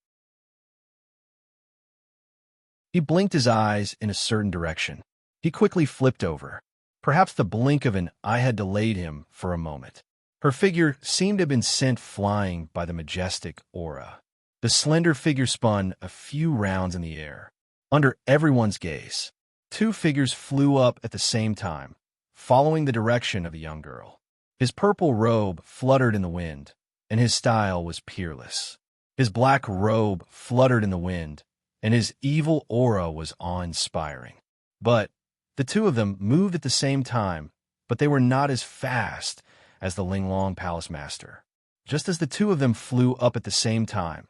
He blinked his eyes in a certain direction. He quickly flipped over. Perhaps the blink of an eye had delayed him for a moment. Her figure seemed to have been sent flying by the majestic aura. The slender figure spun a few rounds in the air. Under everyone's gaze, two figures flew up at the same time, following the direction of the young girl. His purple robe fluttered in the wind, and his style was peerless. His black robe fluttered in the wind, and his evil aura was awe-inspiring. But the two of them moved at the same time, but they were not as fast as the Linglong Palace Master. Just as the two of them flew up at the same time,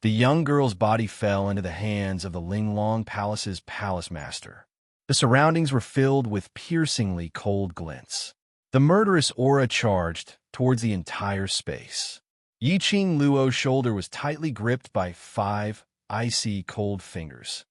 the young girl's body fell into the hands of the Linglong Palace's Palace Master. The surroundings were filled with piercingly cold glints. The murderous aura charged towards the entire space. Yiqing Luo's shoulder was tightly gripped by 5 icy cold fingers.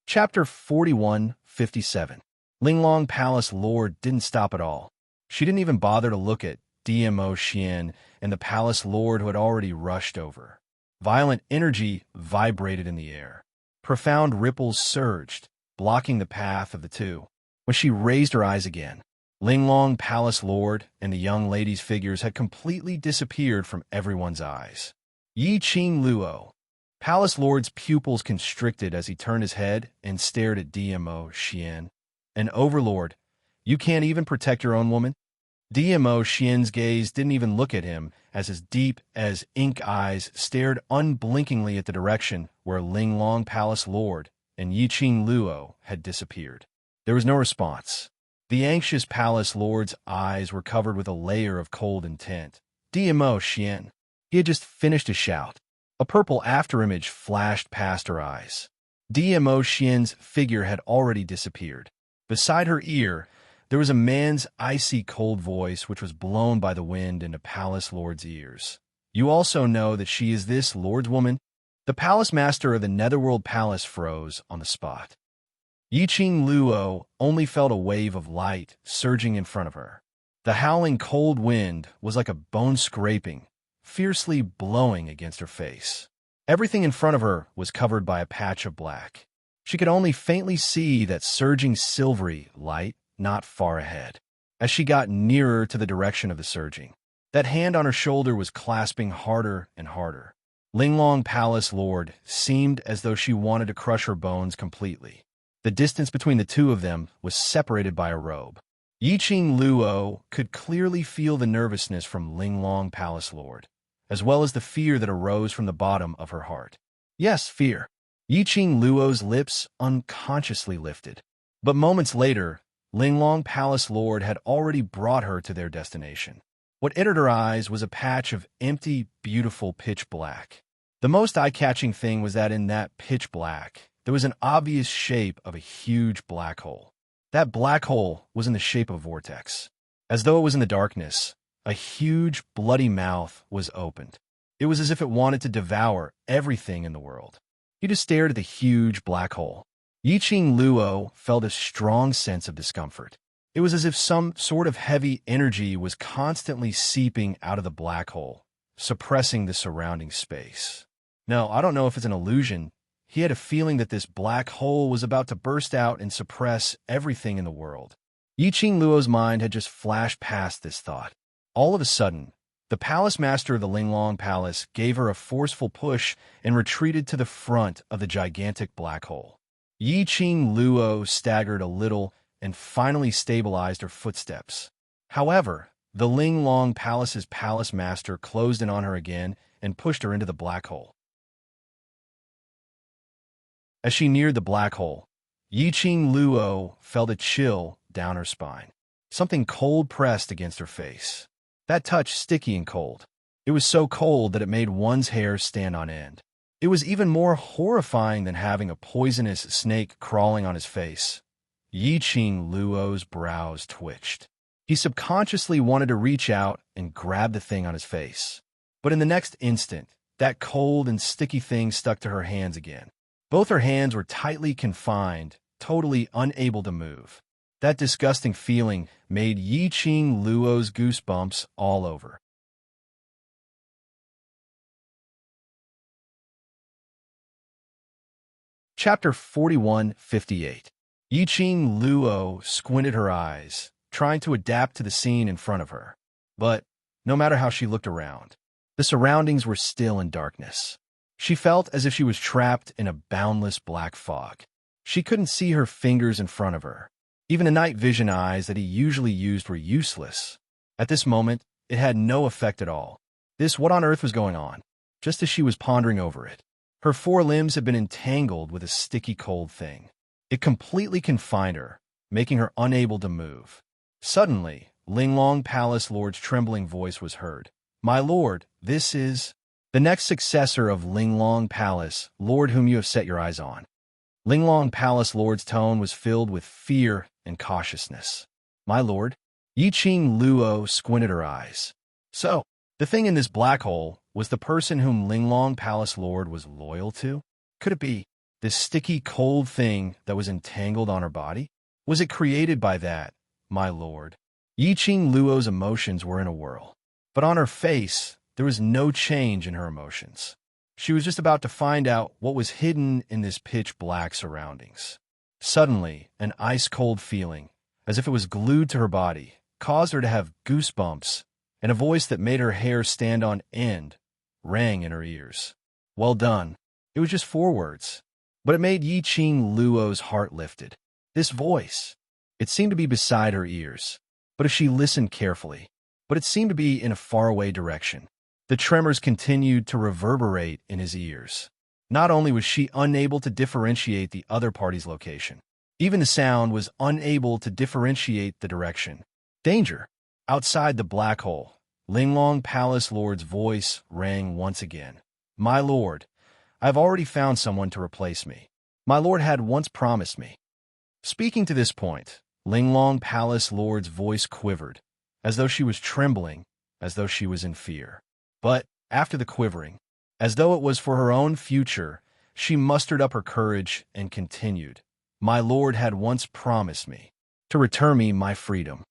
Chapter 41:57. Linglong Palace Lord didn't stop at all. She didn't even bother to look at Dmo Xian and the Palace Lord who had already rushed over. Violent energy vibrated in the air. Profound ripples surged, blocking the path of the two. When she raised her eyes again, Linglong Palace Lord and the young lady's figures had completely disappeared from everyone's eyes. Yiqing Luo. Palace Lord's pupils constricted as he turned his head and stared at Dmo Xian. An overlord, you can't even protect your own woman? Dmo Xian's gaze didn't even look at him as his deep as ink eyes stared unblinkingly at the direction where Linglong Palace Lord and Yiqing Luo had disappeared. There was no response. The anxious Palace Lord's eyes were covered with a layer of cold intent. Dmo Xian. He had just finished a shout. A purple afterimage flashed past her eyes. Dmo Xian's figure had already disappeared. Beside her ear, there was a man's icy cold voice which was blown by the wind into Palace Lord's ears. You also know that she is this Lord's woman? The Palace Master of the Netherworld Palace froze on the spot. Yiqing Luo only felt a wave of light surging in front of her. The howling cold wind was like a bone scraping, fiercely blowing against her face. Everything in front of her was covered by a patch of black. She could only faintly see that surging silvery light not far ahead. As she got nearer to the direction of the surging, that hand on her shoulder was clasping harder and harder. Linglong Palace Lord seemed as though she wanted to crush her bones completely. The distance between the two of them was separated by a robe. Yiqing Luo could clearly feel the nervousness from Linglong Palace Lord, as well as the fear that arose from the bottom of her heart. Yes, fear. Yiqing Luo's lips unconsciously lifted. But moments later, Linglong Palace Lord had already brought her to their destination. What entered her eyes was a patch of empty, beautiful pitch black. The most eye-catching thing was that in that pitch black, there was an obvious shape of a huge black hole. That black hole was in the shape of a vortex. As though it was in the darkness, a huge, bloody mouth was opened. It was as if it wanted to devour everything in the world. He just stared at the huge black hole. Yiqing Luo felt a strong sense of discomfort. It was as if some sort of heavy energy was constantly seeping out of the black hole, suppressing the surrounding space. No, I don't know if it's an illusion. He had a feeling that this black hole was about to burst out and suppress everything in the world. Yiqing Luo's mind had just flashed past this thought. All of a sudden, the Palace Master of the Linglong Palace gave her a forceful push and retreated to the front of the gigantic black hole. Yiqing Luo staggered a little and finally stabilized her footsteps. However, the Linglong Palace's Palace Master closed in on her again and pushed her into the black hole. As she neared the black hole, Yiqing Luo felt a chill down her spine. Something cold pressed against her face. That touch sticky and cold. It was so cold that it made one's hair stand on end. It was even more horrifying than having a poisonous snake crawling on his face. Yiqing Luo's brows twitched. He subconsciously wanted to reach out and grab the thing on his face. But in the next instant, that cold and sticky thing stuck to her hands again. Both her hands were tightly confined, totally unable to move. That disgusting feeling made Yiqing Luo's goosebumps all over. Chapter 41:58. Yiqing Luo squinted her eyes, trying to adapt to the scene in front of her. But, no matter how she looked around, the surroundings were still in darkness. She felt as if she was trapped in a boundless black fog. She couldn't see her fingers in front of her. Even the night vision eyes that he usually used were useless. At this moment, it had no effect at all. What on earth was going on? Just as she was pondering over it, her four limbs had been entangled with a sticky cold thing. It completely confined her, making her unable to move. Suddenly, Linglong Palace Lord's trembling voice was heard. "My lord, this is the next successor of Linglong Palace, Lord whom you have set your eyes on." Linglong Palace Lord's tone was filled with fear and cautiousness. "My lord?" Yiqing Luo squinted her eyes. So, the thing in this black hole was the person whom Linglong Palace Lord was loyal to? Could it be this sticky, cold thing that was entangled on her body? Was it created by that, my lord? Yiqing Luo's emotions were in a whirl. But on her face, there was no change in her emotions. She was just about to find out what was hidden in this pitch-black surroundings. Suddenly, an ice-cold feeling, as if it was glued to her body, caused her to have goosebumps, and a voice that made her hair stand on end rang in her ears. "Well done." It was just 4 words, but it made Yiqing Luo's heart lifted. This voice, it seemed to be beside her ears, but if she listened carefully, it seemed to be in a faraway direction. The tremors continued to reverberate in his ears. Not only was she unable to differentiate the other party's location, even the sound was unable to differentiate the direction. Danger! Outside the black hole, Linglong Palace Lord's voice rang once again. "My lord, I have already found someone to replace me. My lord had once promised me." Speaking to this point, Linglong Palace Lord's voice quivered, as though she was trembling, as though she was in fear. But, after the quivering, as though it was for her own future, she mustered up her courage and continued. "My lord had once promised me to return me my freedom."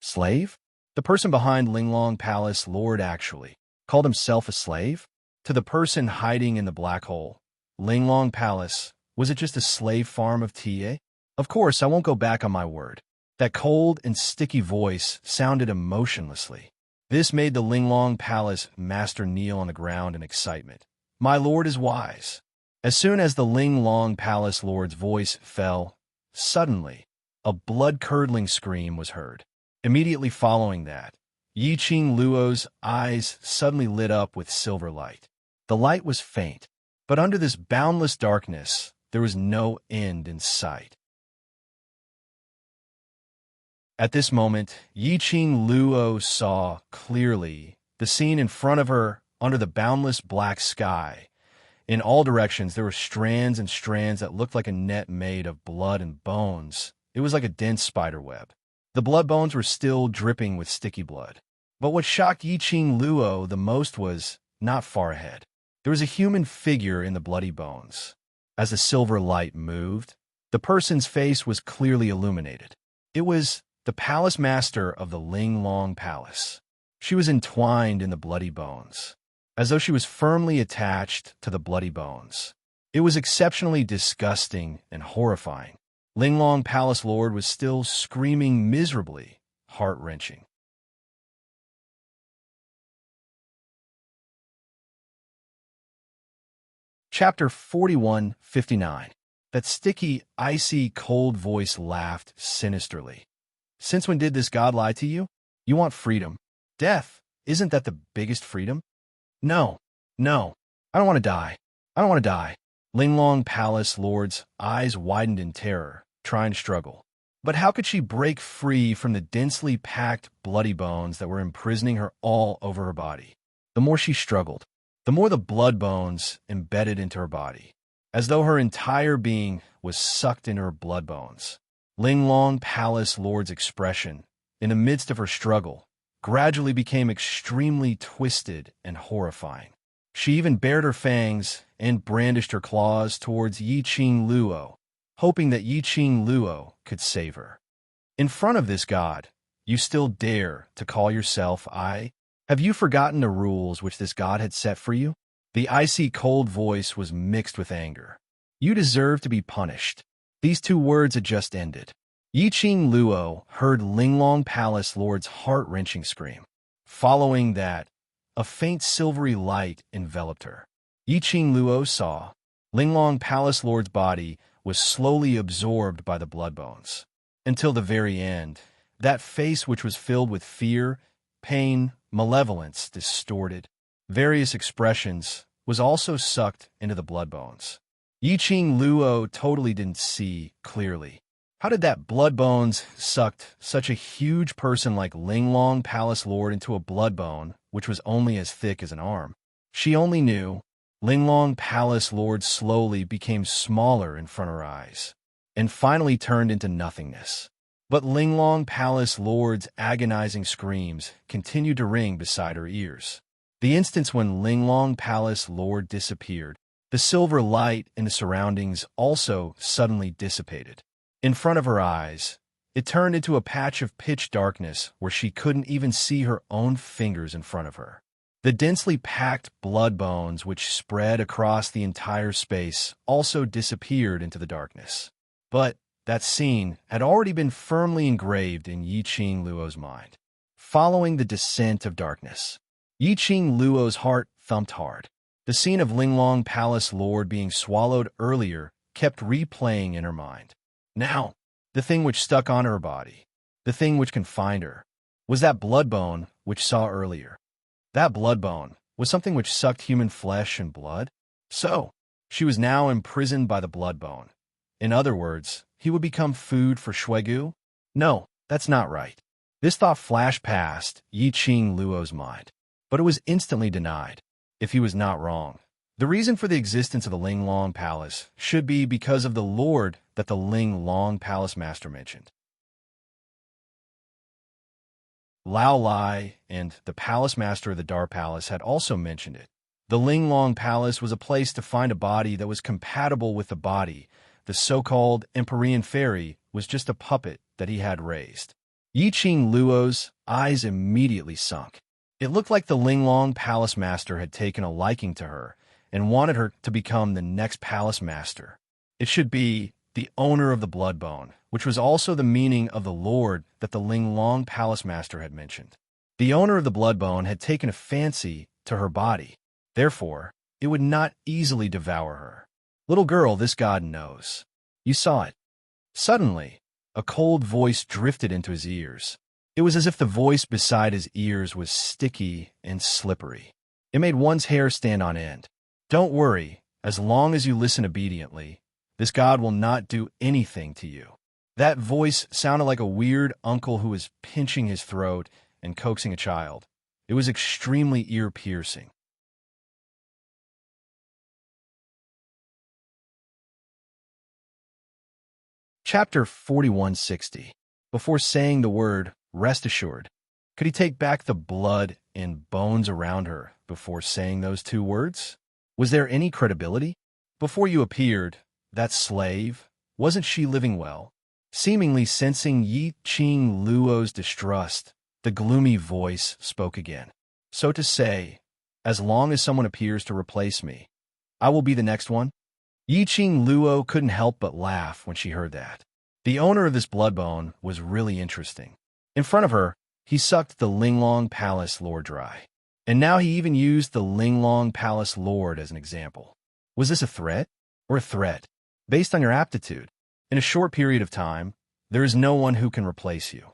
Slave? The person behind Linglong Palace Lord actually called himself a slave? To the person hiding in the black hole, Linglong Palace, was it just a slave farm of TA? Of course, I won't go back on my word. That cold and sticky voice sounded emotionlessly. This made the Linglong Palace master kneel on the ground in excitement. "My lord is wise." As soon as the Linglong Palace Lord's voice fell, suddenly, a blood-curdling scream was heard. Immediately following that, Yiqing Luo's eyes suddenly lit up with silver light. The light was faint, but under this boundless darkness, there was no end in sight. At this moment, Yiqing Luo saw clearly the scene in front of her under the boundless black sky. In all directions, there were strands and strands that looked like a net made of blood and bones. It was like a dense spider web. The blood bones were still dripping with sticky blood. But what shocked Yiqing Luo the most was, not far ahead, there was a human figure in the bloody bones. As the silver light moved, the person's face was clearly illuminated. It was the palace master of the Linglong Palace. She was entwined in the bloody bones, as though she was firmly attached to the bloody bones. It was exceptionally disgusting and horrifying. Linglong Palace Lord was still screaming miserably, heart-wrenching. Chapter 41:59. That sticky, icy, cold voice laughed sinisterly. "Since when did this god lie to you? You want freedom. Death, isn't that the biggest freedom?" No, I don't want to die. I don't want to die." Linglong Palace Lord's eyes widened in terror, trying to struggle. But how could she break free from the densely packed, bloody bones that were imprisoning her all over her body? The more she struggled, the more the blood bones embedded into her body, as though her entire being was sucked into her blood bones. Linglong Palace Lord's expression, in the midst of her struggle, gradually became extremely twisted and horrifying. She even bared her fangs and brandished her claws towards Yiqing Luo, hoping that Yiqing Luo could save her. "In front of this god, you still dare to call yourself I? Have you forgotten the rules which this god had set for you?" The icy cold voice was mixed with anger. You deserve to be punished. These two words had just ended. Yiqing Luo heard Linglong Palace Lord's heart-wrenching scream. Following that, a faint silvery light enveloped her. Yiqing Luo saw Linglong Palace Lord's body was slowly absorbed by the blood bones. Until the very end, that face which was filled with fear, pain, malevolence, distorted, various expressions, was also sucked into the blood bones. Yiqing Luo totally didn't see clearly. How did that blood bones sucked such a huge person like Linglong Palace Lord into a blood bone which was only as thick as an arm? She only knew Linglong Palace Lord slowly became smaller in front of her eyes, and finally turned into nothingness. But Linglong Palace Lord's agonizing screams continued to ring beside her ears. The instance when Linglong Palace Lord disappeared, the silver light in the surroundings also suddenly dissipated. In front of her eyes, it turned into a patch of pitch darkness where she couldn't even see her own fingers in front of her. The densely packed blood bones which spread across the entire space also disappeared into the darkness. But that scene had already been firmly engraved in Yiqing Luo's mind. Following the descent of darkness, Yiqing Luo's heart thumped hard. The scene of Linglong Palace Lord being swallowed earlier kept replaying in her mind. Now, the thing which stuck on her body, the thing which confined her, was that blood bone which saw earlier. That blood bone was something which sucked human flesh and blood. So, she was now imprisoned by the blood bone. In other words, he would become food for Shuigu? No, that's not right. This thought flashed past Yiqing Luo's mind, but it was instantly denied. If he was not wrong, the reason for the existence of the Linglong Palace should be because of the lord that the Linglong Palace Master mentioned. Lao Lai and the Palace Master of the Dar Palace had also mentioned it. The Linglong Palace was a place to find a body that was compatible with the body. The so-called Empyrean fairy was just a puppet that he had raised. Yiqing Luo's eyes immediately sunk. It looked like the Linglong Palace Master had taken a liking to her and wanted her to become the next Palace Master. It should be the owner of the blood bone, which was also the meaning of the lord that the Linglong Palace Master had mentioned. The owner of the blood bone had taken a fancy to her body. Therefore, it would not easily devour her. Little girl, this god knows. You saw it. Suddenly, a cold voice drifted into his ears. It was as if the voice beside his ears was sticky and slippery. It made one's hair stand on end. Don't worry, as long as you listen obediently, this god will not do anything to you. That voice sounded like a weird uncle who was pinching his throat and coaxing a child. It was extremely ear-piercing. Chapter 4160. Before saying the word, rest assured. Could he take back the blood and bones around her before saying those two words? Was there any credibility? Before you appeared, that slave, wasn't she living well? Seemingly sensing Yiqing Luo's distrust, the gloomy voice spoke again. So to say, as long as someone appears to replace me, I will be the next one? Yiqing Luo couldn't help but laugh when she heard that. The owner of this blood bone was really interesting. In front of her, he sucked the Linglong Palace Lord dry. And now he even used the Linglong Palace Lord as an example. Was this a threat or a threat? Based on your aptitude, in a short period of time, there is no one who can replace you.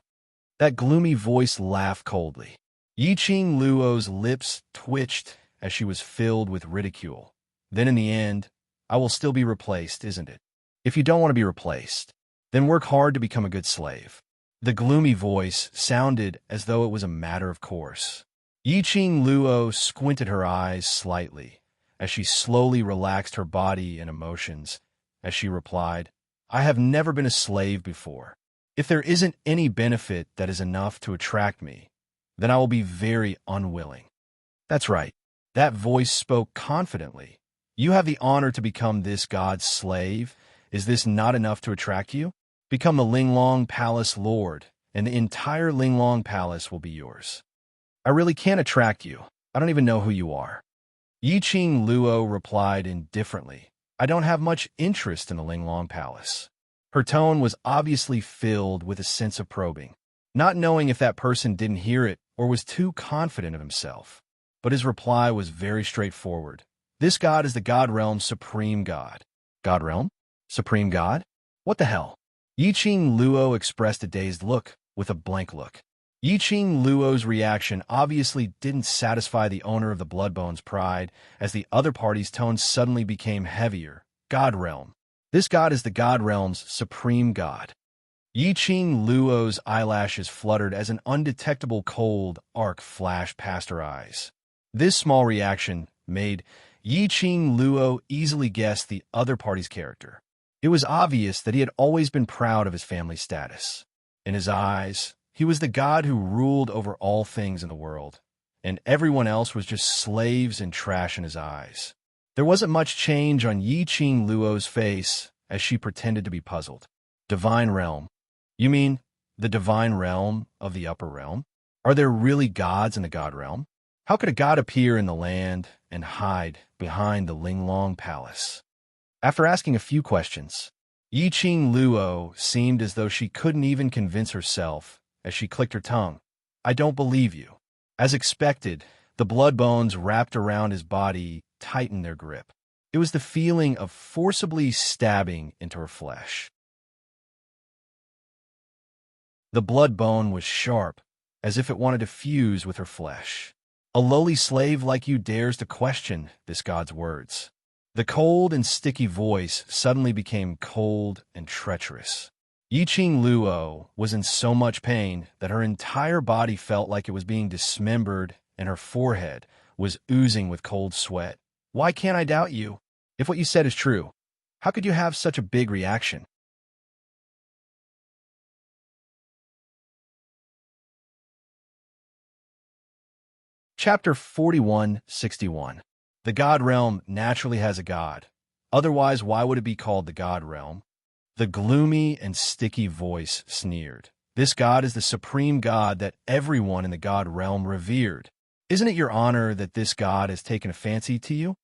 That gloomy voice laughed coldly. Yiqing Luo's lips twitched as she was filled with ridicule. Then in the end, I will still be replaced, isn't it? If you don't want to be replaced, then work hard to become a good slave. The gloomy voice sounded as though it was a matter of course. Yiqing Luo squinted her eyes slightly as she slowly relaxed her body and emotions as she replied, I have never been a slave before. If there isn't any benefit that is enough to attract me, then I will be very unwilling. That's right. That voice spoke confidently. You have the honor to become this god's slave. Is this not enough to attract you? Become the Linglong Palace Lord, and the entire Linglong Palace will be yours. I really can't attract you. I don't even know who you are. Yiqing Luo replied indifferently, I don't have much interest in the Linglong Palace. Her tone was obviously filled with a sense of probing, not knowing if that person didn't hear it or was too confident of himself. But his reply was very straightforward. This god is the God Realm's supreme god. God Realm? Supreme god? What the hell? Yiqing Luo expressed a dazed look, with a blank look. Yiqing Luo's reaction obviously didn't satisfy the owner of the Bloodbone's pride, as the other party's tone suddenly became heavier. God Realm. This god is the God Realm's supreme god. Yiqing Luo's eyelashes fluttered as an undetectable cold arc flashed past her eyes. This small reaction made Yiqing Luo easily guess the other party's character. It was obvious that he had always been proud of his family status. In his eyes, he was the god who ruled over all things in the world, and everyone else was just slaves and trash in his eyes. There wasn't much change on Yiqing Luo's face as she pretended to be puzzled. Divine Realm. You mean the divine realm of the upper realm? Are there really gods in the God Realm? How could a god appear in the land and hide behind the Linglong Palace? After asking a few questions, Yiqing Luo seemed as though she couldn't even convince herself as she clicked her tongue. I don't believe you. As expected, the blood bones wrapped around his body tightened their grip. It was the feeling of forcibly stabbing into her flesh. The blood bone was sharp, as if it wanted to fuse with her flesh. A lowly slave like you dares to question this god's words. The cold and sticky voice suddenly became cold and treacherous. Yiqing Luo was in so much pain that her entire body felt like it was being dismembered and her forehead was oozing with cold sweat. Why can't I doubt you? If what you said is true, how could you have such a big reaction? Chapter 4161. The God Realm naturally has a god. Otherwise, why would it be called the God Realm? The gloomy and sticky voice sneered. This god is the supreme god that everyone in the God Realm revered. Isn't it your honor that this god has taken a fancy to you?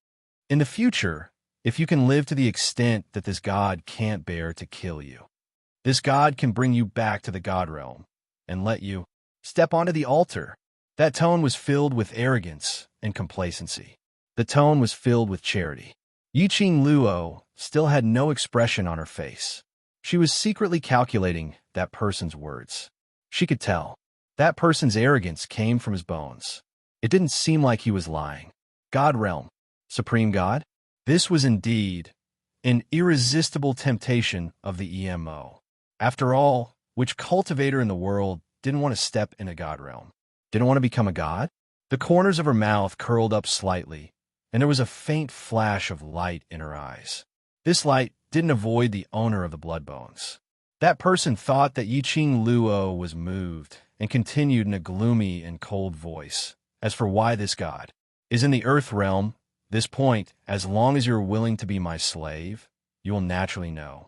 In the future, if you can live to the extent that this god can't bear to kill you, this god can bring you back to the God Realm and let you step onto the altar. That tone was filled with arrogance and complacency. The tone was filled with charity. Yiqing Luo still had no expression on her face. She was secretly calculating that person's words. She could tell. That person's arrogance came from his bones. It didn't seem like he was lying. God Realm. Supreme God? This was indeed an irresistible temptation of the EMO. After all, which cultivator in the world didn't want to step in a God Realm? Didn't want to become a god? The corners of her mouth curled up slightly, and there was a faint flash of light in her eyes. This light didn't avoid the owner of the blood bones. That person thought that Yiqing Luo was moved and continued in a gloomy and cold voice. As for why this god is in the earth realm, this point, as long as you're willing to be my slave, you will naturally know.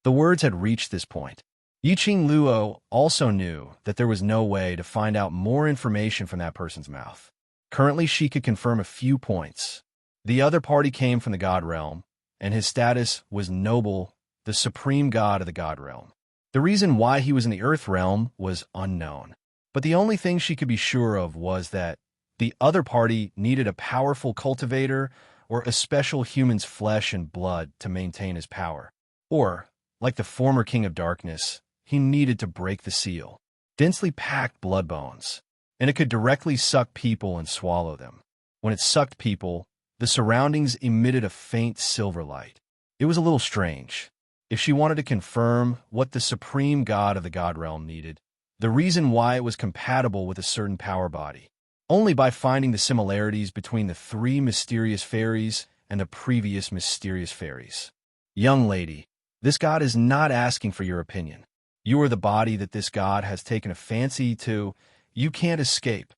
The words had reached this point. Yiqing Luo also knew that there was no way to find out more information from that person's mouth. Currently, she could confirm a few points. The other party came from the God Realm, and his status was noble, the supreme god of the God Realm. The reason why he was in the Earth Realm was unknown, but the only thing she could be sure of was that the other party needed a powerful cultivator or a special human's flesh and blood to maintain his power. Or, like the former King of Darkness, he needed to break the seal. Densely packed blood bones, and it could directly suck people and swallow them. When it sucked people, the surroundings emitted a faint silver light. It was a little strange. If she wanted to confirm what the supreme god of the God Realm needed, the reason why it was compatible with a certain power body, only by finding the similarities between the three mysterious fairies and the previous mysterious fairies. Young lady, this god is not asking for your opinion. You are the body that this god has taken a fancy to. You can't escape.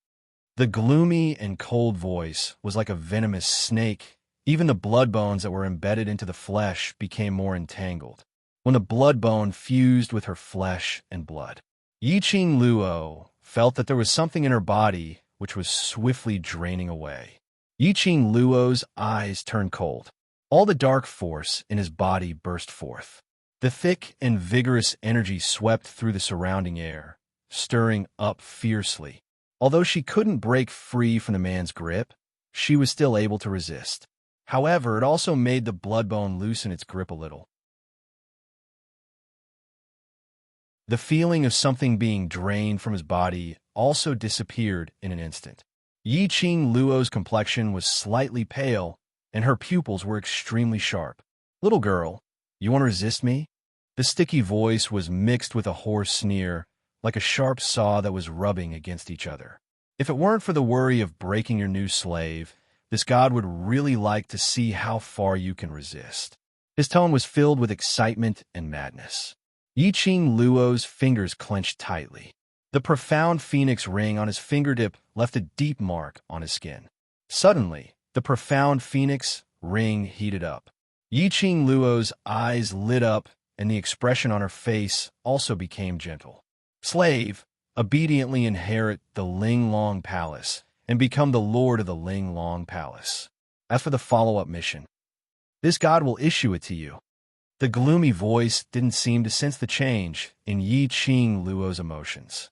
The gloomy and cold voice was like a venomous snake. Even the blood bones that were embedded into the flesh became more entangled. When the blood bone fused with her flesh and blood, Yiqing Luo felt that there was something in her body which was swiftly draining away. Yiqing Luo's eyes turned cold. All the dark force in his body burst forth. The thick and vigorous energy swept through the surrounding air, stirring up fiercely. Although she couldn't break free from the man's grip, she was still able to resist. However, it also made the bloodbone loosen its grip a little. The feeling of something being drained from his body also disappeared in an instant. Yi Qing Luo's complexion was slightly pale, and her pupils were extremely sharp. "Little girl, you want to resist me?" The sticky voice was mixed with a hoarse sneer, like a sharp saw that was rubbing against each other. If it weren't for the worry of breaking your new slave, this god would really like to see how far you can resist. His tone was filled with excitement and madness. Yi Qing Luo's fingers clenched tightly. The profound phoenix ring on his fingertip left a deep mark on his skin. Suddenly, the profound phoenix ring heated up. Yi Qing Luo's eyes lit up, and the expression on her face also became gentle. "Slave, obediently inherit the Ling Long Palace and become the lord of the Ling Long Palace. As for the follow-up mission, this god will issue it to you." The gloomy voice didn't seem to sense the change in Yi Qing Luo's emotions.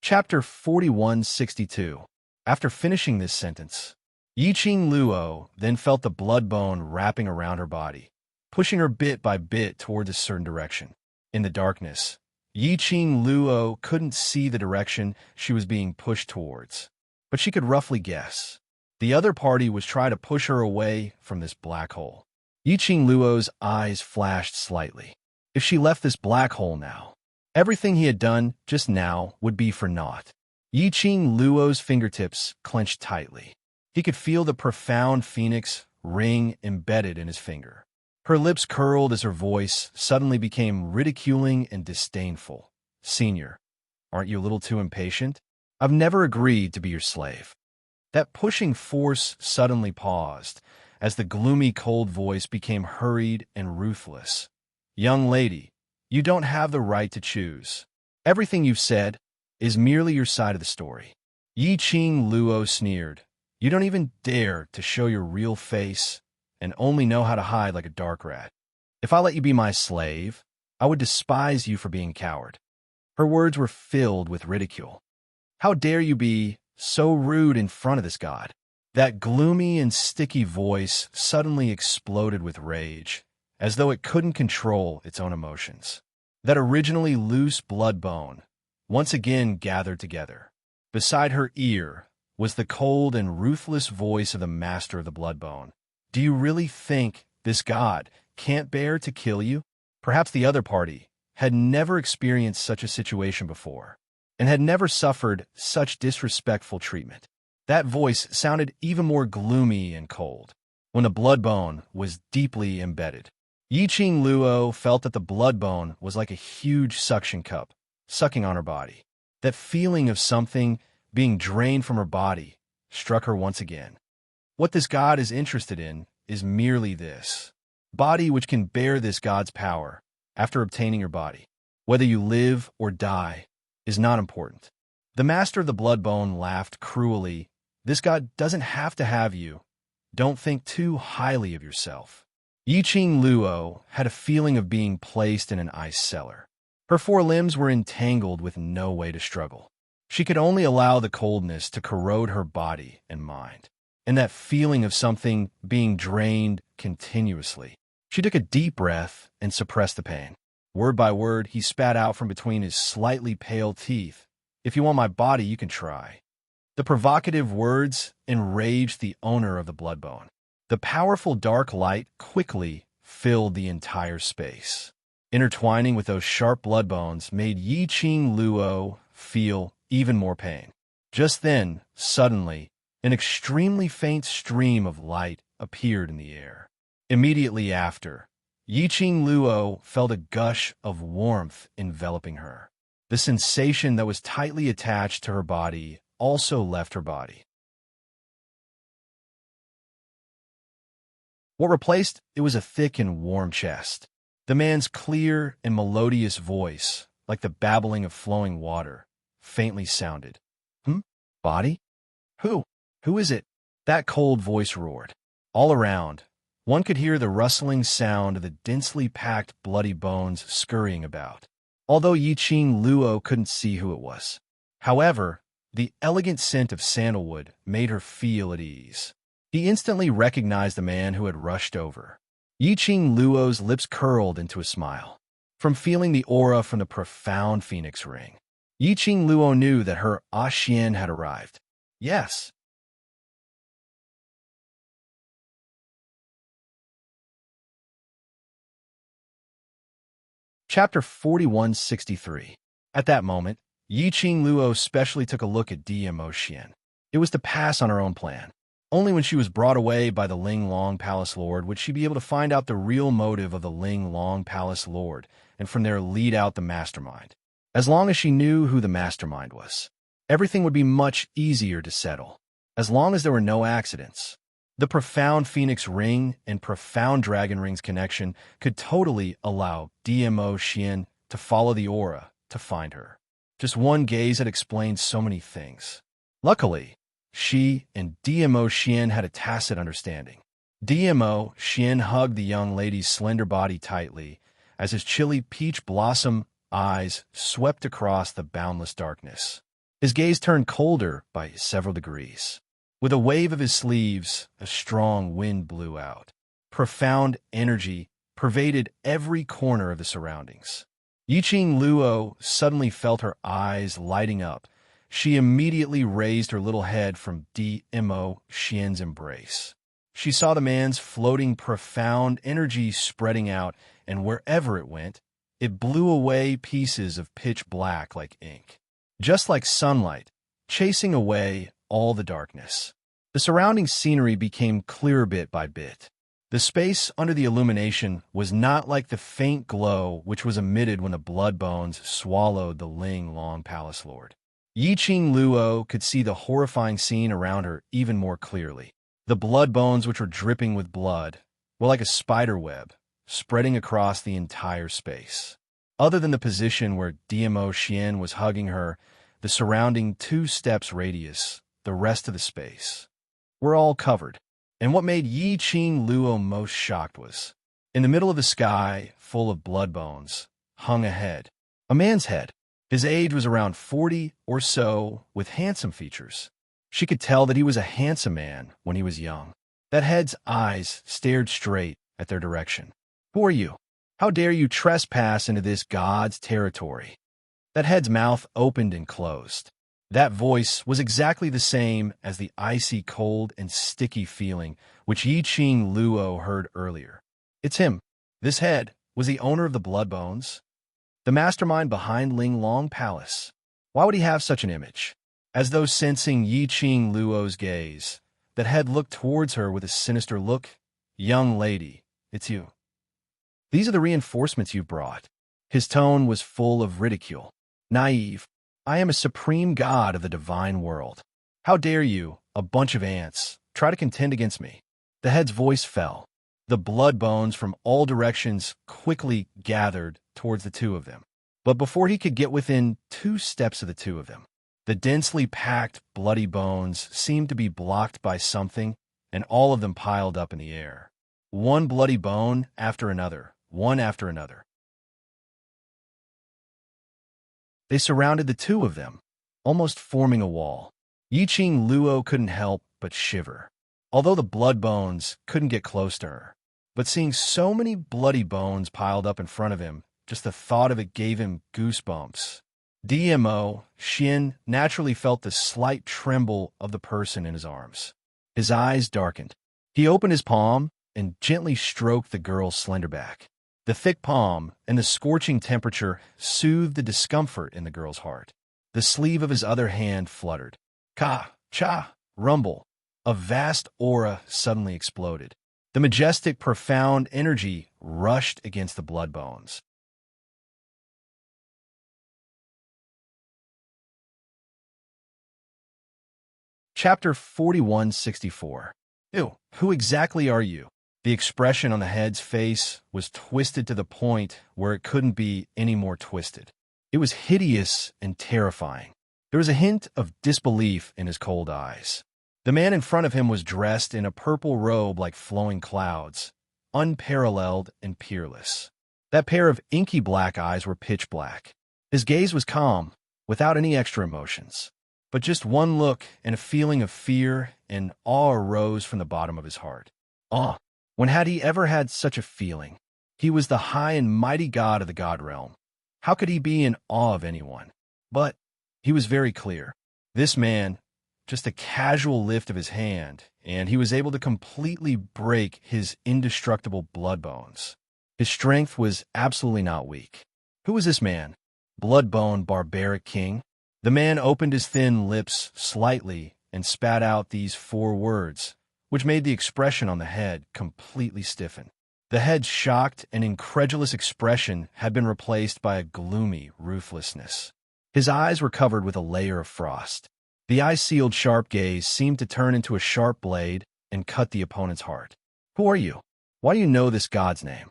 Chapter 4162. After finishing this sentence, Yi Qing Luo then felt the blood bone wrapping around her body, pushing her bit by bit toward a certain direction. In the darkness, Yi Qing Luo couldn't see the direction she was being pushed towards, but she could roughly guess. The other party was trying to push her away from this black hole. Yi Qing Luo's eyes flashed slightly. If she left this black hole now, everything he had done just now would be for naught. Yi Qing Luo's fingertips clenched tightly. He could feel the profound phoenix ring embedded in his finger. Her lips curled as her voice suddenly became ridiculing and disdainful. "Senior, aren't you a little too impatient? I've never agreed to be your slave." That pushing force suddenly paused, as the gloomy, cold voice became hurried and ruthless. "Young lady, you don't have the right to choose. Everything you've said is merely your side of the story." Yi Qing Luo sneered. "You don't even dare to show your real face and only know how to hide like a dark rat. If I let you be my slave, I would despise you for being a coward." Her words were filled with ridicule. "How dare you be so rude in front of this god?" That gloomy and sticky voice suddenly exploded with rage, as though it couldn't control its own emotions. That originally loose blood bone once again gathered together. Beside her ear was the cold and ruthless voice of the master of the bloodbone. "Do you really think this god can't bear to kill you?" Perhaps the other party had never experienced such a situation before, and had never suffered such disrespectful treatment. That voice sounded even more gloomy and cold, when the bloodbone was deeply embedded. Yi Qing Luo felt that the bloodbone was like a huge suction cup, sucking on her body. That feeling of something being drained from her body struck her once again. What this god is interested in is merely this body which can bear this god's power after obtaining your body. Whether you live or die is not important. The master of the bloodbone laughed cruelly. "This god doesn't have to have you. Don't think too highly of yourself." Yi Qing Luo had a feeling of being placed in an ice cellar. Her four limbs were entangled with no way to struggle. She could only allow the coldness to corrode her body and mind, and that feeling of something being drained continuously. She took a deep breath and suppressed the pain. Word by word, he spat out from between his slightly pale teeth, "If you want my body, you can try." The provocative words enraged the owner of the bloodbone. The powerful dark light quickly filled the entire space. Intertwining with those sharp blood bones made Yi Qing Luo feel even more pain. Just then, suddenly, an extremely faint stream of light appeared in the air. Immediately after, Yi Qing Luo felt a gush of warmth enveloping her. The sensation that was tightly attached to her body also left her body. What replaced it was a thick and warm chest. The man's clear and melodious voice, like the babbling of flowing water, faintly sounded. Body? Who? Who is it? That cold voice roared. All around, one could hear the rustling sound of the densely packed bloody bones scurrying about, although Yiqing Luo couldn't see who it was. However, the elegant scent of sandalwood made her feel at ease. He instantly recognized the man who had rushed over. Yiqing Luo's lips curled into a smile. From feeling the aura from the profound phoenix ring, Yiqing Luo knew that her Xian had arrived. Yes. Chapter 4163. At that moment, Yiqing Luo specially took a look at Dmo Xian. It was to pass on her own plan. Only when she was brought away by the Ling Long Palace Lord would she be able to find out the real motive of the Ling Long Palace Lord, and from there lead out the mastermind. As long as she knew who the mastermind was, everything would be much easier to settle. As long as there were no accidents. The profound Phoenix Ring and profound Dragon Ring's connection could totally allow Dmo Xian to follow the aura to find her. Just one gaze had explained so many things. Luckily, she and Dmo Xian had a tacit understanding. Dmo Xian hugged the young lady's slender body tightly as his chilly peach blossom eyes swept across the boundless darkness. His gaze turned colder by several degrees. With a wave of his sleeves, a strong wind blew out. Profound energy pervaded every corner of the surroundings. Yiqing Luo suddenly felt her eyes lighting up. She immediately raised her little head from Dmo Xian's embrace. She saw the man's floating profound energy spreading out, and wherever it went, it blew away pieces of pitch black like ink. Just like sunlight, chasing away all the darkness. The surrounding scenery became clearer bit by bit. The space under the illumination was not like the faint glow which was emitted when the blood bones swallowed the Ling Long Palace Lord. Yiqing Luo could see the horrifying scene around her even more clearly. The blood bones which were dripping with blood were like a spider web, spreading across the entire space. Other than the position where Dmo Xian was hugging her, the surrounding 2 steps radius, the rest of the space, were all covered. And what made Yiqing Luo most shocked was, in the middle of the sky, full of blood bones, hung a head. A man's head. His age was around 40 or so, with handsome features. She could tell that he was a handsome man when he was young. That head's eyes stared straight at their direction. Who are you? How dare you trespass into this god's territory? That head's mouth opened and closed. That voice was exactly the same as the icy cold and sticky feeling which Yiqing Luo heard earlier. It's him. This head was the owner of the blood bones, the mastermind behind Ling Long Palace. Why would he have such an image? As though sensing Yiqing Luo's gaze, that head looked towards her with a sinister look. Young lady, it's you. These are the reinforcements you've brought. His tone was full of ridicule. Naive. I am a supreme god of the divine world. How dare you, a bunch of ants, try to contend against me? The head's voice fell. The blood bones from all directions quickly gathered towards the 2 of them. But before he could get within 2 steps of the 2 of them, the densely packed bloody bones seemed to be blocked by something, and all of them piled up in the air. One bloody bone after another, one after another. They surrounded the 2 of them, almost forming a wall. Yiqing Luo couldn't help but shiver, although the blood bones couldn't get close to her. But seeing so many bloody bones piled up in front of him, just the thought of it gave him goosebumps. Dmo Xian naturally felt the slight tremble of the person in his arms. His eyes darkened. He opened his palm and gently stroked the girl's slender back. The thick palm and the scorching temperature soothed the discomfort in the girl's heart. The sleeve of his other hand fluttered. Ka, cha, rumble. A vast aura suddenly exploded. The majestic, profound energy rushed against the blood bones. Chapter 4164. Ew, who exactly are you? The expression on the head's face was twisted to the point where it couldn't be any more twisted. It was hideous and terrifying. There was a hint of disbelief in his cold eyes. The man in front of him was dressed in a purple robe like flowing clouds, unparalleled and peerless. That pair of inky black eyes were pitch black. His gaze was calm, without any extra emotions. But just one look and a feeling of fear and awe arose from the bottom of his heart. Awe. When had he ever had such a feeling? He was the high and mighty god of the god realm. How could he be in awe of anyone? But he was very clear. This man, just a casual lift of his hand, and he was able to completely break his indestructible blood bones. His strength was absolutely not weak. Who was this man? Blood-bone barbaric king? The man opened his thin lips slightly and spat out these 4 words, which made the expression on the head completely stiffen. The head's shocked and incredulous expression had been replaced by a gloomy ruthlessness. His eyes were covered with a layer of frost. The eye-sealed sharp gaze seemed to turn into a sharp blade and cut the opponent's heart. Who are you? Why do you know this god's name?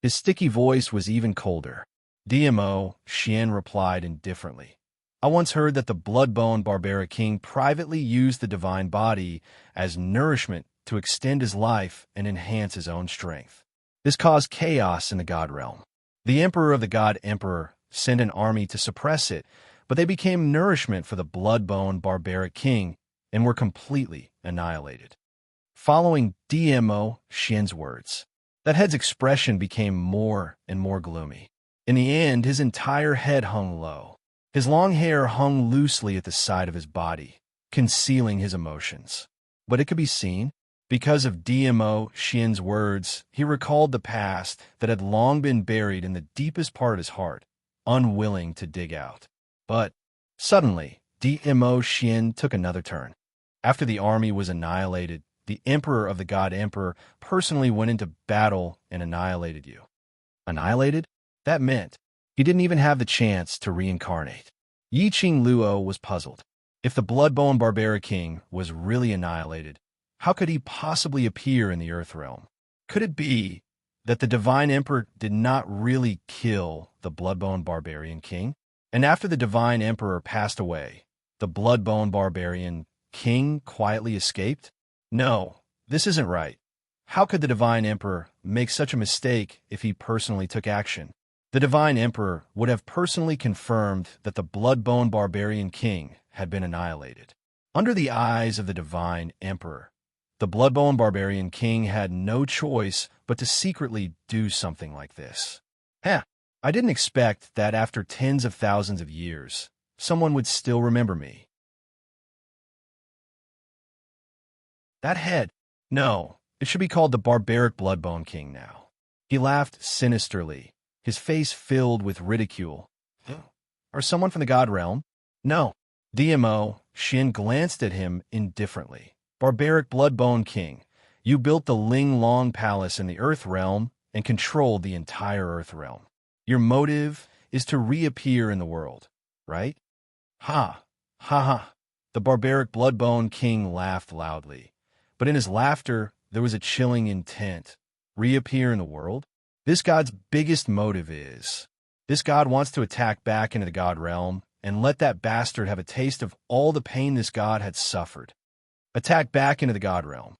His sticky voice was even colder. DMO, Xian replied indifferently. I once heard that the blood-bone barbaric king privately used the divine body as nourishment to extend his life and enhance his own strength. This caused chaos in the god realm. The emperor of the god emperor sent an army to suppress it, but they became nourishment for the blood-bone barbaric king and were completely annihilated. Following DMO Xian's words, that head's expression became more and more gloomy. In the end, his entire head hung low. His long hair hung loosely at the side of his body, concealing his emotions. But it could be seen. Because of DMO Xian's words, he recalled the past that had long been buried in the deepest part of his heart, unwilling to dig out. But suddenly, DMO Xian took another turn. After the army was annihilated, the emperor of the god emperor personally went into battle and annihilated you. Annihilated? That meant he didn't even have the chance to reincarnate. Yi Qing Luo was puzzled. If the blood-bone barbaric king was really annihilated, how could he possibly appear in the Earth realm? Could it be that the divine emperor did not really kill the blood-bone barbarian king? And after the divine emperor passed away, the blood-bone barbarian king quietly escaped? No, this isn't right. How could the divine emperor make such a mistake if he personally took action? The divine emperor would have personally confirmed that the blood-bone barbarian king had been annihilated. Under the eyes of the divine emperor, the blood-bone barbarian king had no choice but to secretly do something like this. I didn't expect that after tens of thousands of years, someone would still remember me. That head. No, it should be called the barbaric blood-bone king now. He laughed sinisterly, his face filled with ridicule. Or someone from the god realm? No. DMO Xian glanced at him indifferently. Barbaric blood-bone king, you built the Ling Long Palace in the Earth realm and controlled the entire Earth realm. Your motive is to reappear in the world, right? Ha, ha ha. The barbaric blood-bone king laughed loudly. But in his laughter, there was a chilling intent. Reappear in the world? This god's biggest motive is, this god wants to attack back into the god realm and let that bastard have a taste of all the pain this god had suffered. Attack back into the god realm.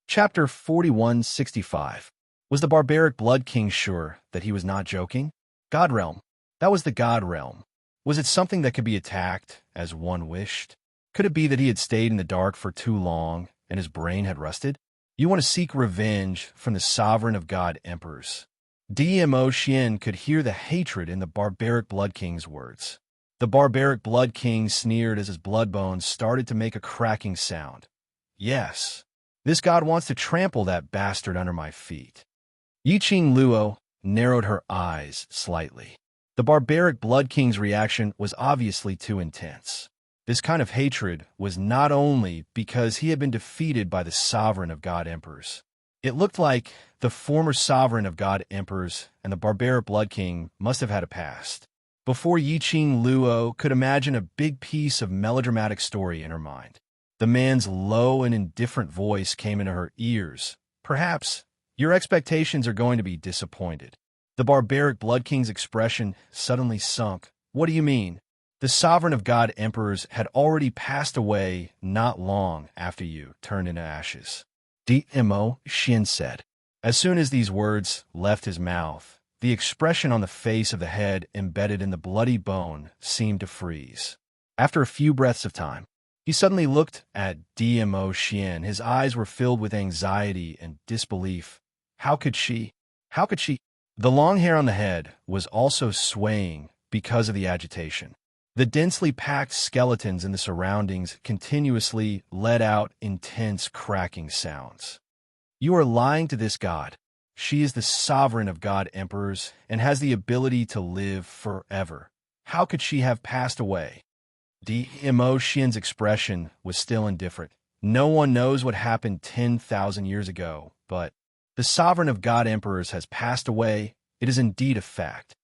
Chapter 4165. Was the barbaric blood king sure that he was not joking? God realm. That was the god realm. Was it something that could be attacked as one wished? Could it be that he had stayed in the dark for too long and his brain had rusted? You want to seek revenge from the sovereign of god emperors. DMO Xian could hear the hatred in the barbaric blood king's words. The barbaric blood king sneered as his blood bones started to make a cracking sound. Yes, this god wants to trample that bastard under my feet. Yi Qing Luo narrowed her eyes slightly. The barbaric blood king's reaction was obviously too intense. This kind of hatred was not only because he had been defeated by the sovereign of god emperors. It looked like the former sovereign of god emperors and the barbaric blood king must have had a past. Before Yi Qing Luo could imagine a big piece of melodramatic story in her mind, the man's low and indifferent voice came into her ears, perhaps Your expectations are going to be disappointed. The barbaric Blood King's expression suddenly sunk. What do you mean? The sovereign of God emperors had already passed away not long after you turned into ashes. DMO, Shin said. As soon as these words left his mouth, the expression on the face of the head embedded in the bloody bone seemed to freeze. After a few breaths of time, he suddenly looked at DMO Shin. His eyes were filled with anxiety and disbelief. How could she? How could she? The long hair on the head was also swaying because of the agitation. The densely packed skeletons in the surroundings continuously let out intense cracking sounds. You are lying to this god. She is the sovereign of god emperors and has the ability to live forever. How could she have passed away? DMO Shin's expression was still indifferent. No one knows what happened 10,000 years ago, but the sovereign of god emperors has passed away. It is indeed a fact.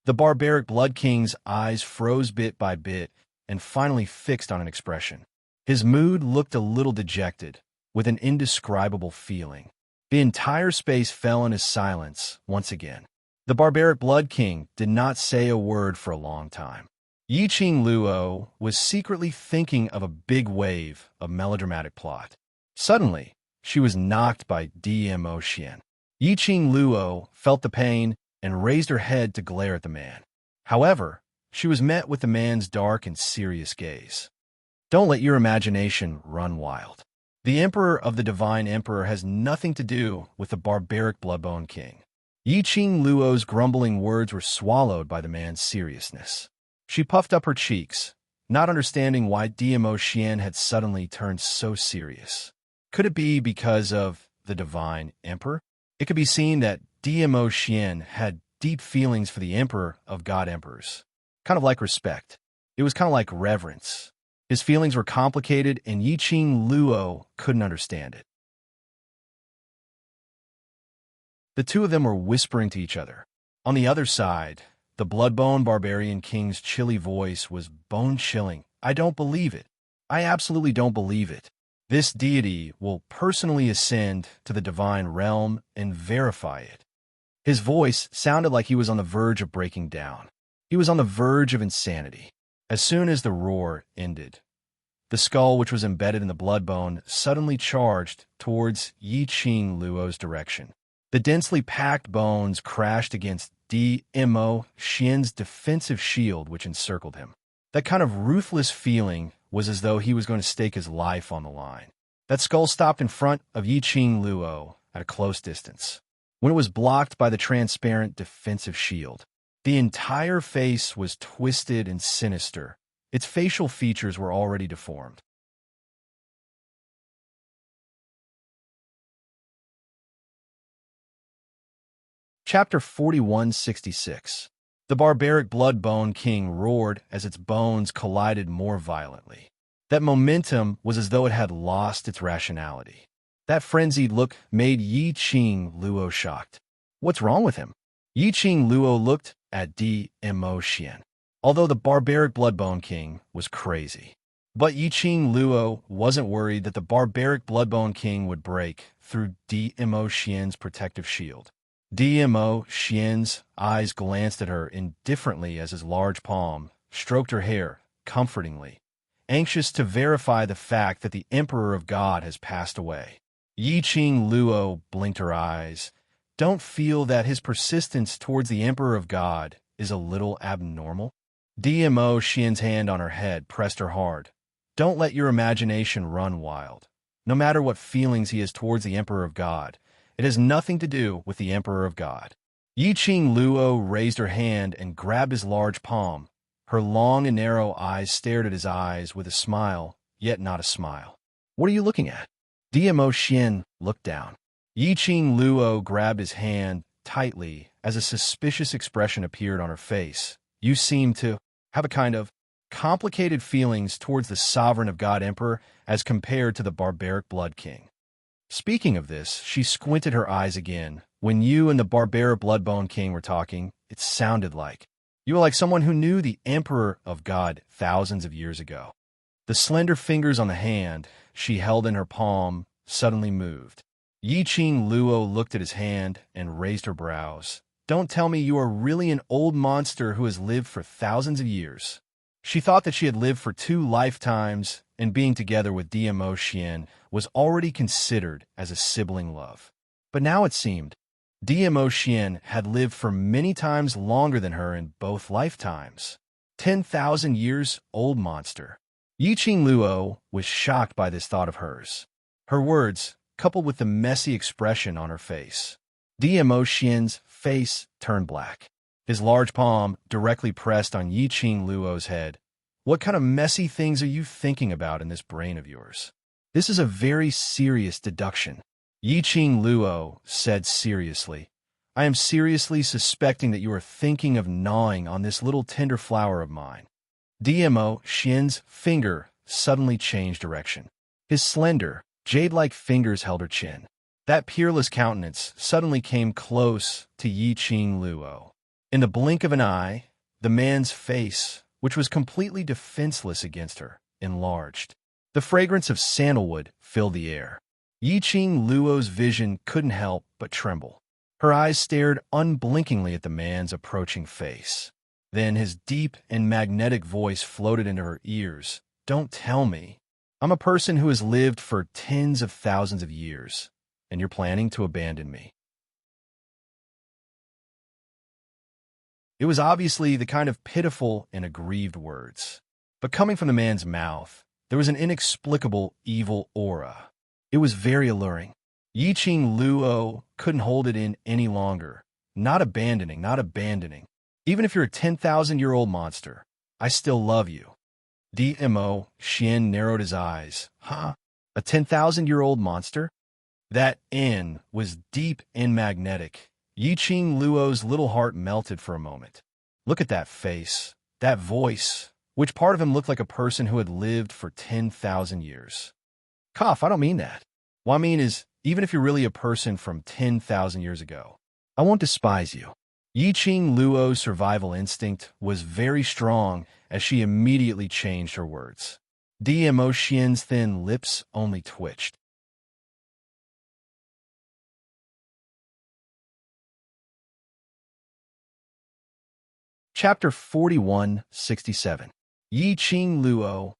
The barbaric Blood King's eyes froze bit by bit and finally fixed on an expression. His mood looked a little dejected, with an indescribable feeling. The entire space fell into silence once again. The barbaric Blood King did not say a word for a long time. Yiqing Luo was secretly thinking of a big wave of melodramatic plot. Suddenly, she was knocked by DMO Shin. Yiqing Luo felt the pain and raised her head to glare at the man. However, she was met with the man's dark and serious gaze. Don't let your imagination run wild. The Emperor of the Divine Emperor has nothing to do with the barbaric Bloodbone King. Yiqing Luo's grumbling words were swallowed by the man's seriousness. She puffed up her cheeks, not understanding why DMO Shin had suddenly turned so serious. Could it be because of the Divine Emperor? It could be seen that DMO Shin had deep feelings for the Emperor of God Emperors. Kind of like respect. It was kind of like reverence. His feelings were complicated, and Yiqing Luo couldn't understand it. The two of them were whispering to each other. On the other side, the Bloodbone Barbarian King's chilly voice was bone-chilling. I don't believe it. I absolutely don't believe it. This deity will personally ascend to the divine realm and verify it. His voice sounded like he was on the verge of breaking down. He was on the verge of insanity. As soon as the roar ended, the skull, which was embedded in the bloodbone, suddenly charged towards Yiqing Luo's direction. The densely packed bones crashed against DMO Shin's defensive shield, which encircled him. That kind of ruthless feeling was as though he was going to stake his life on the line. That skull stopped in front of Yiqing Luo at a close distance. When it was blocked by the transparent defensive shield, the entire face was twisted and sinister. Its facial features were already deformed. Chapter 4166. The barbaric Bloodbone King roared as its bones collided more violently. That momentum was as though it had lost its rationality. That frenzied look made Yiqing Luo shocked. What's wrong with him? Yiqing Luo looked at DMO Shin. Although the barbaric Bloodbone King was crazy. But Yiqing Luo wasn't worried that the barbaric Bloodbone King would break through DMO Shin's protective shield. DMO Shin's eyes glanced at her indifferently as his large palm stroked her hair comfortingly, anxious to verify the fact that the Emperor of God has passed away. Yiqing Luo blinked her eyes. Don't feel that his persistence towards the Emperor of God is a little abnormal? DMO Shin's hand on her head pressed her hard. Don't let your imagination run wild. No matter what feelings he has towards the Emperor of God, it has nothing to do with the Emperor of God. Yiqing Luo raised her hand and grabbed his large palm. Her long and narrow eyes stared at his eyes with a smile, yet not a smile. What are you looking at? DMO Shin looked down. Yiqing Luo grabbed his hand tightly as a suspicious expression appeared on her face. You seem to have a kind of complicated feelings towards the sovereign of God Emperor as compared to the barbaric Blood King. Speaking of this, she squinted her eyes again. When you and the barbaric Bloodbone King were talking, it sounded like you were like someone who knew the Emperor of God thousands of years ago. The slender fingers on the hand she held in her palm suddenly moved. Yi Qing Luo looked at his hand and raised her brows. Don't tell me you are really an old monster who has lived for thousands of years. She thought that she had lived for 2 lifetimes, and being together with DMO Xian was already considered as a sibling love. But now it seemed DMO Xian had lived for many times longer than her in both lifetimes. 10,000 years old monster. Yi Qing Luo was shocked by this thought of hers. Her words, coupled with the messy expression on her face. DMO Xian's face turned black. His large palm directly pressed on Yi Qing Luo's head. What kind of messy things are you thinking about in this brain of yours? This is a very serious deduction. Yi Qing Luo said seriously. I am seriously suspecting that you are thinking of gnawing on this little tender flower of mine. DMO Xian's finger suddenly changed direction. His slender, jade-like fingers held her chin. That peerless countenance suddenly came close to Yi Qing Luo. In the blink of an eye, the man's face, which was completely defenseless against her, enlarged. The fragrance of sandalwood filled the air. Yi Qing Luo's vision couldn't help but tremble. Her eyes stared unblinkingly at the man's approaching face. Then his deep and magnetic voice floated into her ears. Don't tell me. I'm a person who has lived for tens of thousands of years, and you're planning to abandon me. It was obviously the kind of pitiful and aggrieved words. But coming from the man's mouth, there was an inexplicable evil aura. It was very alluring. Yi Qing Luo couldn't hold it in any longer. Not abandoning. Even if you're a 10,000-year-old monster, I still love you. DMO Xian narrowed his eyes. Huh? A 10,000-year-old monster? That N was deep and magnetic. Yi Qing Luo's little heart melted for a moment. Look at that face, that voice. Which part of him looked like a person who had lived for 10,000 years? Cough, I don't mean that. What I mean is, even if you're really a person from 10,000 years ago, I won't despise you. Yi Qing Luo's survival instinct was very strong as she immediately changed her words. DMO Xian's thin lips only twitched. Chapter 4167. Yi Qing Luo.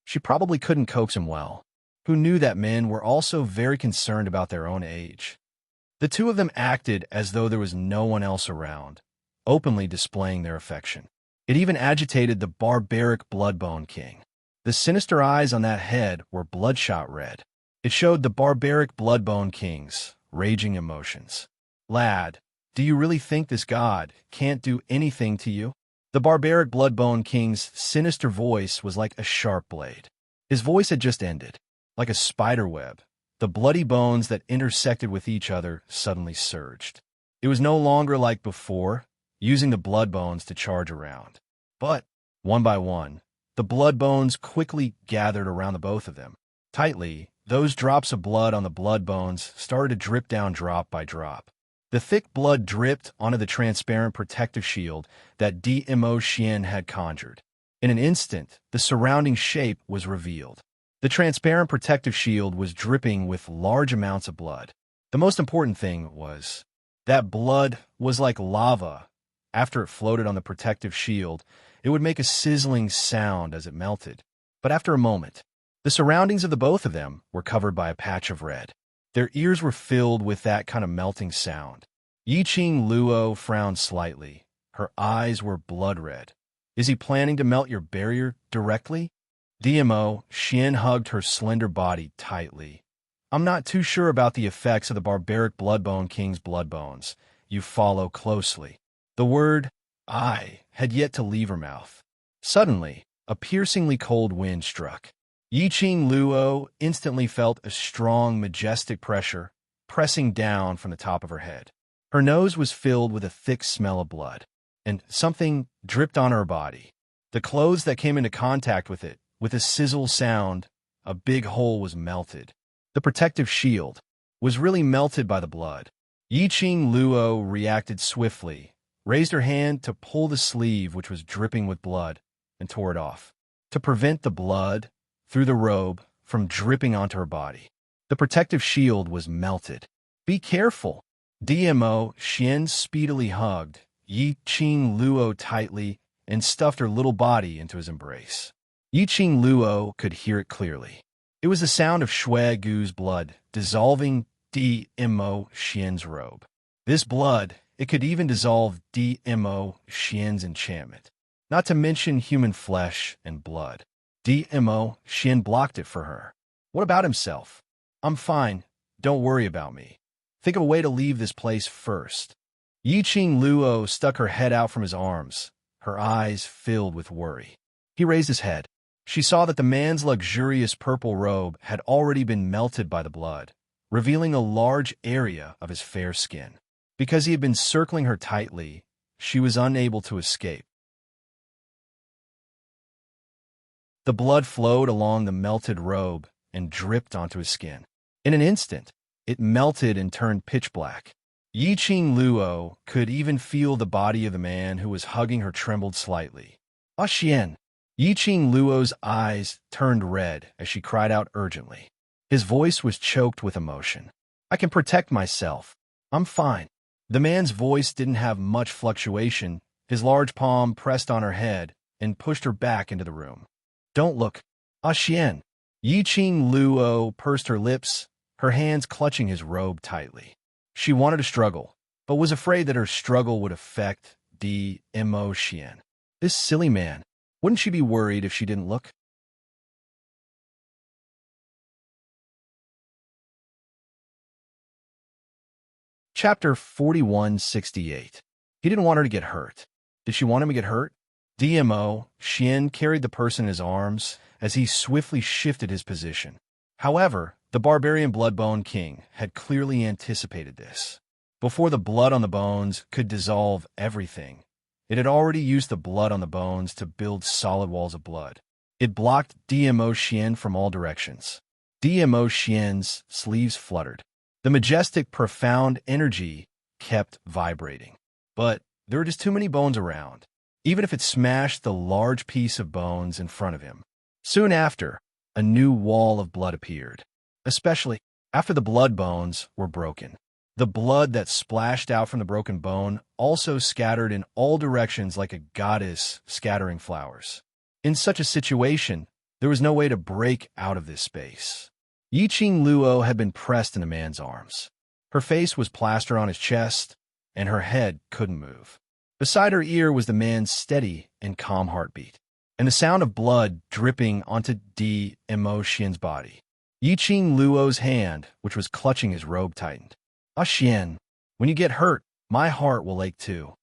She probably couldn't coax him well, who knew that men were also very concerned about their own age. The two of them acted as though there was no one else around, openly displaying their affection. It even agitated the barbaric Bloodbone King. The sinister eyes on that head were bloodshot red. It showed the barbaric Bloodbone King's raging emotions. Lad, do you really think this god can't do anything to you? The barbaric Bloodbone King's sinister voice was like a sharp blade. His voice had just ended. Like a spider web, the bloody bones that intersected with each other suddenly surged. It was no longer like before, using the blood bones to charge around. But, one by one, the blood bones quickly gathered around the both of them. Tightly, those drops of blood on the blood bones started to drip down drop by drop. The thick blood dripped onto the transparent protective shield that DMO Xian had conjured. In an instant, the surrounding shape was revealed. The transparent protective shield was dripping with large amounts of blood. The most important thing was that blood was like lava. After it floated on the protective shield, it would make a sizzling sound as it melted. But after a moment, the surroundings of the both of them were covered by a patch of red. Their ears were filled with that kind of melting sound. Yi Qing Luo frowned slightly. Her eyes were blood red. Is he planning to melt your barrier directly? DMO Xian hugged her slender body tightly. I'm not too sure about the effects of the barbaric Bloodbone King's blood bones. You follow closely. The word I had yet to leave her mouth. Suddenly, a piercingly cold wind struck. Yi Qing Luo instantly felt a strong, majestic pressure pressing down from the top of her head. Her nose was filled with a thick smell of blood, and something dripped on her body. The clothes that came into contact with it, with a sizzle sound, a big hole was melted. The protective shield was really melted by the blood. Yi Qing Luo reacted swiftly, raised her hand to pull the sleeve which was dripping with blood, and tore it off, to prevent the blood, through the robe, from dripping onto her body. The protective shield was melted. Be careful. DMO Xian speedily hugged Yi Qing Luo tightly and stuffed her little body into his embrace. Yi Qing Luo could hear it clearly. It was the sound of Shui Gu's blood dissolving DMO Xian's robe. This blood, it could even dissolve DMO Xian's enchantment. Not to mention human flesh and blood. DMO Xian blocked it for her. What about himself? I'm fine. Don't worry about me. Think of a way to leave this place first. Yi Qing Luo stuck her head out from his arms, her eyes filled with worry. He raised his head. She saw that the man's luxurious purple robe had already been melted by the blood, revealing a large area of his fair skin. Because he had been circling her tightly, she was unable to escape. The blood flowed along the melted robe and dripped onto his skin. In an instant, it melted and turned pitch black. Yi Qing Luo could even feel the body of the man who was hugging her trembled slightly. Ah Xian! Yi Qing Luo's eyes turned red as she cried out urgently. His voice was choked with emotion. I can protect myself. I'm fine. The man's voice didn't have much fluctuation. His large palm pressed on her head and pushed her back into the room. Don't look. Ah Xian! Yi Qing Luo pursed her lips, her hands clutching his robe tightly. She wanted to struggle, but was afraid that her struggle would affect DMO Xian. This silly man. Wouldn't she be worried if she didn't look? Chapter 4168. He didn't want her to get hurt. Did she want him to get hurt? DMO Xian carried the person in his arms as he swiftly shifted his position. However, the barbarian Bloodbone King had clearly anticipated this. Before the blood on the bones could dissolve everything, it had already used the blood on the bones to build solid walls of blood. It blocked DMO Xian from all directions. DMO Xian's sleeves fluttered. The majestic, profound energy kept vibrating. But there were just too many bones around, even if it smashed the large piece of bones in front of him. Soon after, a new wall of blood appeared, especially after the blood bones were broken. The blood that splashed out from the broken bone also scattered in all directions like a goddess scattering flowers. In such a situation, there was no way to break out of this space. Yi Qing Luo had been pressed in the man's arms. Her face was plastered on his chest, and her head couldn't move. Beside her ear was the man's steady and calm heartbeat, and the sound of blood dripping onto DMO Xian's body. Yi Qing Luo's hand, which was clutching his robe, tightened. Ah Xian, when you get hurt, my heart will ache too.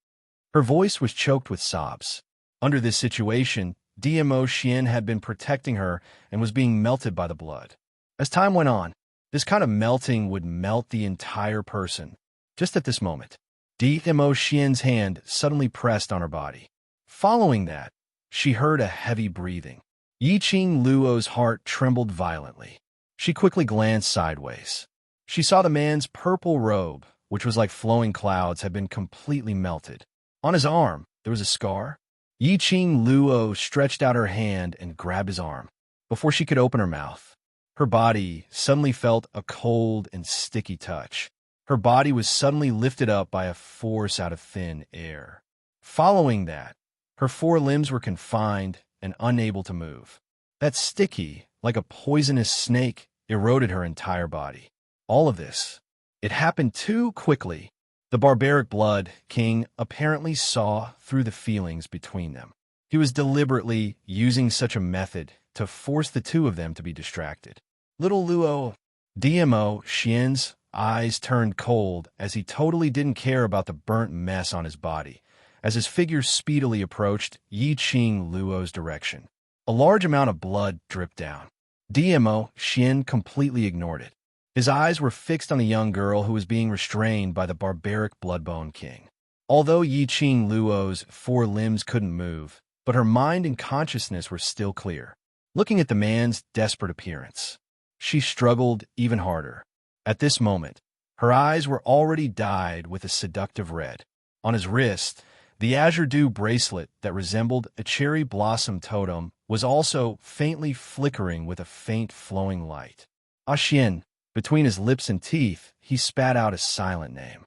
Her voice was choked with sobs. Under this situation, DMO Xian had been protecting her and was being melted by the blood. As time went on, this kind of melting would melt the entire person. Just at this moment, DMO Xian's hand suddenly pressed on her body. Following that, she heard a heavy breathing. Yi Qing Luo's heart trembled violently. She quickly glanced sideways. She saw the man's purple robe, which was like flowing clouds, had been completely melted. On his arm, there was a scar. Yi Qing Luo stretched out her hand and grabbed his arm. Before she could open her mouth, her body suddenly felt a cold and sticky touch. Her body was suddenly lifted up by a force out of thin air. Following that, her four limbs were confined and unable to move. That sticky, like a poisonous snake, eroded her entire body. All of this, it happened too quickly. The barbaric Blood King apparently saw through the feelings between them. He was deliberately using such a method to force the two of them to be distracted. Little Luo, DMO Xian's eyes turned cold as he totally didn't care about the burnt mess on his body, as his figure speedily approached Yi Qing Luo's direction. A large amount of blood dripped down. DMO Xian completely ignored it. His eyes were fixed on the young girl who was being restrained by the barbaric Bloodbone King. Although Yi Qing Luo's four limbs couldn't move, but her mind and consciousness were still clear. Looking at the man's desperate appearance, she struggled even harder. At this moment, her eyes were already dyed with a seductive red. On his wrist, the azure dew bracelet that resembled a cherry blossom totem was also faintly flickering with a faint flowing light. Ah Xian, Between his lips and teeth, he spat out a silent name.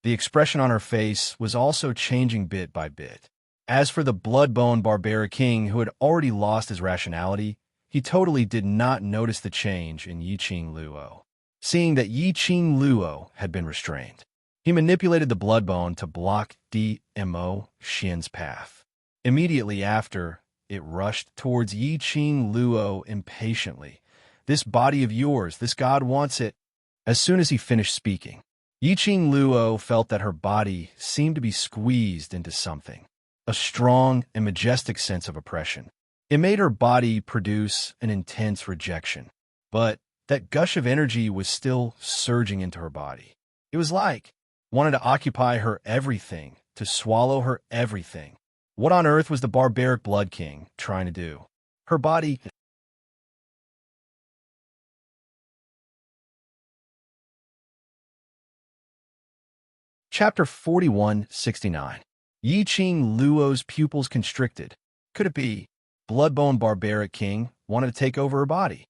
The expression on her face was also changing bit by bit. As for the blood-bone barbaric king who had already lost his rationality, he totally did not notice the change in Yiqing Luo. Seeing that Yiqing Luo had been restrained, he manipulated the bloodbone to block Dmo Xian's path. Immediately after, it rushed towards Yiqing Luo impatiently. "This body of yours, this god wants it." As soon as he finished speaking, Yiqing Luo felt that her body seemed to be squeezed into something, a strong and majestic sense of oppression. It made her body produce an intense rejection, but that gush of energy was still surging into her body. It was like wanted to occupy her everything, to swallow her everything. What on earth was the barbaric blood king trying to do? Her body... Chapter 4169. Yiqing Luo's pupils constricted. Could it be Bloodbone Barbaric King wanted to take over her body?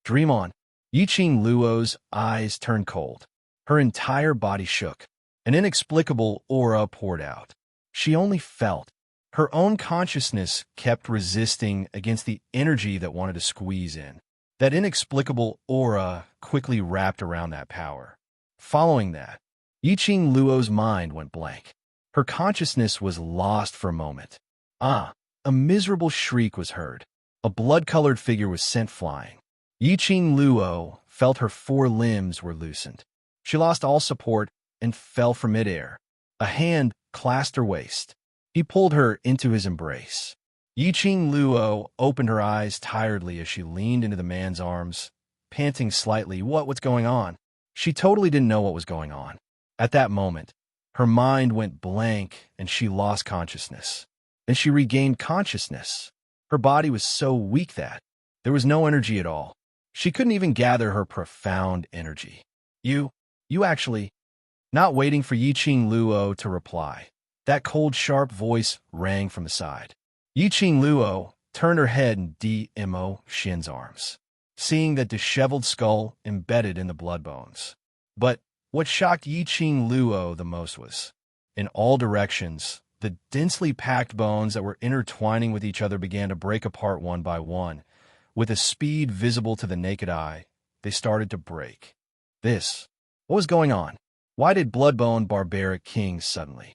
Dream on. Yiqing Luo's eyes turned cold. Her entire body shook. An inexplicable aura poured out. She only felt. Her own consciousness kept resisting against the energy that wanted to squeeze in. That inexplicable aura quickly wrapped around that power. Following that, Yiqing Luo's mind went blank. Her consciousness was lost for a moment. A miserable shriek was heard. A blood-colored figure was sent flying. Yiqing Luo felt her 4 limbs were loosened. She lost all support and fell from midair. A hand clasped her waist. He pulled her into his embrace. Yiqing Luo opened her eyes tiredly as she leaned into the man's arms, panting slightly. What's going on? She totally didn't know what was going on. At that moment, her mind went blank and she lost consciousness. Then she regained consciousness. Her body was so weak that there was no energy at all. She couldn't even gather her profound energy. You actually... Not waiting for Yiqing Luo to reply, that cold, sharp voice rang from the side. Yiqing Luo turned her head in Dmo Xian's arms, seeing that disheveled skull embedded in the blood bones. But what shocked Yiqing Luo the most was, in all directions, the densely packed bones that were intertwining with each other began to break apart one by one. With a speed visible to the naked eye, they started to break. What was going on? Why did Bloodbone Barbaric King suddenly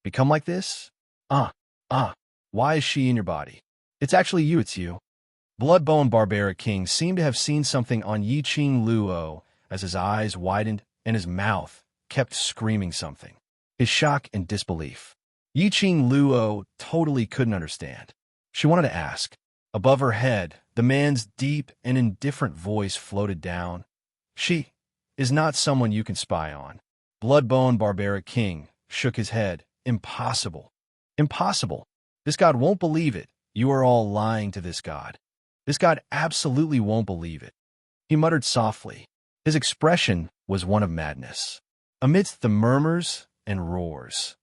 become like this? Why is she in your body? It's actually you, it's you. Bloodbone Barbaric King seemed to have seen something on Yiqing Luo as his eyes widened and his mouth kept screaming something. His shock and disbelief. Yiqing Luo totally couldn't understand. She wanted to ask. Above her head, the man's deep and indifferent voice floated down. She is not someone you can spy on. Bloodbone Barbaric King shook his head. Impossible. Impossible. This god won't believe it. You are all lying to this god. This god absolutely won't believe it. He muttered softly. His expression was one of madness. Amidst the murmurs and roars,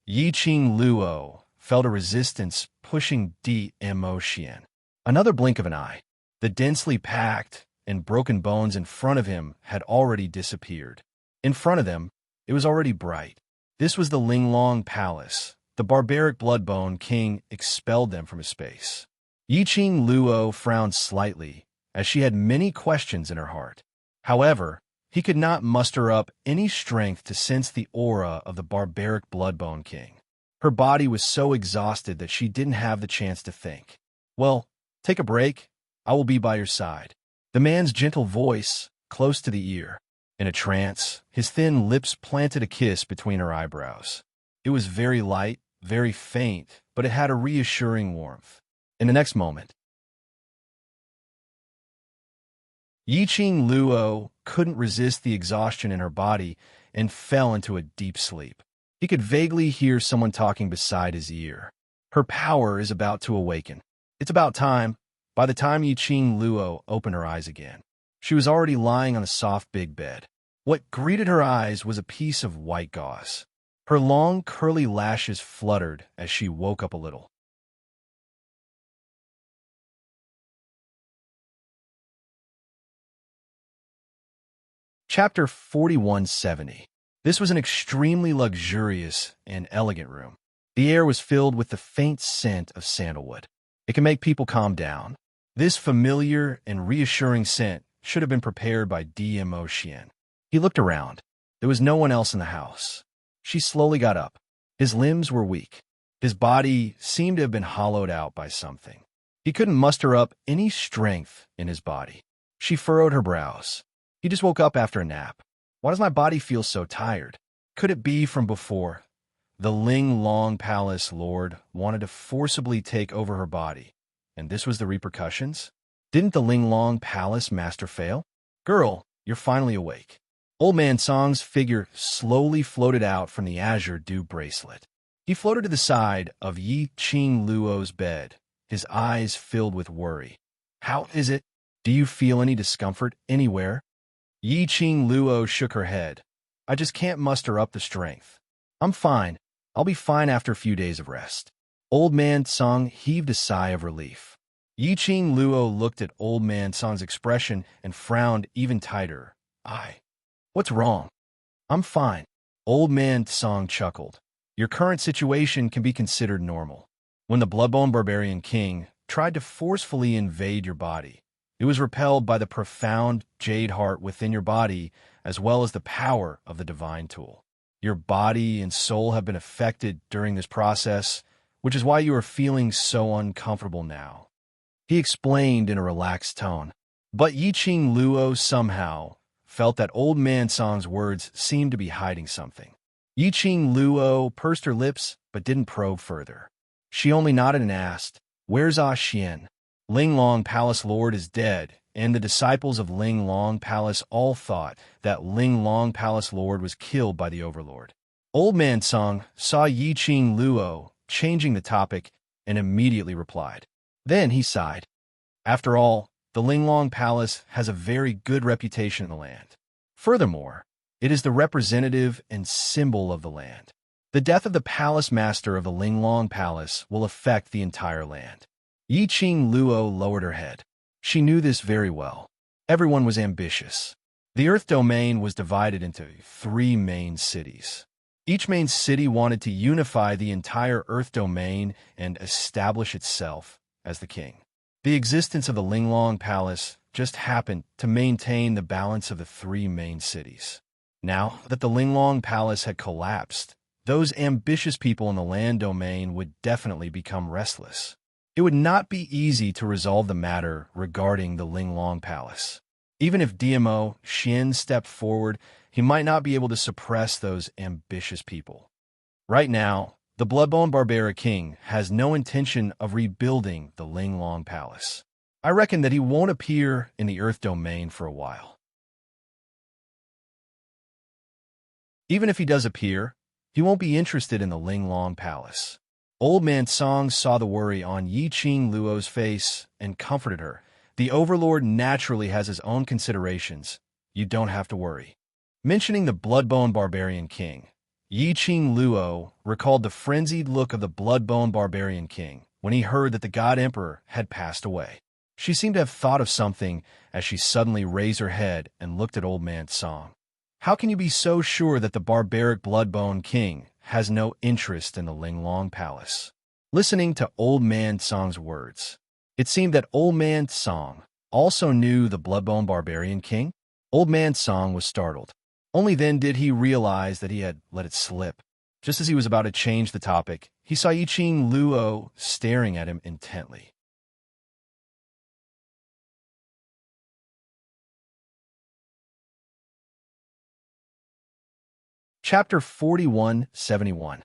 Yiqing Luo felt a resistance pushing Dmo Xian. Another blink of an eye. The densely packed and broken bones in front of him had already disappeared. In front of them, it was already bright. This was the Linglong Palace. The barbaric Bloodbone King expelled them from his space. Yiqing Luo frowned slightly, as she had many questions in her heart. However, he could not muster up any strength to sense the aura of the barbaric Bloodbone King. Her body was so exhausted that she didn't have the chance to think. Well, take a break. I will be by your side. The man's gentle voice, close to the ear. In a trance, his thin lips planted a kiss between her eyebrows. It was very light, very faint, but it had a reassuring warmth. In the next moment, Yiqing Luo couldn't resist the exhaustion in her body and fell into a deep sleep. He could vaguely hear someone talking beside his ear. Her power is about to awaken. It's about time. By the time Yiqing Luo opened her eyes again, she was already lying on a soft big bed. What greeted her eyes was a piece of white gauze. Her long, curly lashes fluttered as she woke up a little. Chapter 4170. This was an extremely luxurious and elegant room. The air was filled with the faint scent of sandalwood. It can make people calm down. This familiar and reassuring scent should have been prepared by DMO Xian. He looked around. There was no one else in the house. She slowly got up. His limbs were weak. His body seemed to have been hollowed out by something. He couldn't muster up any strength in his body. She furrowed her brows. He just woke up after a nap. Why does my body feel so tired? Could it be from before? The Ling Long Palace Lord wanted to forcibly take over her body, and this was the repercussions? Didn't the Ling Long Palace master fail? Girl, you're finally awake. Old Man Song's figure slowly floated out from the azure dew bracelet. He floated to the side of Yi Qing Luo's bed, his eyes filled with worry. How is it? Do you feel any discomfort anywhere? Yi Qing Luo shook her head. I just can't muster up the strength. I'm fine. I'll be fine after a few days of rest. Old Man Song heaved a sigh of relief. Yi Qing Luo looked at Old Man Song's expression and frowned even tighter. What's wrong? I'm fine. Old Man Song chuckled. Your current situation can be considered normal. When the Bloodbone Barbarian King tried to forcefully invade your body, it was repelled by the profound jade heart within your body, as well as the power of the divine tool. Your body and soul have been affected during this process, which is why you are feeling so uncomfortable now. He explained in a relaxed tone. But Yi Qing Luo somehow felt that Old Man Song's words seemed to be hiding something. Yi Qing Luo pursed her lips but didn't probe further. She only nodded and asked, Where's Ah Xian? Ling Long Palace Lord is dead, and the disciples of Ling Long Palace all thought that Ling Long Palace Lord was killed by the Overlord. Old Man Song saw Yi Qing Luo changing the topic and immediately replied. Then he sighed. After all, the Ling Long Palace has a very good reputation in the land. Furthermore, it is the representative and symbol of the land. The death of the palace master of the Ling Long Palace will affect the entire land. Yi Qing Luo lowered her head. She knew this very well. Everyone was ambitious. The Earth domain was divided into 3 main cities. Each main city wanted to unify the entire Earth domain and establish itself as the king. The existence of the Ling Long Palace just happened to maintain the balance of the 3 main cities. Now that the Ling Long Palace had collapsed, those ambitious people in the land domain would definitely become restless. It would not be easy to resolve the matter regarding the Ling Long Palace. Even if DMO Xian stepped forward, he might not be able to suppress those ambitious people. Right now, the Bloodbone Barbarian King has no intention of rebuilding the Ling Long Palace. I reckon that he won't appear in the Earth domain for a while. Even if he does appear, he won't be interested in the Ling Long Palace. Old Man Song saw the worry on Yi Qing Luo's face and comforted her. The Overlord naturally has his own considerations. You don't have to worry. Mentioning the Bloodbone Barbarian King, Yi Qing Luo recalled the frenzied look of the Bloodbone Barbarian King when he heard that the God Emperor had passed away. She seemed to have thought of something as she suddenly raised her head and looked at Old Man Song. How can you be so sure that the barbaric Bloodbone King has no interest in the Ling Long Palace? Listening to Old Man Song's words, it seemed that Old Man Song also knew the Bloodbone Barbarian King. Old Man Song was startled. Only then did he realize that he had let it slip. Just as he was about to change the topic, he saw Yi Qing Luo staring at him intently. Chapter 4171.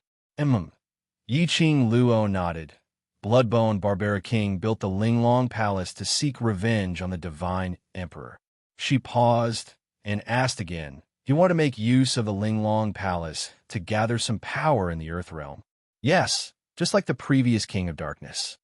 Yi Qing Luo nodded. Bloodbone Barbarian King built the Ling Long Palace to seek revenge on the Divine Emperor. She paused and asked again. He wanted to make use of the Ling Long Palace to gather some power in the Earth realm. Yes, just like the previous King of Darkness.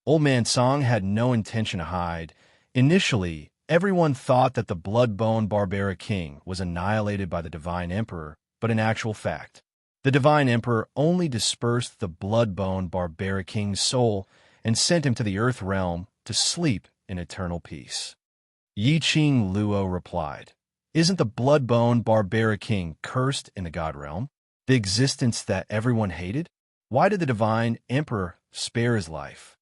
Old Man Song had no intention to hide. Initially, everyone thought that the Bloodbone Barbarian King was annihilated by the Divine Emperor, but in actual fact, the Divine Emperor only dispersed the Bloodbone Barbarian King's soul and sent him to the Earth realm to sleep in eternal peace. Yi Qing Luo replied, Isn't the blood-bone barbaric king cursed in the god realm? The existence that everyone hated? Why did the divine emperor spare his life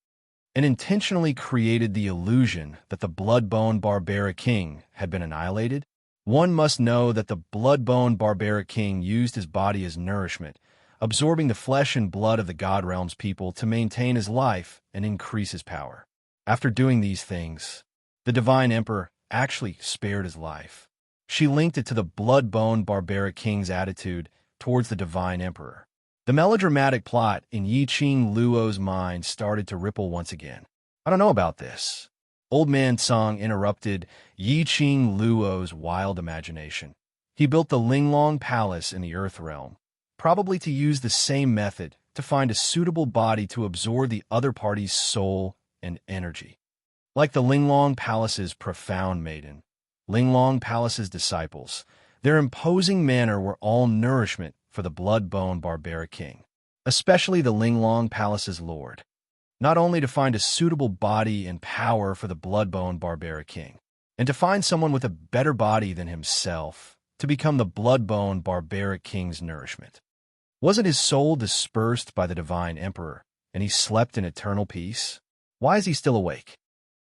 and intentionally created the illusion that the blood-bone barbaric king had been annihilated? One must know that the blood-bone barbaric king used his body as nourishment, absorbing the flesh and blood of the god realm's people to maintain his life and increase his power. After doing these things, the divine emperor actually spared his life. She linked it to the blood-bone barbaric king's attitude towards the divine emperor. The melodramatic plot in Yi-Ching Luo's mind started to ripple once again. I don't know about this. Old Man Song interrupted Yi-Ching Luo's wild imagination. He built the Linglong Palace in the Earth Realm, probably to use the same method to find a suitable body to absorb the other party's soul and energy. Like the Linglong Palace's profound maiden, Linglong Palace's disciples, their imposing manner were all nourishment for the blood-bone barbaric king, especially the Linglong Palace's lord. Not only to find a suitable body and power for the blood-bone barbaric king, and to find someone with a better body than himself to become the blood-bone barbaric king's nourishment. Wasn't his soul dispersed by the divine emperor, and he slept in eternal peace? Why is he still awake?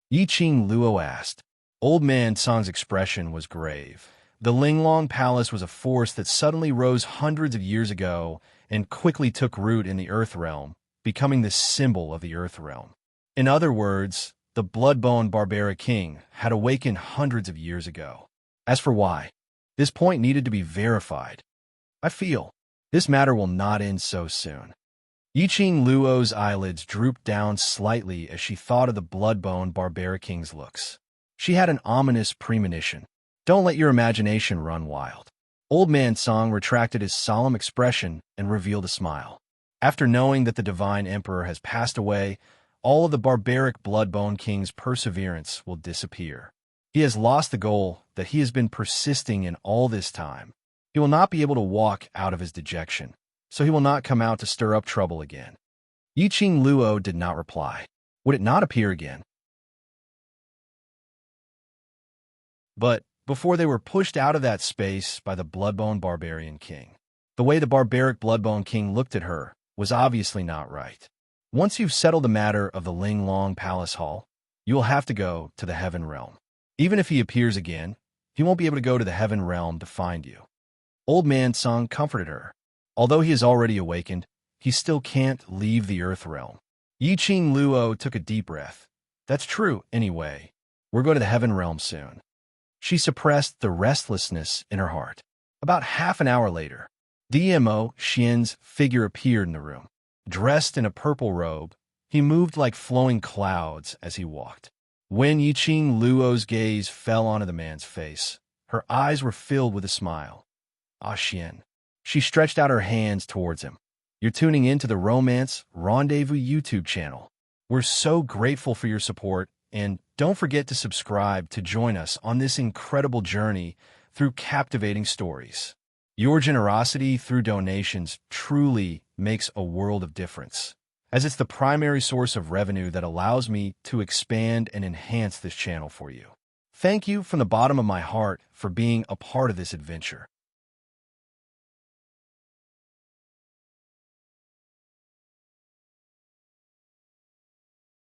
Yi-Ching Luo asked. Old Man Song's expression was grave. The Linglong Palace was a force that suddenly rose hundreds of years ago and quickly took root in the Earth Realm, becoming the symbol of the Earth Realm. In other words, the blood-bone barbaric king had awakened hundreds of years ago. As for why, this point needed to be verified. I feel this matter will not end so soon. Yi-Ching Luo's eyelids drooped down slightly as she thought of the blood-bone barbaric king's looks. She had an ominous premonition. Don't let your imagination run wild. Old Man Song retracted his solemn expression and revealed a smile. After knowing that the divine emperor has passed away, all of the barbaric blood-bone king's perseverance will disappear. He has lost the goal that he has been persisting in all this time. He will not be able to walk out of his dejection, so he will not come out to stir up trouble again. Yi-Ching Luo did not reply. Would it not appear again? But before they were pushed out of that space by the blood-bone barbarian king, the way the barbaric blood-bone king looked at her was obviously not right. Once you've settled the matter of the Linglong Palace Hall, you will have to go to the Heaven Realm. Even if he appears again, he won't be able to go to the Heaven Realm to find you. Old Man Song comforted her. Although he is already awakened, he still can't leave the Earth Realm. Yi-Ching Luo took a deep breath. That's true, anyway. We're going to the Heaven Realm soon. She suppressed the restlessness in her heart. About half an hour later, Dmo Xian's figure appeared in the room. Dressed in a purple robe, he moved like flowing clouds as he walked. When Yi-Ching Luo's gaze fell onto the man's face, her eyes were filled with a smile. Ah, Xian. She stretched out her hands towards him. You're tuning in to the Romance Rendezvous YouTube channel. We're so grateful for your support, and don't forget to subscribe to join us on this incredible journey through captivating stories. Your generosity through donations truly makes a world of difference, as it's the primary source of revenue that allows me to expand and enhance this channel for you. Thank you from the bottom of my heart for being a part of this adventure.